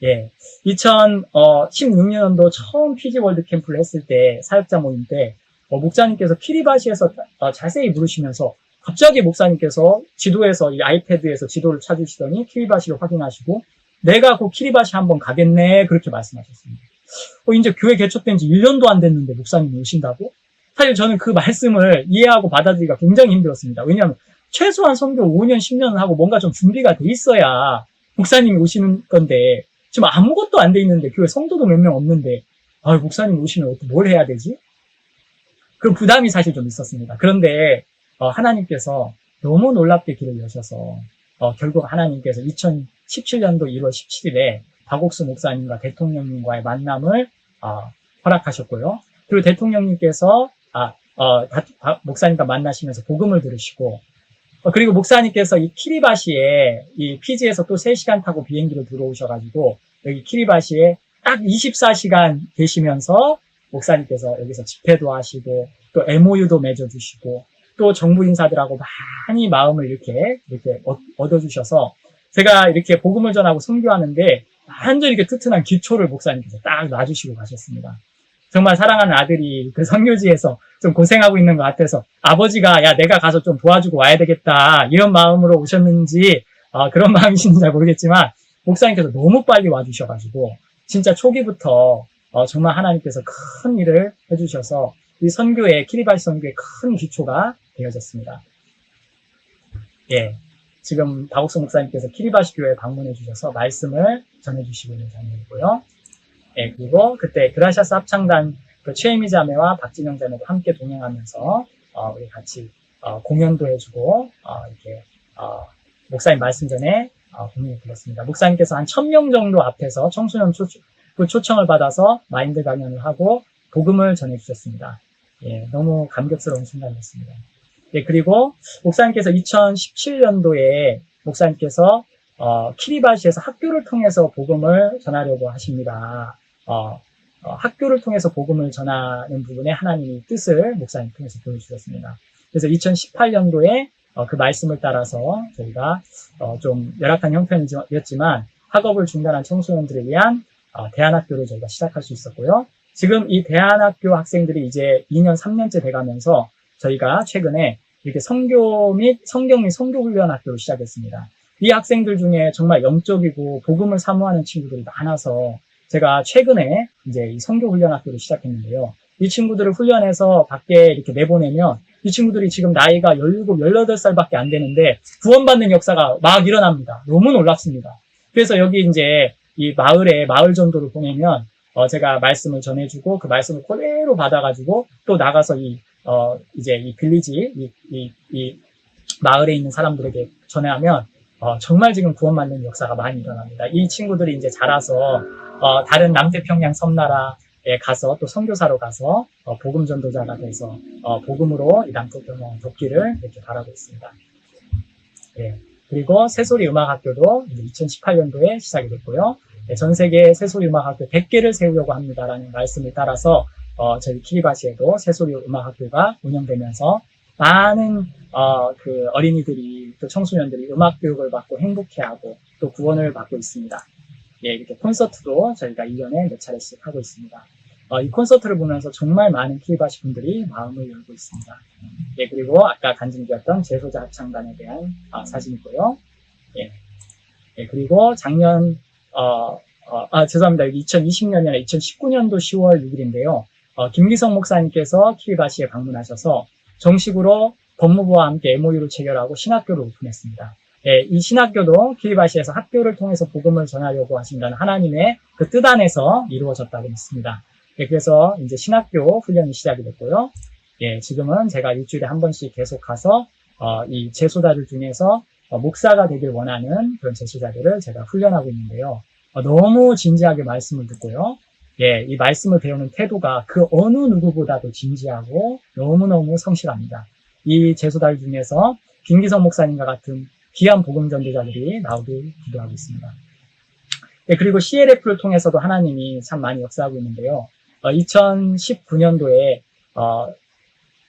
예, 2016년도 처음 피지 월드 캠프를 했을 때 사역자 모임 때 목사님께서 키리바시에서 자세히 물으시면서 갑자기 목사님께서 지도에서 이 아이패드에서 지도를 찾으시더니 키리바시를 확인하시고 내가 그 키리바시 한번 가겠네 그렇게 말씀하셨습니다. 이제 교회 개척된 지 1년도 안 됐는데 목사님이 오신다고? 사실 저는 그 말씀을 이해하고 받아들이기가 굉장히 힘들었습니다. 왜냐하면 최소한 선교 5년, 10년을 하고 뭔가 좀 준비가 돼 있어야 목사님이 오시는 건데 지금 아무것도 안 돼 있는데 교회 성도도 몇 명 없는데 목사님이 오시면 뭘 해야 되지? 그런 부담이 사실 좀 있었습니다. 그런데 하나님께서 너무 놀랍게 길을 여셔서 결국 하나님께서 2017년도 1월 17일에 박옥수 목사님과 대통령님과의 만남을 허락하셨고요. 그리고 대통령님께서 목사님과 만나시면서 복음을 들으시고 그리고 목사님께서 이 키리바시에 이 피지에서 또 3시간 타고 비행기로 들어오셔가지고 여기 키리바시에 딱 24시간 계시면서 목사님께서 여기서 집회도 하시고 또 MOU도 맺어주시고 또 정부 인사들하고 많이 마음을 이렇게 얻어주셔서 제가 이렇게 복음을 전하고 선교하는데 완전히 이렇게 튼튼한 기초를 목사님께서 딱 놔주시고 가셨습니다. 정말 사랑하는 아들이 그 선교지에서 좀 고생하고 있는 것 같아서 아버지가 야 내가 가서 좀 도와주고 와야 되겠다 이런 마음으로 오셨는지 그런 마음이신지 잘 모르겠지만 목사님께서 너무 빨리 와주셔가지고 진짜 초기부터 정말 하나님께서 큰 일을 해주셔서 이 선교의 키리바시 선교의 큰 기초가 되어졌습니다. 예, 지금 박옥수 목사님께서 키리바시 교회에 방문해 주셔서 말씀을 전해주시고 있는 장면이고요. 예, 그리고 그때 그라시아스 합창단 그 최혜미 자매와 박진영 자매도 함께 동행하면서 우리 같이 공연도 해주고, 이렇게, 목사님 말씀 전에, 공연을 들었습니다. 목사님께서 한 1000명 정도 앞에서 청소년 초청을 받아서 마인드 강연을 하고, 복음을 전해주셨습니다. 예, 너무 감격스러운 순간이었습니다. 예, 그리고 목사님께서 2017년도에 목사님께서 키리바시에서 학교를 통해서 복음을 전하려고 하십니다. 학교를 통해서 복음을 전하는 부분에 하나님이 뜻을 목사님 통해서 보여주셨습니다. 그래서 2018년도에 그 말씀을 따라서 저희가 좀 열악한 형편이었지만 학업을 중단한 청소년들을 위한 대안학교를 저희가 시작할 수 있었고요. 지금 이 대안학교 학생들이 이제 2년, 3년째 돼가면서 저희가 최근에 이렇게 성경 및 성교훈련 학교를 시작했습니다. 이 학생들 중에 정말 영적이고 복음을 사모하는 친구들이 많아서 제가 최근에 이제 이 성교훈련 학교를 시작했는데요. 이 친구들을 훈련해서 밖에 이렇게 내보내면 이 친구들이 지금 나이가 17, 18살밖에 안 되는데 구원받는 역사가 막 일어납니다. 너무 놀랍습니다. 그래서 여기 이제 이 마을에 마을 전도를 보내면 제가 말씀을 전해주고 그 말씀을 그대로 받아가지고 또 나가서 이제 이 빌리지, 이 마을에 있는 사람들에게 전해하면 정말 지금 구원받는 역사가 많이 일어납니다. 이 친구들이 이제 자라서 다른 남태평양 섬나라에 가서 또 선교사로 가서 복음 전도자가 돼서 복음으로 이 남태평양 돕기를 이렇게 바라고 있습니다. 예. 그리고 새소리 음악학교도 이제 2018년도에 시작이 됐고요. 네, 전 세계 새소리 음악학교 100개를 세우려고 합니다라는 말씀을 따라서 저희 키리바시에도 새소리 음악학교가 운영되면서 많은 그 어린이들이 또 청소년들이 음악 교육을 받고 행복해하고 또 구원을 받고 있습니다. 예, 이렇게 콘서트도 저희가 1년에 몇 차례씩 하고 있습니다. 이 콘서트를 보면서 정말 많은 키리바시 분들이 마음을 열고 있습니다. 예, 그리고 아까 간증드렸던 제소자 합창단에 대한 사진이고요. 예, 예, 그리고 작년 죄송합니다. 여기 2020년이 아니라 2019년도 10월 6일인데요. 김기성 목사님께서 키리바시에 방문하셔서 정식으로 법무부와 함께 MOU를 체결하고 신학교를 오픈했습니다. 예, 이 신학교도 키리바시에서 학교를 통해서 복음을 전하려고 하신다는 하나님의 그 뜻 안에서 이루어졌다고 믿습니다. 예, 그래서 이제 신학교 훈련이 시작이 됐고요. 예, 지금은 제가 일주일에 한 번씩 계속 가서 이 제소자들 중에서 목사가 되길 원하는 그런 제소자들을 제가 훈련하고 있는데요. 너무 진지하게 말씀을 듣고요. 예, 이 말씀을 배우는 태도가 그 어느 누구보다도 진지하고 너무너무 성실합니다. 이 제소자들 중에서 김기성 목사님과 같은 귀한 복음 전도자들이 나오길 기도하고 있습니다. 예, 그리고 CLF를 통해서도 하나님이 참 많이 역사하고 있는데요. 2019년도에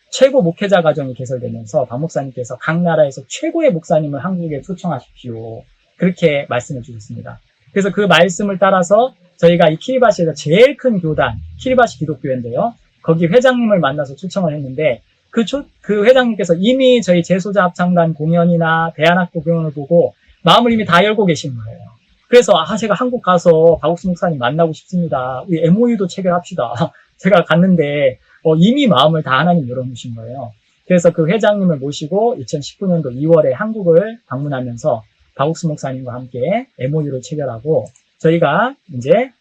최고 목회자 과정이 개설되면서 박 목사님께서 각 나라에서 최고의 목사님을 한국에 초청하십시오. 그렇게 말씀해 주셨습니다. 그래서 그 말씀을 따라서 저희가 이 키리바시에서 제일 큰 교단, 키리바시 기독교회인데요. 거기 회장님을 만나서 초청을 했는데 그 회장님께서 이미 저희 제소자 합창단 공연이나 대안학교 공연을 보고 마음을 이미 다 열고 계신 거예요. 그래서 제가 한국 가서 박옥수 목사님 만나고 싶습니다. 우리 MOU도 체결합시다. 제가 갔는데 이미 마음을 다 하나님 열어놓으신 거예요. 그래서 그 회장님을 모시고 2019년도 2월에 한국을 방문하면서 박옥수 목사님과 함께 MOU를 체결하고 저희가 이제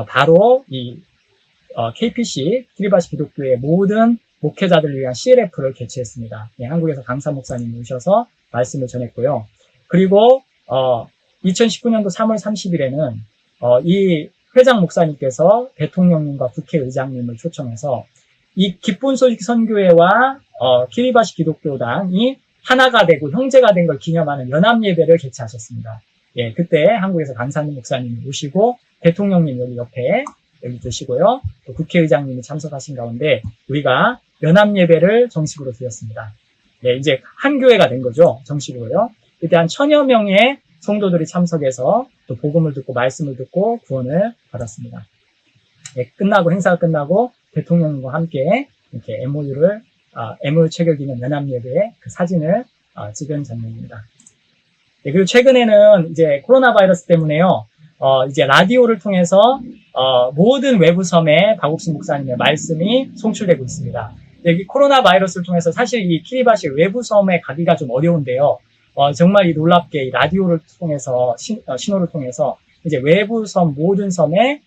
바로 이 KPC 키리바시 기독교의 모든 목회자들을 위한 CLF를 개최했습니다. 예, 한국에서 강사 목사님 모셔서 말씀을 전했고요. 그리고 2019년도 3월 30일에는 이 회장 목사님께서 대통령님과 국회의장님을 초청해서 이 기쁜 소식 선교회와 키리바시 기독교단이 하나가 되고 형제가 된 걸 기념하는 연합 예배를 개최하셨습니다. 예, 그때 한국에서 강사님 목사님을 모시고 대통령님 여기 옆에 여기 계시고요. 또 국회의장님이 참석하신 가운데 우리가 연합 예배를 정식으로 드렸습니다. 예, 이제 한 교회가 된 거죠. 정식으로요. 그때 한 1000여 명의 성도들이 참석해서 또 복음을 듣고 말씀을 듣고 구원을 받았습니다. 예, 행사가 끝나고 대통령과 함께 이렇게 MOU 체결 기념 연합 예배의 그 사진을 찍은 장면입니다. 예, 그리고 최근에는 이제 코로나 바이러스 때문에요. 이제 라디오를 통해서 모든 외부 섬에 박옥순 목사님의 말씀이 송출되고 있습니다. 여기 코로나 바이러스를 통해서 사실 이 키리바시 외부 섬에 가기가 좀 어려운데요. 정말 이 놀랍게 이 라디오를 통해서 신호를 통해서 이제 외부 섬 모든 섬에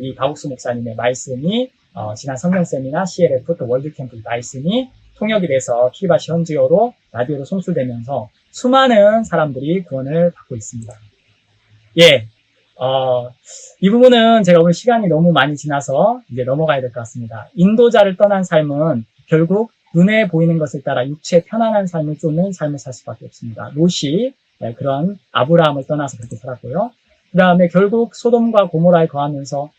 이 박옥순 목사님의 말씀이 지난 성경 세미나 CLF 또 월드 캠프 말씀이 통역이 돼서 키리바시 현지어로 라디오로 송출되면서 수많은 사람들이 구원을 받고 있습니다. 예, 이 부분은 제가 오늘 시간이 너무 많이 지나서 이제 넘어가야 될 것 같습니다. 인도자를 떠난 삶은 결국 눈에 보이는 것을 따라 육체의 편안한 삶을 쫓는 삶을 살 수밖에 없습니다. 롯이 그런 아브라함을 떠나서 그렇게 살았고요. 그 다음에 결국 소돔과 고모라에 거하면서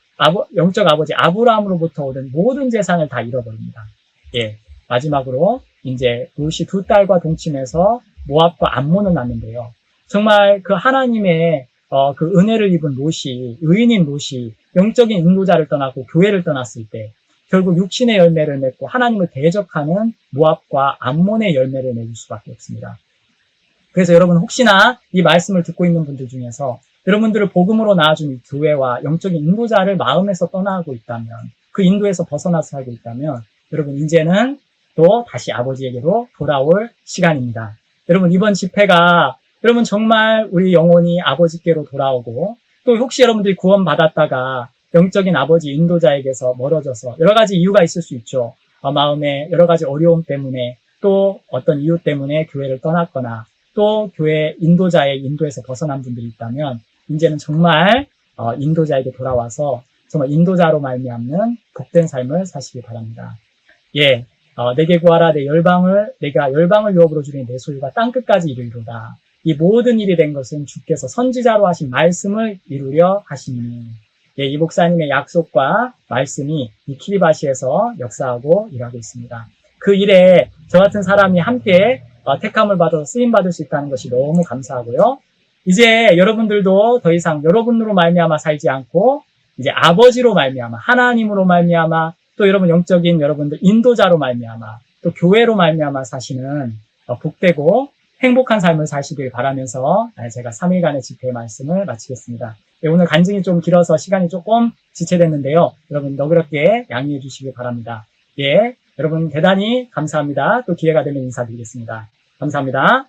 영적 아버지 아브라함으로부터 얻은 모든 재산을 다 잃어버립니다. 예, 마지막으로 이제 롯이 두 딸과 동침해서 모압과 암몬을 낳는데요. 정말 그 하나님의 그 은혜를 입은 롯이, 의인인 롯이 영적인 인도자를 떠나고 교회를 떠났을 때 결국 육신의 열매를 맺고 하나님을 대적하는 모압과 암몬의 열매를 맺을 수밖에 없습니다. 그래서 여러분 혹시나 이 말씀을 듣고 있는 분들 중에서 여러분들을 복음으로 낳아준 이 교회와 영적인 인도자를 마음에서 떠나고 있다면, 그 인도에서 벗어나서 살고 있다면 여러분 이제는 또 다시 아버지에게로 돌아올 시간입니다. 여러분 이번 집회가 여러분 정말 우리 영혼이 아버지께로 돌아오고, 또 혹시 여러분들이 구원받았다가 영적인 아버지 인도자에게서 멀어져서 여러 가지 이유가 있을 수 있죠. 마음에 여러 가지 어려움 때문에, 또 어떤 이유 때문에 교회를 떠났거나, 또 교회 인도자의 인도에서 벗어난 분들이 있다면 이제는 정말 인도자에게 돌아와서 정말 인도자로 말미암는 복된 삶을 사시기 바랍니다. 예, 내게 구하라 내가 열방을 유업으로 주리니 내 소유가 땅끝까지 이르리로다. 이 모든 일이 된 것은 주께서 선지자로 하신 말씀을 이루려 하시니. 예, 이 목사님의 약속과 말씀이 이 키리바시에서 역사하고 일하고 있습니다. 그 일에 저 같은 사람이 함께 택함을 받아서 쓰임받을 수 있다는 것이 너무 감사하고요. 이제 여러분들도 더 이상 여러분으로 말미암아 살지 않고 이제 아버지로 말미암아, 하나님으로 말미암아, 또 여러분 영적인 여러분들 인도자로 말미암아, 또 교회로 말미암아 사시는 복되고 행복한 삶을 사시길 바라면서 제가 3일간의 집회의 말씀을 마치겠습니다. 오늘 간증이 좀 길어서 시간이 조금 지체됐는데요. 여러분 너그럽게 양해해 주시길 바랍니다. 예, 여러분 대단히 감사합니다. 또 기회가 되면 인사드리겠습니다. 감사합니다.